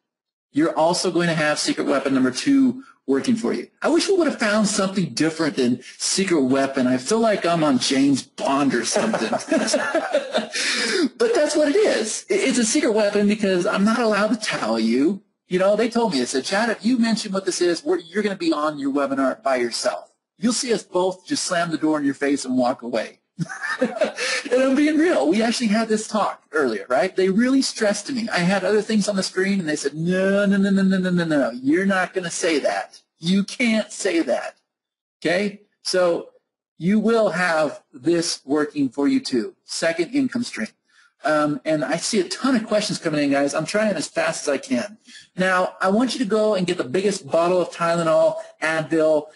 [SPEAKER 1] you're also going to have secret weapon number two working for you. I wish we would have found something different than secret weapon. I feel like I'm on James Bond or something. But that's what it is. It's a secret weapon because I'm not allowed to tell you. You know, they told me, they said, Chad, if you mention what this is, you're going to be on your webinar by yourself. You'll see us both just slam the door in your face and walk away. And I'm being real. We actually had this talk earlier, right? They really stressed to me. I had other things on the screen, and they said, no, no, no, no, no, no, no, no. You're not going to say that. You can't say that. Okay? So you will have this working for you too. Second income stream. And I see a ton of questions coming in, guys. I'm trying as fast as I can. Now, I want you to go and get the biggest bottle of Tylenol, Advil,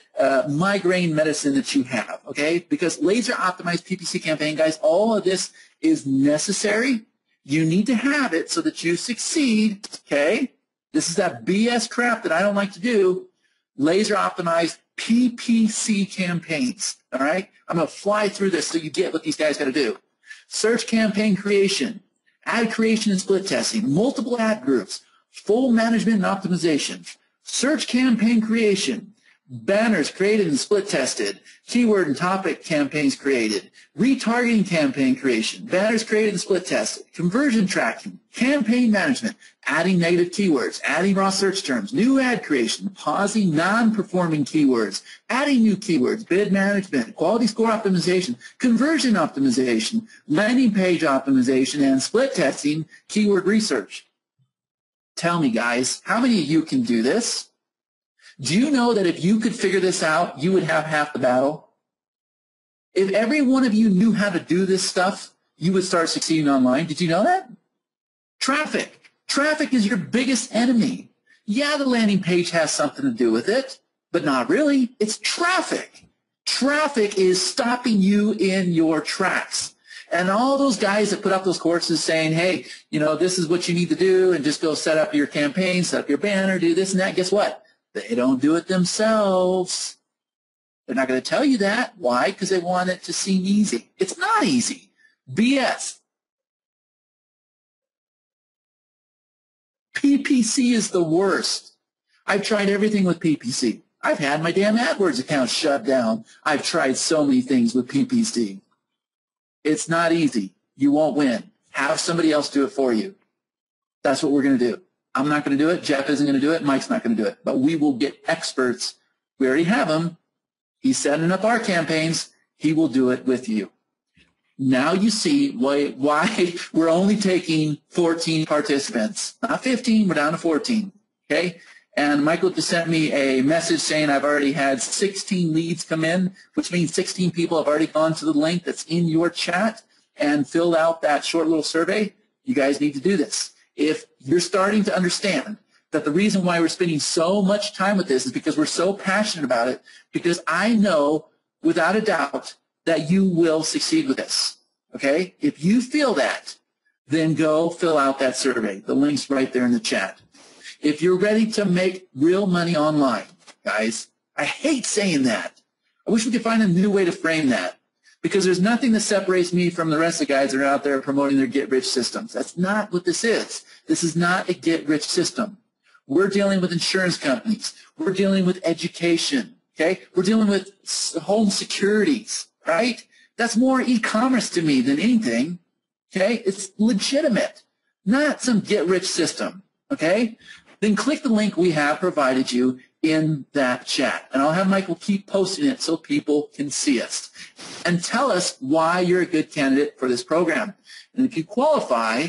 [SPEAKER 1] migraine medicine that you have, okay? Because laser optimized PPC campaign, guys, all of this is necessary. You need to have it so that you succeed, okay? This is that BS crap that I don't like to do. Laser optimized PPC campaigns, all right? I'm going to fly through this so you get what these guys got to do. Search campaign creation, ad creation and split testing, multiple ad groups, full management and optimization, search campaign creation, banners created and split tested, keyword and topic campaigns created, retargeting campaign creation, banners created and split tested, conversion tracking, campaign management, adding negative keywords, adding raw search terms, new ad creation, pausing non-performing keywords, adding new keywords, bid management, quality score optimization, conversion optimization, landing page optimization, and split testing, keyword research. Tell me, guys, how many of you can do this? Do you know that if you could figure this out, you would have half the battle? If every one of you knew how to do this stuff, you would start succeeding online. Did you know that? Traffic. Traffic is your biggest enemy. Yeah, the landing page has something to do with it, but not really. It's traffic. Traffic is stopping you in your tracks. And all those guys that put up those courses saying, hey, you know, this is what you need to do, and just go set up your campaign, set up your banner, do this and that, guess what? They don't do it themselves. They're not going to tell you that. Why? Because they want it to seem easy. It's not easy. BS. PPC is the worst. I've tried everything with PPC. I've had my damn AdWords account shut down. I've tried so many things with PPC. It's not easy. You won't win. Have somebody else do it for you. That's what we're going to do. I'm not going to do it. Jeff isn't going to do it. Mike's not going to do it. But we will get experts. We already have them. He's setting up our campaigns. He will do it with you. Now you see why we're only taking 14 participants. Not 15. We're down to 14. Okay? And Michael just sent me a message saying I've already had 16 leads come in, which means 16 people have already gone to the link that's in your chat and filled out that short little survey. You guys need to do this. If you're starting to understand that the reason why we're spending so much time with this is because we're so passionate about it, because I know without a doubt that you will succeed with this, okay? If you feel that, then go fill out that survey. The link's right there in the chat. If you're ready to make real money online, guys. I hate saying that. I wish we could find a new way to frame that, because there's nothing that separates me from the rest of the guys that are out there promoting their get-rich systems. That's not what this is. This is not a get-rich system. We're dealing with insurance companies. We're dealing with education, okay? We're dealing with home securities, right? That's more e-commerce to me than anything, okay? It's legitimate, not some get-rich system, okay? Then click the link we have provided you in that chat, and I'll have Michael keep posting it so people can see us. And tell us why you're a good candidate for this program. And if you qualify,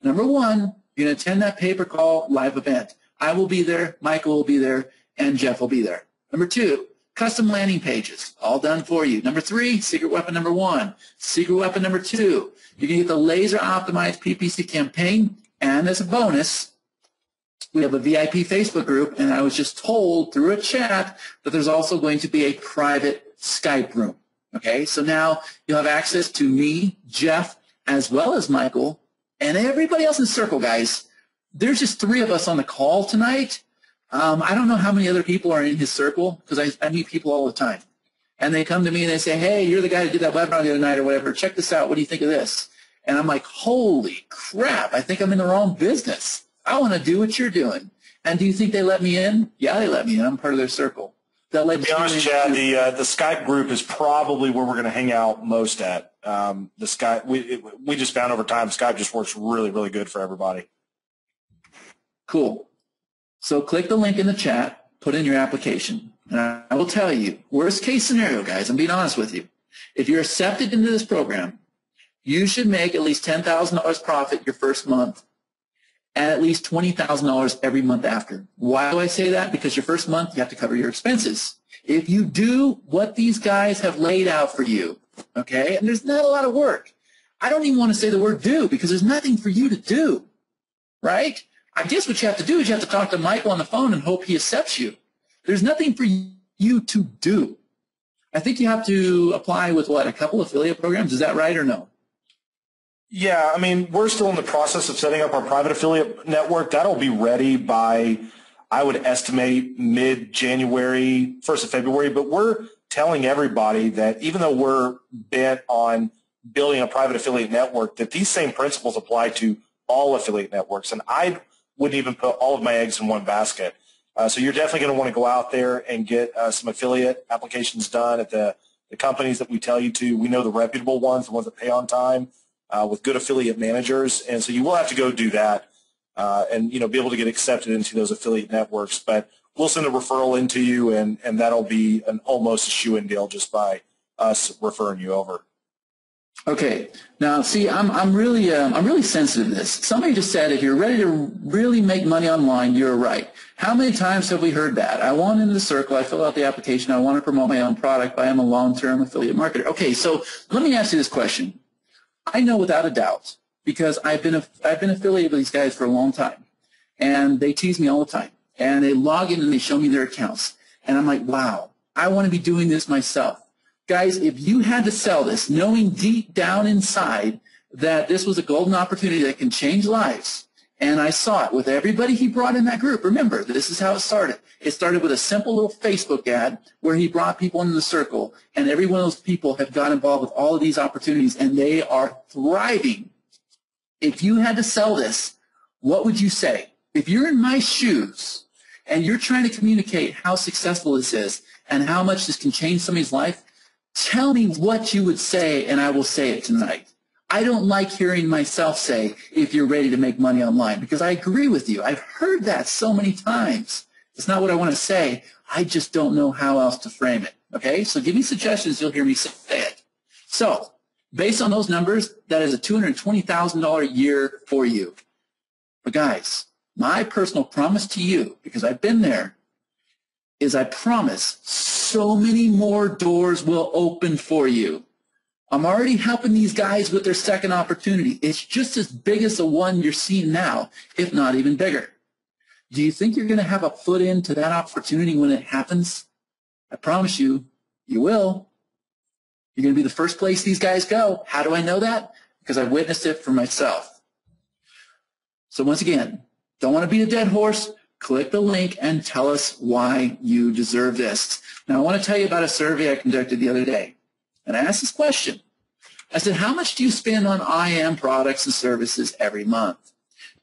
[SPEAKER 1] number one, you're going to attend that pay-per-call live event. I will be there, Michael will be there, and Jeff will be there. Number two, custom landing pages, all done for you. Number three, secret weapon number one. Secret weapon number two, you can get the laser optimized PPC campaign, and as a bonus, we have a VIP Facebook group, and I was just told through a chat that there's also going to be a private Skype room. Okay, so now you'll have access to me, Jeff, as well as Michael, and everybody else in the circle, guys. There's just three of us on the call tonight. I don't know how many other people are in his circle, because I meet people all the time. And they come to me and they say, hey, you're the guy who did that webinar the other night or whatever. Check this out. What do you think of this? And I'm like, holy crap, I think I'm in the wrong business. I want to do what you're doing. And do you think they let me in? Yeah, they let me in. I'm part of their circle. To
[SPEAKER 2] be honest, Chad, the Skype group is probably where we're going to hang out most at. The Skype, we just found over time Skype just works really, really good for everybody.
[SPEAKER 1] Cool. So click the link in the chat, put in your application, and I will tell you, worst case scenario, guys, I'm being honest with you. If you're accepted into this program, you should make at least $10,000 profit your first month and at least $20,000 every month after. Why do I say that? Because your first month, you have to cover your expenses. If you do what these guys have laid out for you, okay, and there's not a lot of work. I don't even want to say the word do, because there's nothing for you to do, right? I guess what you have to do is you have to talk to Michael on the phone and hope he accepts you. There's nothing for you to do. I think you have to apply with, what, a couple affiliate programs? Is that right or no?
[SPEAKER 2] Yeah, I mean, we're still in the process of setting up our private affiliate network. That'll be ready by, I would estimate, mid-January, 1st of February. But we're telling everybody that even though we're bent on building a private affiliate network, that these same principles apply to all affiliate networks. And I wouldn't even put all of my eggs in one basket. So you're definitely going to want to go out there and get some affiliate applications done at the companies that we tell you to. We know the reputable ones, the ones that pay on time, with good affiliate managers. And so you will have to go do that and, be able to get accepted into those affiliate networks. But we'll send a referral into you, and that'll be an almost a shoe-in deal just by us referring you over.
[SPEAKER 1] Okay. Now, see, I'm really sensitive to this. Somebody just said, if you're ready to really make money online, you're right. How many times have we heard that? I want into the circle. I fill out the application. I want to promote my own product, but I'm a long-term affiliate marketer. Okay. So let me ask you this question. I know without a doubt, because I've been affiliated with these guys for a long time, and they tease me all the time, and they log in and they show me their accounts, and I'm like, wow, I want to be doing this myself. Guys, if you had to sell this, knowing deep down inside that this was a golden opportunity that can change lives, and I saw it with everybody he brought in that group. Remember, this is how it started. It started with a simple little Facebook ad where he brought people into the circle, and every one of those people have got involved with all of these opportunities, and they are thriving. If you had to sell this, what would you say? If you're in my shoes and you're trying to communicate how successful this is and how much this can change somebody's life, tell me what you would say, and I will say it tonight. I don't like hearing myself say, if you're ready to make money online, because I agree with you. I've heard that so many times. It's not what I want to say. I just don't know how else to frame it. Okay? So give me suggestions. You'll hear me say it. So based on those numbers, that is a $220,000 a year for you. But guys, my personal promise to you, because I've been there, is I promise so many more doors will open for you. I'm already helping these guys with their second opportunity. It's just as big as the one you're seeing now, if not even bigger. Do you think you're going to have a foot into that opportunity when it happens? I promise you, you will. You're going to be the first place these guys go. How do I know that? Because I've witnessed it for myself. So once again, don't want to beat a dead horse. Click the link and tell us why you deserve this. Now, I want to tell you about a survey I conducted the other day. And I asked this question. I said, how much do you spend on IM products and services every month?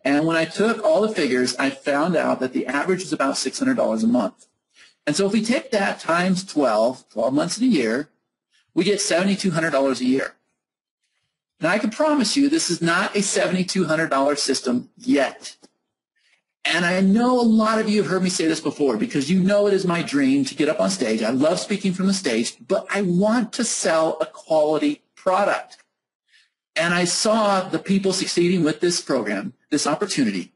[SPEAKER 1] And when I took all the figures, I found out that the average is about $600 a month. And so if we take that times 12 months in a year, we get $7,200 a year. Now, I can promise you this is not a $7,200 system yet. And I know a lot of you have heard me say this before because you know it is my dream to get up on stage. I love speaking from the stage, but I want to sell a quality product. And I saw the people succeeding with this program, this opportunity.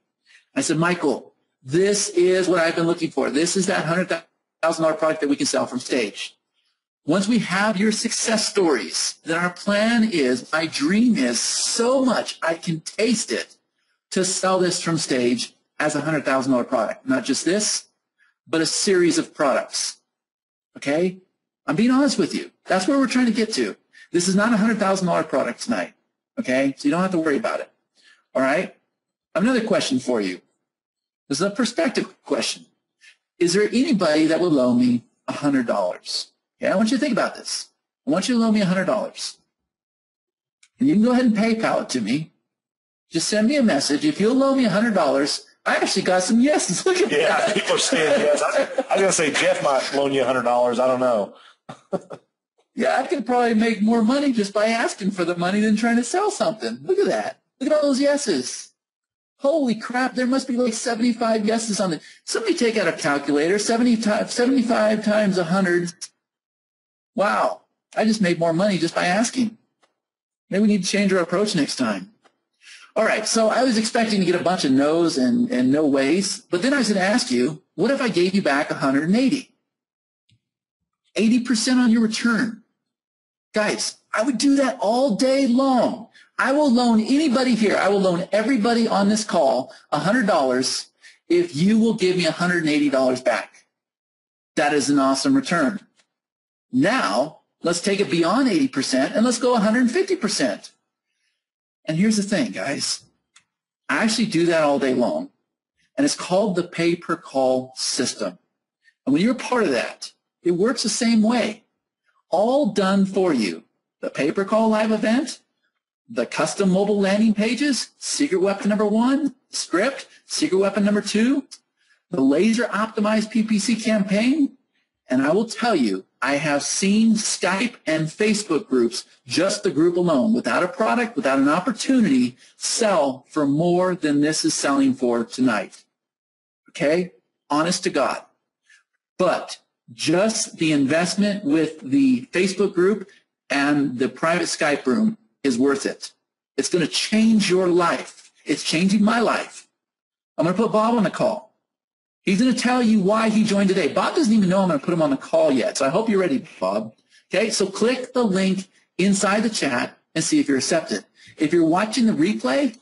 [SPEAKER 1] I said, Michael, this is what I've been looking for. This is that $100,000 product that we can sell from stage. Once we have your success stories, then our plan is, my dream is so much I can taste it to sell this from stage as a $100,000 product. Not just this, but a series of products. Okay? I'm being honest with you. That's where we're trying to get to. This is not a $100,000 product tonight. Okay? So you don't have to worry about it. All right? Another question for you. This is a perspective question. Is there anybody that will loan me $100? Okay, I want you to think about this. I want you to loan me $100. And you can go ahead and PayPal it to me. Just send me a message. If you'll loan me $100, I actually got some yeses. Look at that.
[SPEAKER 2] Yeah, people are saying yes. I was going to say Jeff might loan you $100. I don't know.
[SPEAKER 1] Yeah, I could probably make more money just by asking for the money than trying to sell something. Look at that. Look at all those yeses. Holy crap, there must be like 75 yeses on it. Somebody take out a calculator. 75 times 100. Wow, I just made more money just by asking. Maybe we need to change our approach next time. All right, so I was expecting to get a bunch of no's and no ways, but then I was going to ask you, what if I gave you back 180? 80% on your return. Guys, I would do that all day long. I will loan anybody here, I will loan everybody on this call $100 if you will give me $180 back. That is an awesome return. Now, let's take it beyond 80% and let's go 150%. And here's the thing, guys. I actually do that all day long, and it's called the pay-per-call system. And when you're a part of that, it works the same way. All done for you. The pay-per-call live event, the custom mobile landing pages, secret weapon number 1, script, secret weapon number 2, the laser-optimized PPC campaign, and I will tell you, I have seen Skype and Facebook groups, just the group alone, without a product, without an opportunity, sell for more than this is selling for tonight. Okay? Honest to God. But just the investment with the Facebook group and the private Skype room is worth it. It's going to change your life. It's changing my life. I'm going to put Bob on the call. He's going to tell you why he joined today. Bob doesn't even know I'm going to put him on the call yet, so I hope you're ready, Bob. Okay, so click the link inside the chat and see if you're accepted. If you're watching the replay,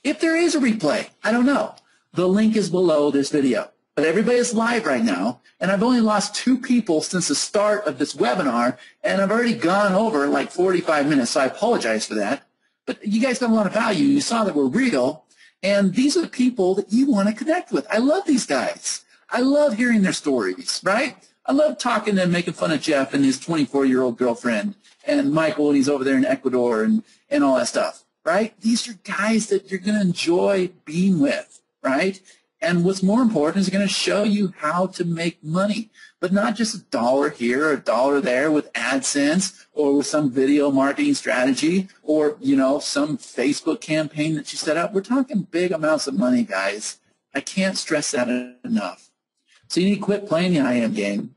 [SPEAKER 1] if there is a replay, I don't know. The link is below this video. But everybody is live right now, and I've only lost 2 people since the start of this webinar, and I've already gone over like 45 minutes, so I apologize for that. But you guys got a lot of value. You saw that we're real. And these are the people that you want to connect with. I love these guys. I love hearing their stories, right? I love talking and making fun of Jeff and his 24-year-old girlfriend and Michael when he's over there in Ecuador and all that stuff, right? These are guys that you're going to enjoy being with, right? And what's more important is going to show you how to make money, but not just $1 here or $1 there with AdSense or with some video marketing strategy or, you know, some Facebook campaign that you set up. We're talking big amounts of money, guys. I can't stress that enough. So you need to quit playing the IM game.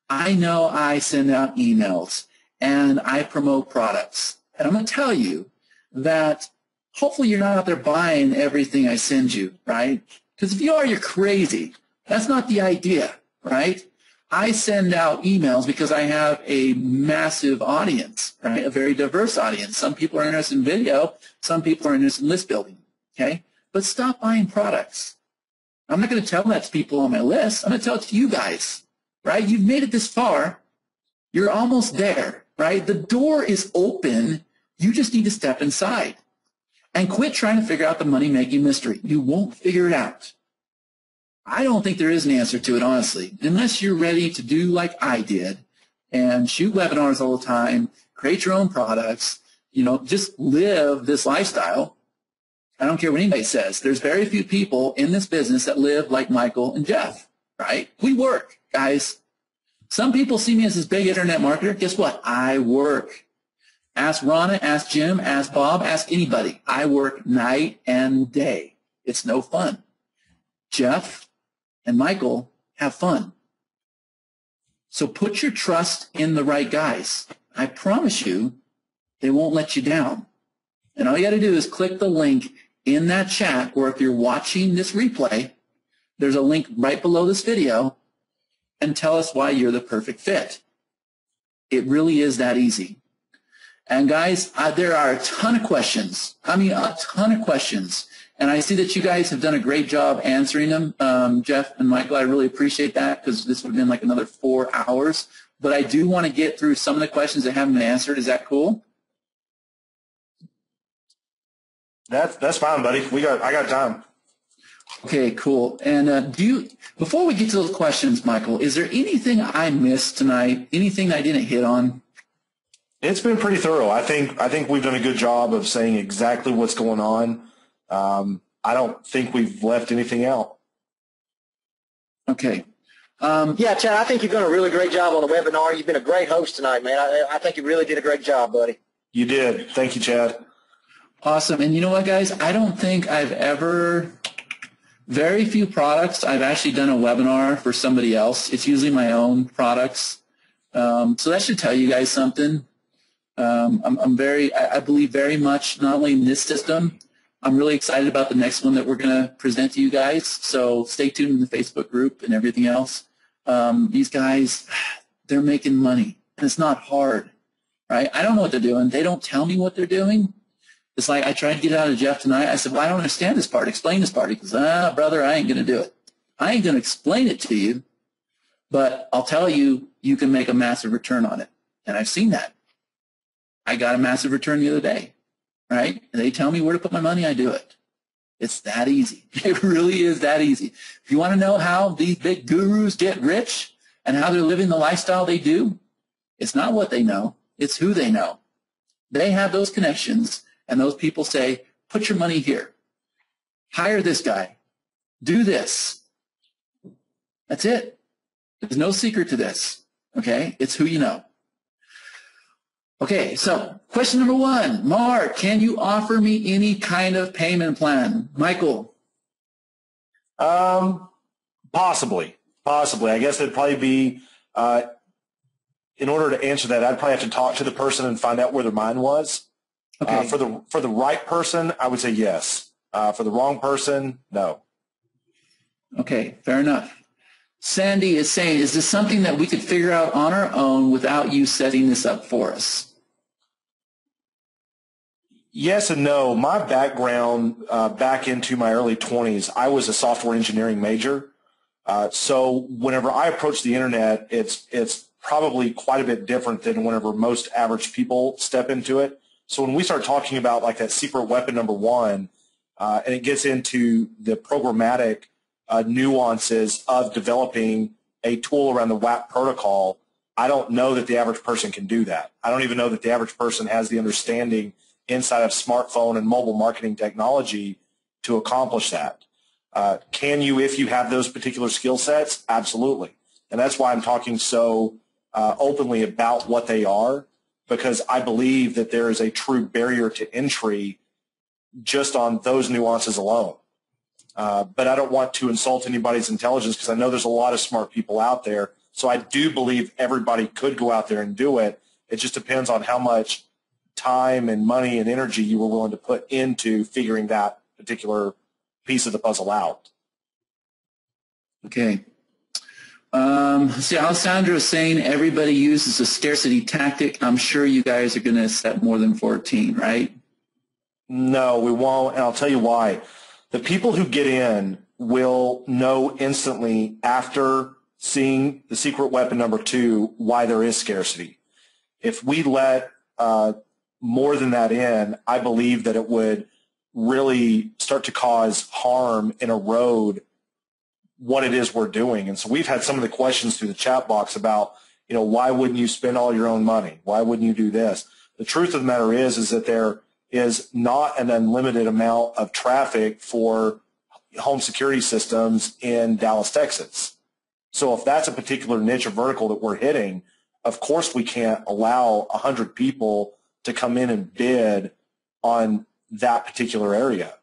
[SPEAKER 1] I know I send out emails and I promote products. And I'm going to tell you that hopefully you're not out there buying everything I send you, right? Because if you are, you're crazy. That's not the idea, right? I send out emails because I have a massive audience, right? A very diverse audience. Some people are interested in video. Some people are interested in list building, okay? But stop buying products. I'm not going to tell that to people on my list. I'm going to tell it to you guys, right? You've made it this far. You're almost there, right? The door is open. You just need to step inside. And quit trying to figure out the money-making mystery. You won't figure it out. I don't think there is an answer to it, honestly, unless you're ready to do like I did and shoot webinars all the time, create your own products, just live this lifestyle. I don't care what anybody says. There's very few people in this business that live like Michael and Jeff, right? We work, guys. Some people see me as this big internet marketer. Guess what? I work. Ask Ronna, ask Jim, ask Bob, ask anybody. I work night and day. It's no fun. Jeff and Michael have fun. So put your trust in the right guys. I promise you, they won't let you down. And all you got to do is click the link in that chat, or if you're watching this replay, there's a link right below this video, and tell us why you're the perfect fit. It really is that easy. And guys, there are a ton of questions. I mean, a ton of questions. And I see that you guys have done a great job answering them. Jeff and Michael, I really appreciate that, because this would have been like another 4 hours. But I do want to get through some of the questions that haven't been answered. Is that cool?
[SPEAKER 2] That's fine, buddy. I got time.
[SPEAKER 1] Okay, cool. And before we get to those questions, Michael, is there anything I missed tonight? Anything I didn't hit on?
[SPEAKER 2] It's been pretty thorough. I think we've done a good job of saying exactly what's going on. I don't think we've left anything out.
[SPEAKER 1] Okay.
[SPEAKER 3] Yeah, Chad, I think you've done a really great job on the webinar. You've been a great host tonight, man. I think you really did a great job, buddy.
[SPEAKER 2] You did. Thank you, Chad.
[SPEAKER 1] Awesome. And you know what, guys? I don't think I've ever, very few products, I've actually done a webinar for somebody else. It's usually my own products. So that should tell you guys something. I believe very much not only in this system, I'm really excited about the next one that we're going to present to you guys. So stay tuned in the Facebook group and everything else. These guys, they're making money, and it's not hard, right? I don't know what they're doing. They don't tell me what they're doing. It's like I tried to get out of Jeff tonight. I said, well, I don't understand this part. Explain this part. He goes, brother, I ain't going to do it. I ain't going to explain it to you, but I'll tell you, you can make a massive return on it. And I've seen that. I got a massive return the other day, right? And they tell me where to put my money, I do it. It's that easy. It really is that easy. If you want to know how these big gurus get rich and how they're living the lifestyle they do, it's not what they know. It's who they know. They have those connections, and those people say, put your money here. Hire this guy. Do this. That's it. There's no secret to this, okay? It's who you know. Okay, so question number 1. Mark, can you offer me any kind of payment plan? Michael?
[SPEAKER 2] Possibly. I guess it'd probably be, in order to answer that, I'd probably have to talk to the person and find out where their mind was. Okay. For the right person, I would say yes. For the wrong person, no.
[SPEAKER 1] Okay, fair enough. Sandy is saying, is this something that we could figure out on our own without you setting this up for us?
[SPEAKER 2] Yes and no. My background back into my early 20s, I was a software engineering major. So whenever I approach the internet, it's probably quite a bit different than whenever most average people step into it. So when we start talking about like that secret weapon number 1, and it gets into the programmatic nuances of developing a tool around the WAP protocol, I don't know that the average person can do that. I don't even know that the average person has the understanding inside of smartphone and mobile marketing technology to accomplish that. Can you, if you have those particular skill sets? Absolutely. And that's why I'm talking so openly about what they are, because I believe that there is a true barrier to entry just on those nuances alone. But I don't want to insult anybody's intelligence, because I know there's a lot of smart people out there. So I do believe everybody could go out there and do it. It just depends on how much time and money and energy you were willing to put into figuring that particular piece of the puzzle out.
[SPEAKER 1] Okay. See, Alessandro is saying everybody uses a scarcity tactic. I'm sure you guys are going to set more than 14, right?
[SPEAKER 2] No, we won't, and I'll tell you why. The people who get in will know instantly after seeing the secret weapon number 2 why there is scarcity. If we let more than that in, I believe that it would really start to cause harm and erode what it is we're doing. And so we've had some of the questions through the chat box about, why wouldn't you spend all your own money? Why wouldn't you do this? The truth of the matter is that there is not an unlimited amount of traffic for home security systems in Dallas, Texas. So if that's a particular niche or vertical that we're hitting, of course we can't allow 100 people to come in and bid on that particular area.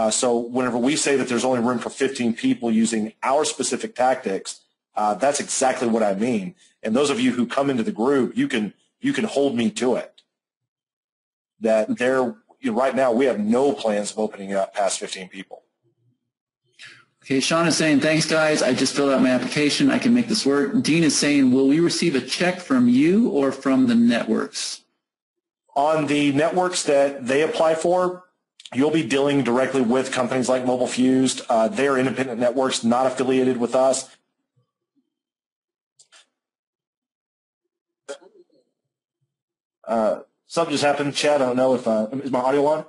[SPEAKER 2] So whenever we say that there's only room for 15 people using our specific tactics, that's exactly what I mean. And those of you who come into the group, you can hold me to it. That right now we have no plans of opening it up past 15 people.
[SPEAKER 1] Okay, Sean is saying, thanks, guys. I just filled out my application. I can make this work. Dean is saying, will we receive a check from you or from the networks?
[SPEAKER 2] On the networks that they apply for, you'll be dealing directly with companies like Mobile Fused. They're independent networks, not affiliated with us. Something just happened, Chad. I don't know if is my audio on?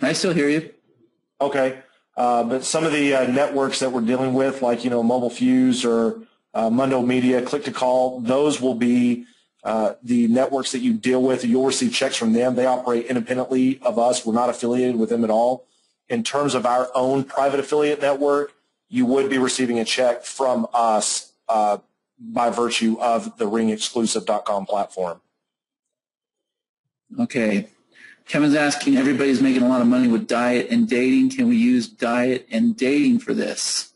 [SPEAKER 1] I still hear you.
[SPEAKER 2] Okay. But some of the networks that we're dealing with, like, Mobile Fuse or Mundo Media, Click to Call, those will be the networks that you deal with. You'll receive checks from them. They operate independently of us. We're not affiliated with them at all. In terms of our own private affiliate network, you would be receiving a check from us by virtue of the ringexclusive.com platform.
[SPEAKER 1] Okay. Kevin's asking, everybody's making a lot of money with diet and dating. Can we use diet and dating for this?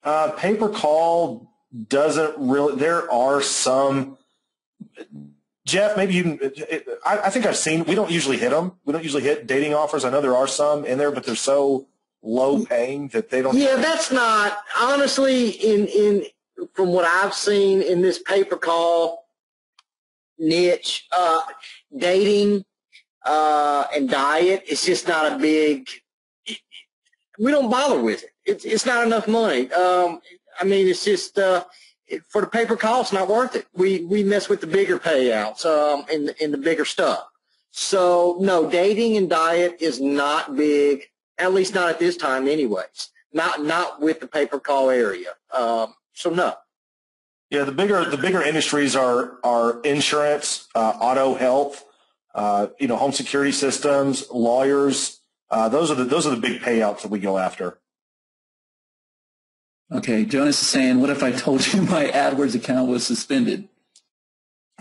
[SPEAKER 2] Pay-per-call doesn't really – there are some – Jeff, maybe you can – I think I've seen – we don't usually hit them. We don't usually hit dating offers. I know there are some in there, but they're so low-paying that they don't –
[SPEAKER 3] Yeah, that's not – honestly, from what I've seen in this pay-per-call niche, dating – and diet, it's just not a big, we don't bother with it. It's not enough money. It's just, for the paper call, it's not worth it. We mess with the bigger payouts, in the bigger stuff. So no, dating and diet is not big, at least not at this time anyways. Not with the paper call area. So no.
[SPEAKER 2] Yeah, the bigger industries are insurance, auto, health, home security systems, lawyers. Those are the big payouts that we go after.
[SPEAKER 1] Okay, Jonas is saying, what if I told you my AdWords account was suspended?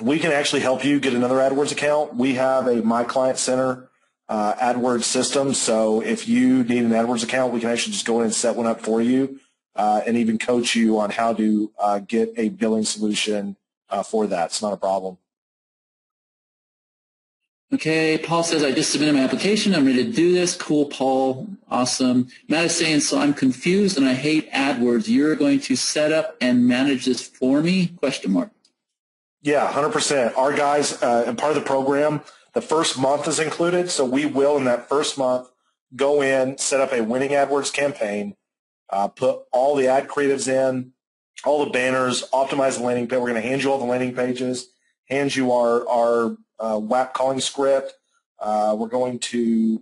[SPEAKER 2] We can actually help you get another AdWords account. We have a My Client Center AdWords system. So if you need an AdWords account, we can actually just go in and set one up for you and even coach you on how to get a billing solution for that. It's not a problem.
[SPEAKER 1] Okay, Paul says, I just submitted my application. I'm ready to do this. Cool, Paul. Awesome. Matt is saying, so I'm confused and I hate AdWords. You're going to set up and manage this for me? Question mark.
[SPEAKER 2] Yeah, 100%. Our guys, and part of the program, the first month is included. So we will, in that first month, go in, set up a winning AdWords campaign, put all the ad creatives in, all the banners, optimize the landing page. We're going to hand you all the landing pages, hand you our WAP calling script. We're going to,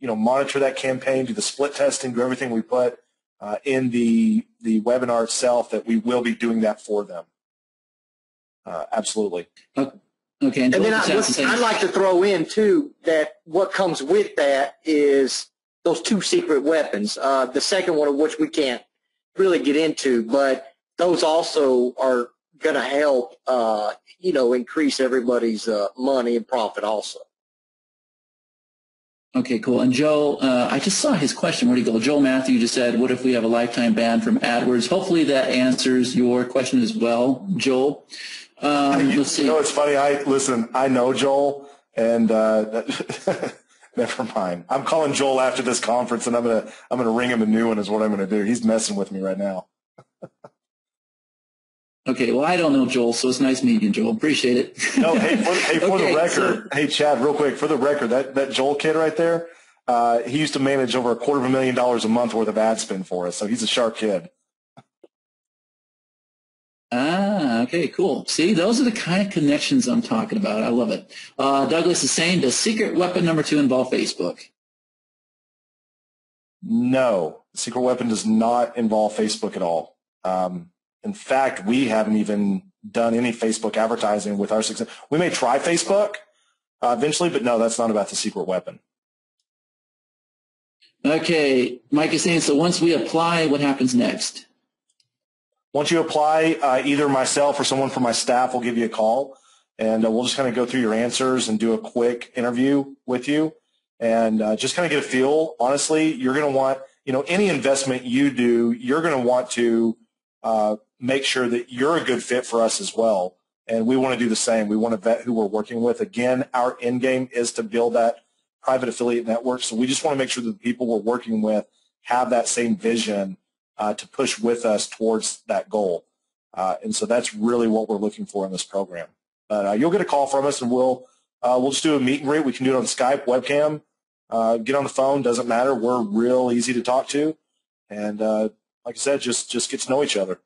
[SPEAKER 2] monitor that campaign, do the split testing, do everything we put in the webinar itself, that we will be doing that for them. Absolutely.
[SPEAKER 1] Okay. And
[SPEAKER 3] then I'd like to throw in, too, that what comes with that is those two secret weapons, the second one of which we can't really get into, but those also are going to help, increase everybody's money and profit also.
[SPEAKER 1] Okay, cool. And Joe, I just saw his question. Where'd he go? Joel Matthew just said, what if we have a lifetime ban from AdWords? Hopefully that answers your question as well, Joel. Let's see.
[SPEAKER 2] It's funny. I know Joel, and never mind. I'm calling Joel after this conference, and I'm gonna ring him a new one is what I'm gonna do. He's messing with me right now.
[SPEAKER 1] Okay, well, I don't know Joel, so it's nice meeting you, Joel. Appreciate it.
[SPEAKER 2] No, for the record, hey, Chad, real quick, for the record, that Joel kid right there, he used to manage over $250,000 a month worth of ad spend for us, so he's a sharp kid.
[SPEAKER 1] Okay, cool. See, those are the kind of connections I'm talking about. I love it. Douglas is saying, does secret weapon number 2 involve Facebook?
[SPEAKER 2] No, the secret weapon does not involve Facebook at all. In fact, we haven't even done any Facebook advertising with our success. We may try Facebook eventually, but no, that's not about the secret weapon.
[SPEAKER 1] Okay, Mike is saying, so once we apply, what happens next?
[SPEAKER 2] Once you apply, either myself or someone from my staff will give you a call, and we'll just kind of go through your answers and do a quick interview with you, and just kind of get a feel. Honestly, you're going to want, any investment you do, you're going to want to make sure that you're a good fit for us as well, and we want to do the same. We want to vet who we're working with. Again, our end game is to build that private affiliate network, so we just want to make sure that the people we're working with have that same vision to push with us towards that goal. And so that's really what we're looking for in this program. But you'll get a call from us, and we'll just do a meet and greet. We can do it on Skype, webcam, get on the phone, doesn't matter. We're real easy to talk to. And like I said, just get to know each other.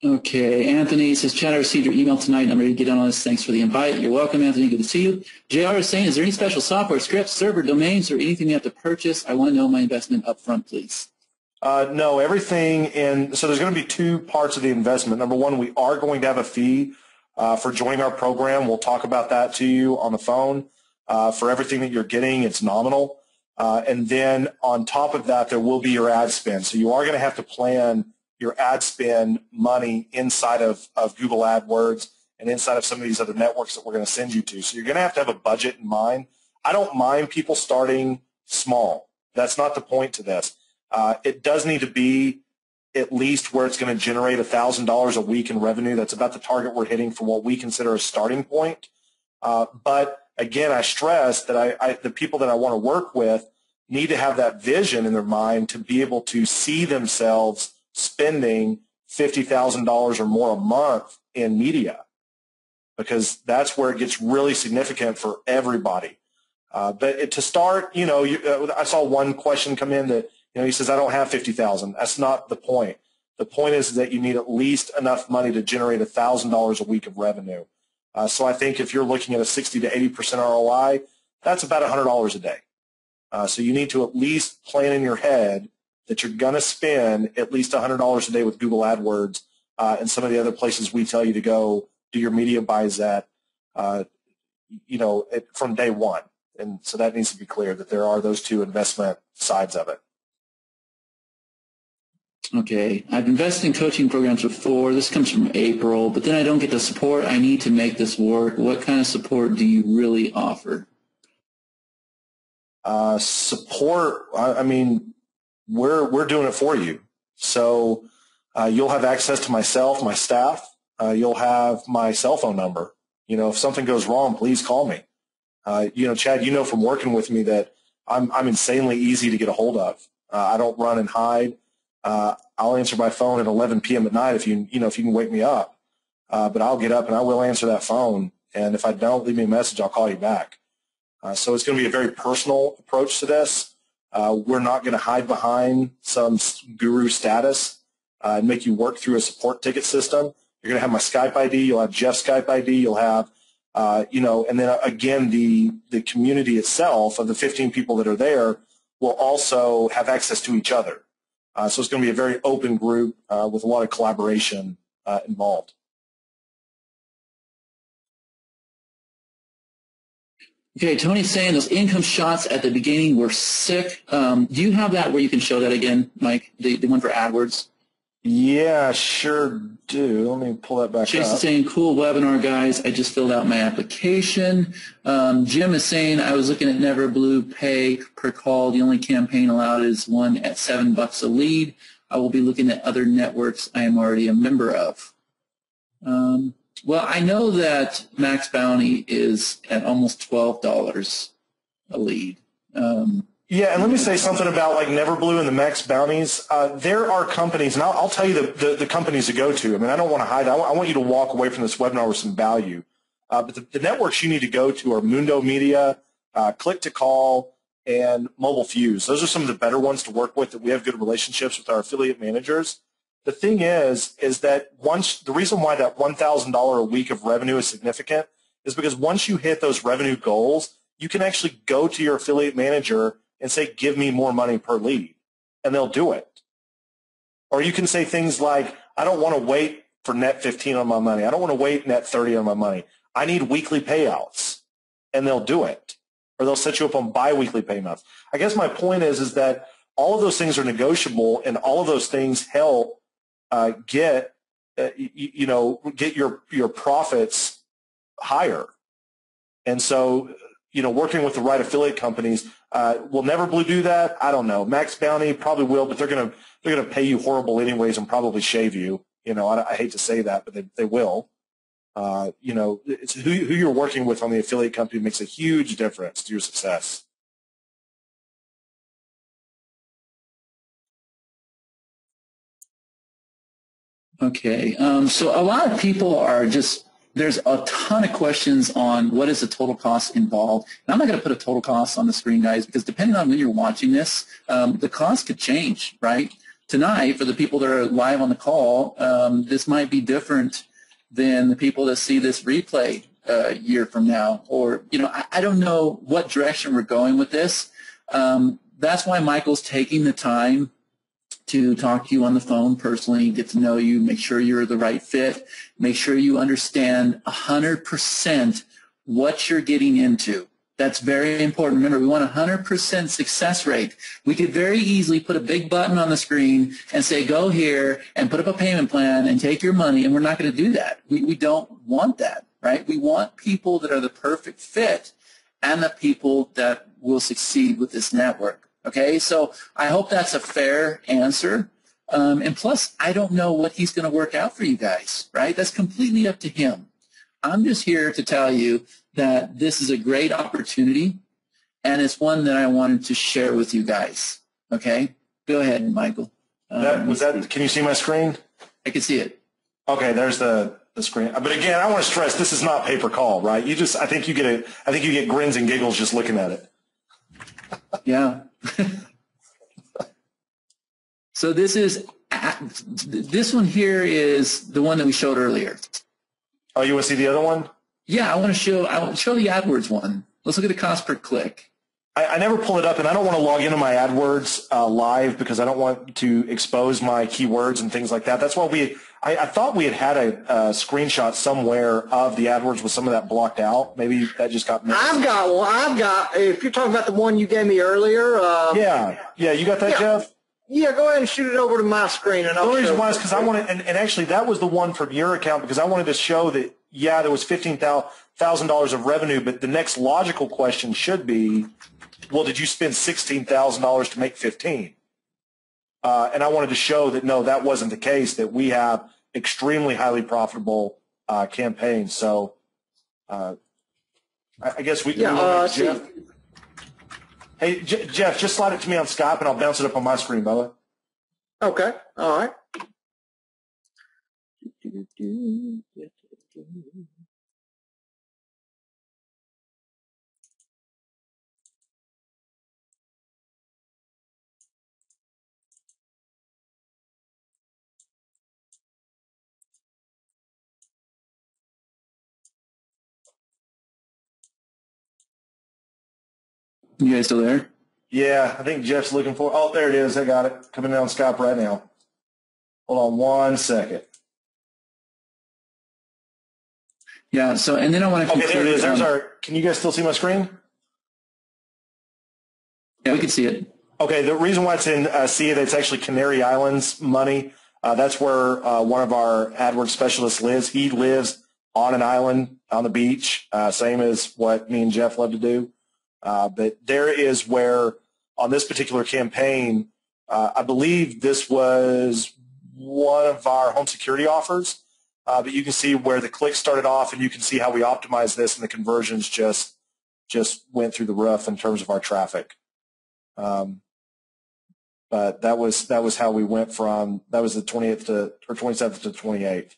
[SPEAKER 1] Okay, Anthony says, Chad, I received your email tonight, and I'm ready to get on this. Thanks for the invite. You're welcome, Anthony. Good to see you. JR is saying, is there any special software, scripts, server, domains, or anything you have to purchase? I want to know my investment up front, please.
[SPEAKER 2] No, everything so there's going to be two parts of the investment. Number one, we are going to have a fee for joining our program. We'll talk about that to you on the phone. For everything that you're getting, it's nominal. And then on top of that, there will be your ad spend. So you are going to have to plan your ad spend money inside of Google AdWords and inside of some of these other networks that we're going to send you to. So you're going to have a budget in mind. I don't mind people starting small. That's not the point to this. It does need to be at least where it's going to generate $1,000 a week in revenue. That's about the target we're hitting for what we consider a starting point. But again, I stress that the people that I want to work with need to have that vision in their mind to be able to see themselves spending $50,000 or more a month in media, because that's where it gets really significant for everybody. But to start, I saw one question come in that, he says, I don't have $50,000. That's not the point. The point is that you need at least enough money to generate $1,000 a week of revenue. So I think if you're looking at a 60 to 80% ROI, that's about $100 a day. So you need to at least plan in your head that you're going to spend at least $100 a day with Google AdWords and some of the other places we tell you to go do your media buys at, from day one. And so that needs to be clear that there are those two investment sides of it.
[SPEAKER 1] Okay, I've invested in coaching programs before. This comes from April, but then I don't get the support I need to make this work. What kind of support do you really offer?
[SPEAKER 2] Support, I mean, we're doing it for you. So you'll have access to myself, my staff. You'll have my cell phone number. If something goes wrong, please call me. Chad, from working with me that I'm insanely easy to get a hold of. I don't run and hide. I'll answer my phone at 11 p.m. at night if you can wake me up. But I'll get up and I will answer that phone. And if I don't, leave me a message. I'll call you back. So it's going to be a very personal approach to this. We're not going to hide behind some guru status and make you work through a support ticket system. You're going to have my Skype ID. You'll have Jeff's Skype ID. You'll have, and then again, the community itself of the 15 people that are there will also have access to each other. So it's going to be a very open group with a lot of collaboration involved.
[SPEAKER 1] Okay, Tony's saying those income shots at the beginning were sick. Do you have that where you can show that again, Mike, the one for AdWords?
[SPEAKER 2] Yeah, sure do. Let me pull that back
[SPEAKER 1] Chase
[SPEAKER 2] up.
[SPEAKER 1] is saying, cool webinar, guys. I just filled out my application. Jim is saying, I was looking at Never Blue pay per call. The only campaign allowed is one at $7 a lead. I will be looking at other networks I am already a member of. Well, I know that Max Bounty is at almost $12 a lead.
[SPEAKER 2] Yeah, and let me say something about like Neverblue and the Max Bounties. There are companies, and I'll tell you the companies to go to. I mean, I don't want to hide. I want you to walk away from this webinar with some value. But the networks you need to go to are Mundo Media, Click to Call, and Mobile Fuse. Those are some of the better ones to work with that we have good relationships with our affiliate managers. The thing is that the reason why that $1,000 a week of revenue is significant is because once you hit those revenue goals, you can actually go to your affiliate manager and say, give me more money per lead, and they'll do it. Or you can say things like, I don't want to wait for net 15 on my money. I don't want to wait net 30 on my money. I need weekly payouts, and they'll do it. Or they'll set you up on biweekly payments. I guess my point is that all of those things are negotiable, and all of those things help get your profits higher. And so, working with the right affiliate companies will never do that. I don't know. Max Bounty probably will, but they're gonna pay you horrible anyways and probably shave you. I hate to say that, but they will. It's who you're working with on the affiliate company makes a huge difference to your success.
[SPEAKER 1] Okay, so a lot of people are there's a ton of questions on what is the total cost involved. And I'm not going to put a total cost on the screen, guys, because depending on when you're watching this, the cost could change, right? Tonight, for the people that are live on the call, this might be different than the people that see this replay a year from now. Or, I don't know what direction we're going with this. That's why Michael's taking the time to talk to you on the phone personally, get to know you, make sure you're the right fit, make sure you understand 100% what you're getting into. That's very important. Remember, we want a 100% success rate. We could very easily put a big button on the screen and say, go here and put up a payment plan and take your money, and we're not going to do that. We don't want that, right? We want people that are the perfect fit and the people that will succeed with this network. Okay, so I hope that's a fair answer. And plus, I don't know what he's going to work out for you guys, right? That's completely up to him. I'm just here to tell you that this is a great opportunity, and it's one that I wanted to share with you guys. Okay, go ahead, Michael.
[SPEAKER 2] Can you see my screen?
[SPEAKER 1] I can see it.
[SPEAKER 2] Okay, there's the screen. But again, I want to stress this is not pay per call, right? I think you get grins and giggles just looking at it.
[SPEAKER 1] Yeah. So this one here is the one that we showed earlier.
[SPEAKER 2] Oh, you want to see the other one?
[SPEAKER 1] Yeah, I want to show the AdWords one. Let's look at the cost per click.
[SPEAKER 2] I never pull it up, and I don't want to log into my AdWords live because I don't want to expose my keywords and things like that. That's why I thought we had a screenshot somewhere of the AdWords with some of that blocked out. Maybe that just got missed.
[SPEAKER 3] I've got one. If you're talking about the one you gave me earlier.
[SPEAKER 2] Yeah, you got that, Jeff?
[SPEAKER 3] Yeah, go ahead and shoot it over to my screen. And
[SPEAKER 2] the only reason why is because I wanted, and actually that was the one from your account because I wanted to show that, yeah, there was $15,000 of revenue, but the next logical question should be, well, did you spend $16,000 to make 15? And I wanted to show that, no, that wasn't the case, that we have extremely highly profitable campaigns. So I guess we can Jeff. Hey, Jeff, just slide it to me on Skype, and I'll bounce it up on my screen, Bubba.
[SPEAKER 3] Okay. All right.
[SPEAKER 1] You guys still there?
[SPEAKER 2] Yeah, I think Jeff's looking for. Oh, there it is. I got it. Coming in on Skype right now. Hold on 1 second.
[SPEAKER 1] Yeah. So, and then I want to.
[SPEAKER 2] Okay, there it is. There's our. Can you guys still see my screen?
[SPEAKER 1] Yeah, we can see it.
[SPEAKER 2] Okay. The reason why it's in it's actually Canary Islands money. That's where one of our AdWords specialists lives. He lives on an island on the beach, same as what me and Jeff love to do. But there is where, on this particular campaign, I believe this was one of our home security offers, but you can see where the clicks started off, and you can see how we optimized this, and the conversions just went through the roof in terms of our traffic. But that was how we went from, that was the 27th to 28th.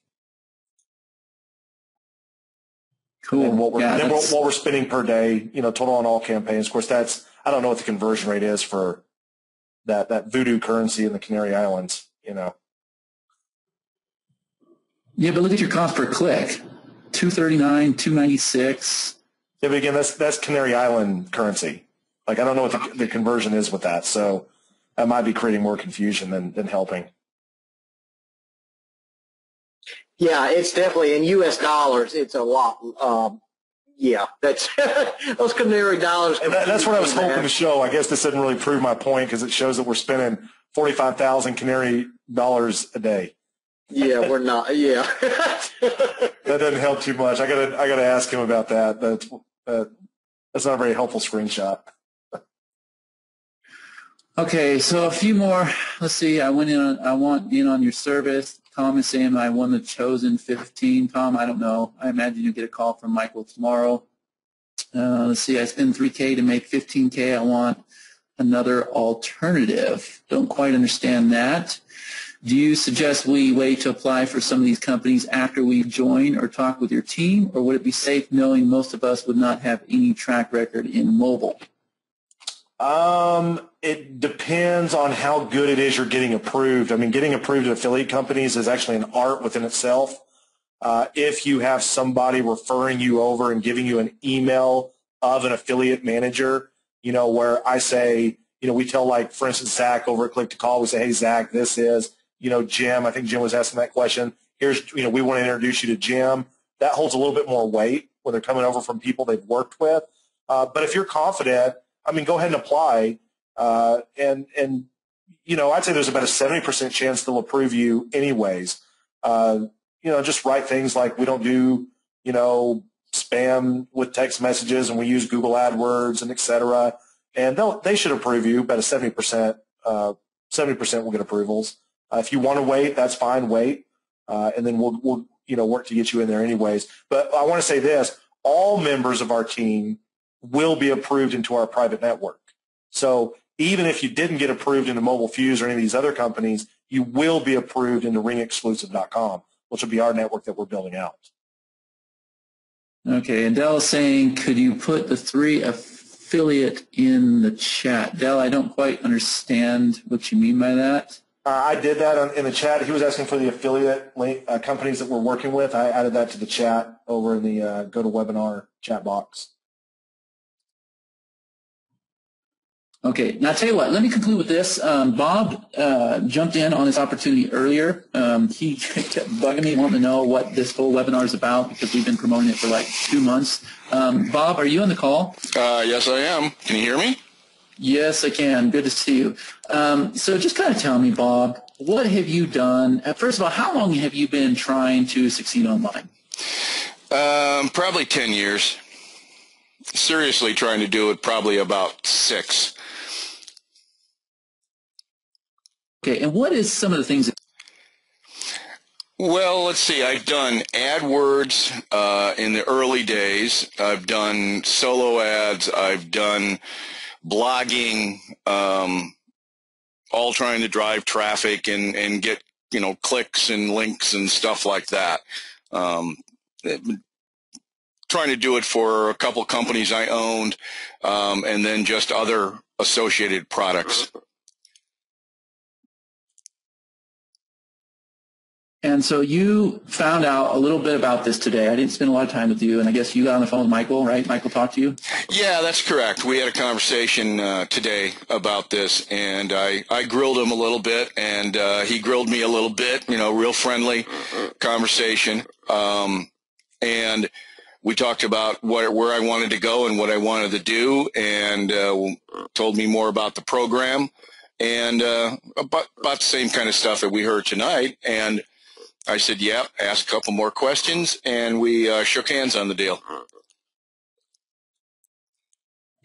[SPEAKER 1] Cool.
[SPEAKER 2] And what we're spending per day, total on all campaigns. Of course, I don't know what the conversion rate is for that voodoo currency in the Canary Islands,
[SPEAKER 1] Yeah, but look at your cost per click, 239, 296.
[SPEAKER 2] Yeah, but again, that's Canary Island currency. Like, I don't know what the conversion is with that, so that might be creating more confusion than helping.
[SPEAKER 3] Yeah, it's definitely in U.S. dollars. It's a lot. Yeah, that's those Canary dollars.
[SPEAKER 2] And that's what I was hoping to show. I guess this didn't really prove my point because it shows that we're spending 45,000 Canary dollars a day.
[SPEAKER 3] Yeah, we're not. Yeah,
[SPEAKER 2] that doesn't help too much. I gotta ask him about that. That's not a very helpful screenshot.
[SPEAKER 1] Okay, so a few more. Let's see. I want in on your service. Tom is saying I won the chosen 15. Tom, I don't know. I imagine you'll get a call from Michael tomorrow. Let's see. I spend $3K to make $15K. I want another alternative. Don't quite understand that. Do you suggest we wait to apply for some of these companies after we join or talk with your team, or would it be safe knowing most of us would not have any track record in mobile?
[SPEAKER 2] It depends on how good it is you're getting approved. I mean, getting approved at affiliate companies is actually an art within itself. If you have somebody referring you over and giving you an email of an affiliate manager, where I say, we tell, like, for instance, Zach over at Click to Call, we say, hey, Zach, this is, Jim. I think Jim was asking that question. Here's, we want to introduce you to Jim. That holds a little bit more weight when they're coming over from people they've worked with. But if you're confident, I mean, go ahead and apply. And I'd say there's about a 70% chance they'll approve you anyways. Just write things like, we don't do, spam with text messages, and we use Google AdWords and et cetera. And they should approve you. About a 70% will get approvals. If you want to wait, that's fine. Wait, and then we'll work to get you in there anyways. But I want to say this: all members of our team will be approved into our private network. So even if you didn't get approved into Mobile Fuse or any of these other companies, you will be approved into ringexclusive.com, which will be our network that we're building out.
[SPEAKER 1] Okay, and Dell is saying, could you put the 3 affiliate in the chat? Dell, I don't quite understand what you mean by that.
[SPEAKER 2] I did that in the chat. He was asking for the affiliate link, companies that we're working with. I added that to the chat over in the GoToWebinar chat box.
[SPEAKER 1] Okay, now I'll tell you what, let me conclude with this. Bob jumped in on this opportunity earlier. He kept bugging me, wanting to know what this whole webinar is about because we've been promoting it for like 2 months. Bob, are you on the call?
[SPEAKER 4] Yes, I am. Can you hear me?
[SPEAKER 1] Yes, I can. Good to see you. So just kind of tell me, Bob, what have you done? First of all, how long have you been trying to succeed online?
[SPEAKER 4] Probably 10 years. Seriously trying to do it probably about 6.
[SPEAKER 1] Okay, and what is some of the things that...
[SPEAKER 4] Well, let's see. I've done AdWords in the early days. I've done solo ads. I've done blogging, all trying to drive traffic and get, clicks and links and stuff like that. Trying to do it for a couple companies I owned, and then just other associated products.
[SPEAKER 1] And so you found out a little bit about this today. I didn't spend a lot of time with you, and I guess you got on the phone with Michael, right? Michael talked to you?
[SPEAKER 4] Yeah, that's correct. We had a conversation today about this, and I grilled him a little bit, and he grilled me a little bit, real friendly conversation. And we talked about where I wanted to go and what I wanted to do, and told me more about the program and about the same kind of stuff that we heard tonight. And I said, yeah, ask a couple more questions, and we shook hands on the deal.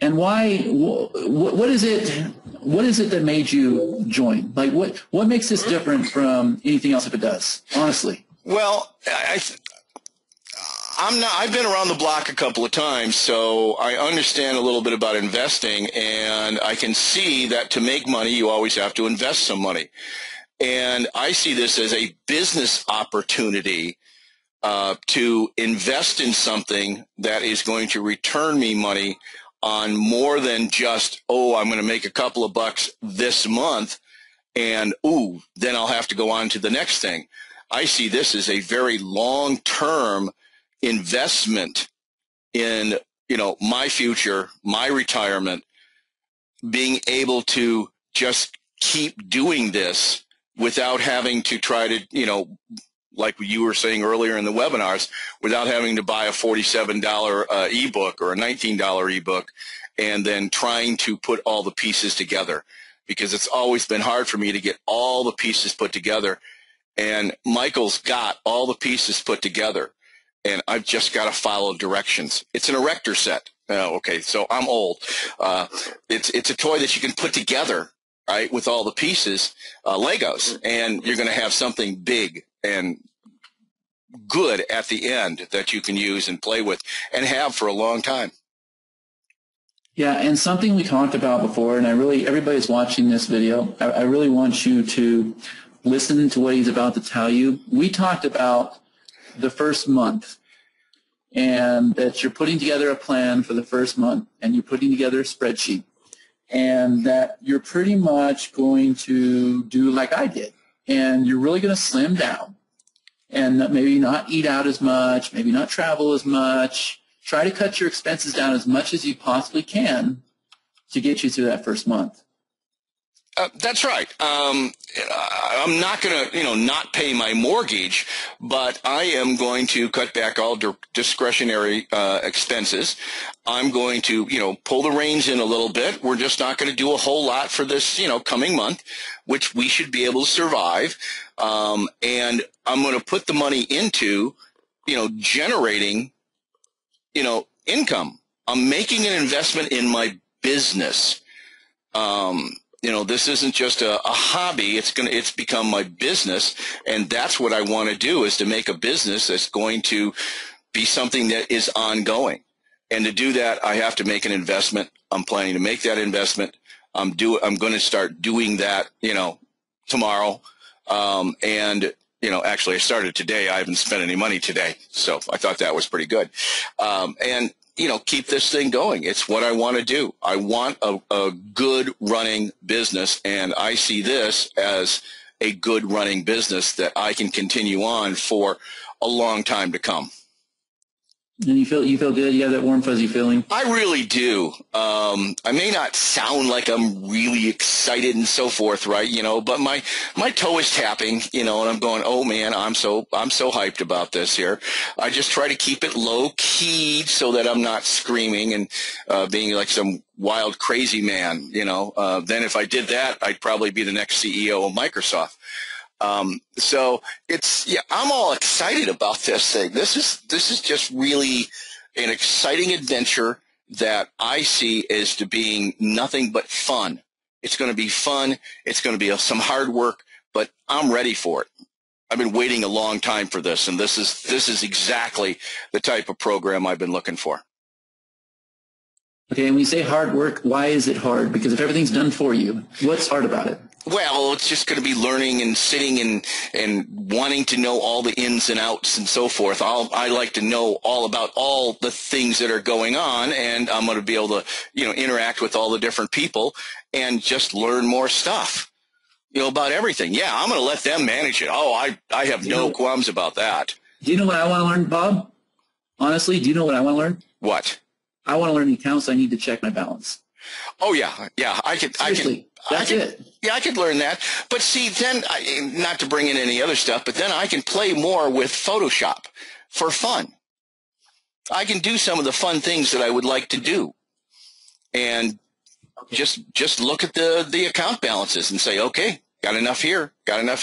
[SPEAKER 1] And why, what is it that made you join? Like, what makes this different from anything else if it does, honestly?
[SPEAKER 4] Well, I've been around the block a couple of times, so I understand a little bit about investing, and I can see that to make money, you always have to invest some money. And I see this as a business opportunity to invest in something that is going to return me money on more than just, I'm going to make a couple of bucks this month, and, then I'll have to go on to the next thing. I see this as a very long-term investment in, my future, my retirement, being able to just keep doing this without having to try to, like you were saying earlier in the webinars, without having to buy a $47 ebook or a $19 ebook and then trying to put all the pieces together, because it's always been hard for me to get all the pieces put together. And Michael's got all the pieces put together, and I've just got to follow directions. It's an erector set. Oh, okay, so I'm old. It's a toy that you can put together, right, with all the pieces, Legos, and you're going to have something big and good at the end that you can use and play with and have for a long time.
[SPEAKER 1] Yeah, and something we talked about before, and everybody's watching this video, I really want you to listen to what he's about to tell you. We talked about the first month, and that you're putting together a plan for the first month, and you're putting together a spreadsheet, and that you're pretty much going to do like I did, and you're really going to slim down, and maybe not eat out as much, maybe not travel as much. Try to cut your expenses down as much as you possibly can to get you through that first month.
[SPEAKER 4] That's right. I'm not going to, not pay my mortgage, but I am going to cut back all discretionary expenses. I'm going to, pull the reins in a little bit. We're just not going to do a whole lot for this, coming month, which we should be able to survive. And I'm going to put the money into, generating, income. I'm making an investment in my business. This isn't just a hobby. It's become my business, and that's what I want to do, is to make a business that's going to be something that is ongoing. And to do that, I have to make an investment. I'm planning to make that investment. I'm going to start doing that, tomorrow. Actually I started today. I haven't spent any money today. So I thought that was pretty good. And keep this thing going. It's what I want to do. I want a good running business, and I see this as a good running business that I can continue on for a long time to come.
[SPEAKER 1] And you feel good? You have that warm, fuzzy feeling? I
[SPEAKER 4] really do. I may not sound like I'm really excited and so forth, right? But my toe is tapping, and I'm going, oh man, I'm so hyped about this here. I just try to keep it low keyed so that I'm not screaming and being like some wild crazy man. Then if I did that, I'd probably be the next CEO of Microsoft. So I'm all excited about this thing. This is just really an exciting adventure that I see as to being nothing but fun. It's going to be fun. It's going to be some hard work, but I'm ready for it. I've been waiting a long time for this, and this is exactly the type of program I've been looking for.
[SPEAKER 1] Okay, and when you say hard work, why is it hard? Because if everything's done for you, what's hard about it?
[SPEAKER 4] Well, it's just going to be learning and sitting and wanting to know all the ins and outs and so forth. I like to know all about all the things that are going on, and I'm going to be able to, interact with all the different people and just learn more stuff, about everything. Yeah, I'm going to let them manage it. Oh, I have no qualms about that.
[SPEAKER 1] Do you know what I want to learn, Bob? Honestly, do you know what I want to learn?
[SPEAKER 4] What?
[SPEAKER 1] I want to learn the accounts I need to check my balance.
[SPEAKER 4] Oh, yeah.
[SPEAKER 1] Seriously, that's it.
[SPEAKER 4] Yeah, I could learn that. But see, then, not to bring in any other stuff, but then I can play more with Photoshop for fun. I can do some of the fun things that I would like to do. And just look at the account balances and say, okay, got enough here, and I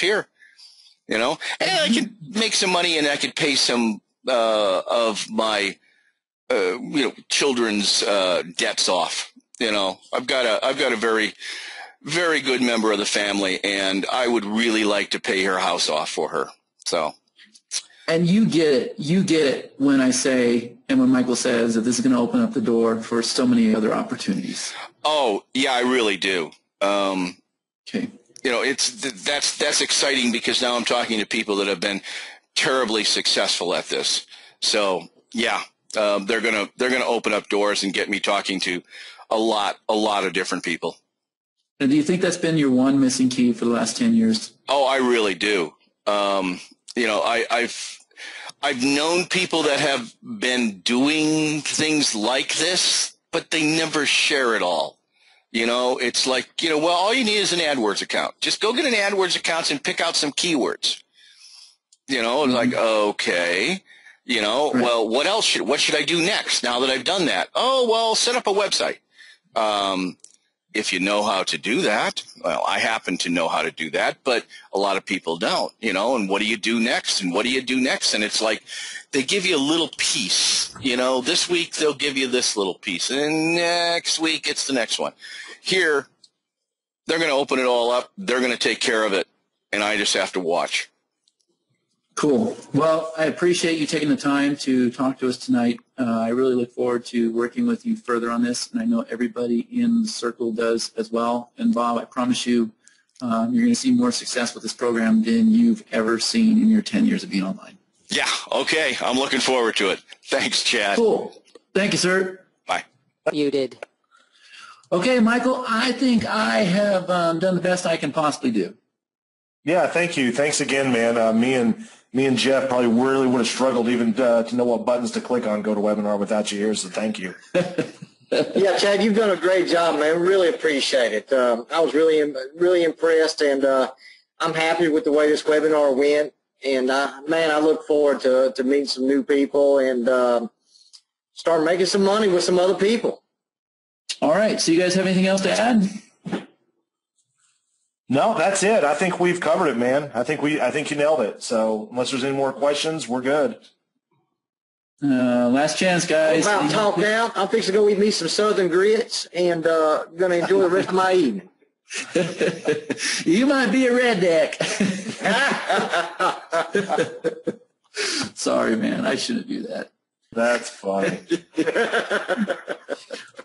[SPEAKER 4] can make some money, and I could pay some of my children's debts off. I've got a very, very good member of the family, and I would really like to pay her house off for her. So.
[SPEAKER 1] And you get it when I say, and when Michael says that this is going to open up the door for so many other opportunities.
[SPEAKER 4] Oh, yeah, I really do.
[SPEAKER 1] Okay.
[SPEAKER 4] That's exciting, because now I'm talking to people that have been terribly successful at this. So, yeah. They're gonna open up doors and get me talking to a lot of different people.
[SPEAKER 1] And do you think that's been your one missing key for the last 10 years?
[SPEAKER 4] Oh, I really do. I've known people that have been doing things like this, but they never share it all. You know, it's like, you know, well, all you need is an AdWords account. Just go get an AdWords account and pick out some keywords. You know, it's like, okay, you know, well, what else what should I do next now that I've done that? Oh, well, set up a website. If you know how to do that, well, I happen to know how to do that, but a lot of people don't, you know, and what do you do next? And what do you do next? And it's like they give you a little piece, you know, this week they'll give you this little piece, and then next week it's the next one. Here, they're going to open it all up. They're going to take care of it, and I just have to watch.
[SPEAKER 1] Cool. Well, I appreciate you taking the time to talk to us tonight. I really look forward to working with you further on this, and I know everybody in the circle does as well. And Bob, I promise you, you're going to see more success with this program than you've ever seen in your 10 years of being online.
[SPEAKER 4] Yeah, okay. I'm looking forward to it. Thanks, Chad.
[SPEAKER 1] Cool. Thank you, sir.
[SPEAKER 4] Bye.
[SPEAKER 5] You did.
[SPEAKER 1] Okay, Michael, I think I have done the best I can possibly do.
[SPEAKER 2] Yeah, thank you. Thanks again, man. Me and Jeff probably really would have struggled even to know what buttons to click on GoToWebinar without you here, so thank you.
[SPEAKER 3] Yeah, Chad, you've done a great job, man. Really appreciate it. I was really impressed, and I'm happy with the way this webinar went. And, man, I look forward to meeting some new people and start making some money with some other people.
[SPEAKER 1] All right, so you guys have anything else to add?
[SPEAKER 2] No, that's it. I think we've covered it, man. I think you nailed it. So unless there's any more questions, we're good.
[SPEAKER 1] Last chance, guys.
[SPEAKER 3] About talk now. I'm fixing to go eat me some Southern grits and going to enjoy the rest of my evening.
[SPEAKER 1] You might be a redneck. Sorry, man. I shouldn't do that.
[SPEAKER 2] That's funny.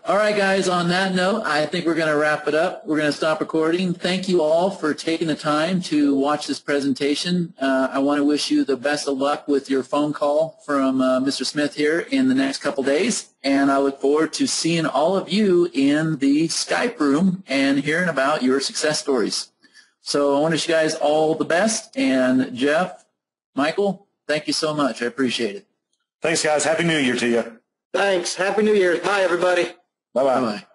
[SPEAKER 1] All right, guys, on that note, I think we're going to wrap it up. We're going to stop recording. Thank you all for taking the time to watch this presentation. I want to wish you the best of luck with your phone call from Mr. Smith here in the next couple days. And I look forward to seeing all of you in the Skype room and hearing about your success stories. So I want to wish you guys all the best. And Jeff, Michael, thank you so much. I appreciate it.
[SPEAKER 2] Thanks, guys. Happy New Year to you.
[SPEAKER 3] Thanks. Happy New Year. Bye, everybody.
[SPEAKER 2] Bye-bye.
[SPEAKER 1] Bye-bye.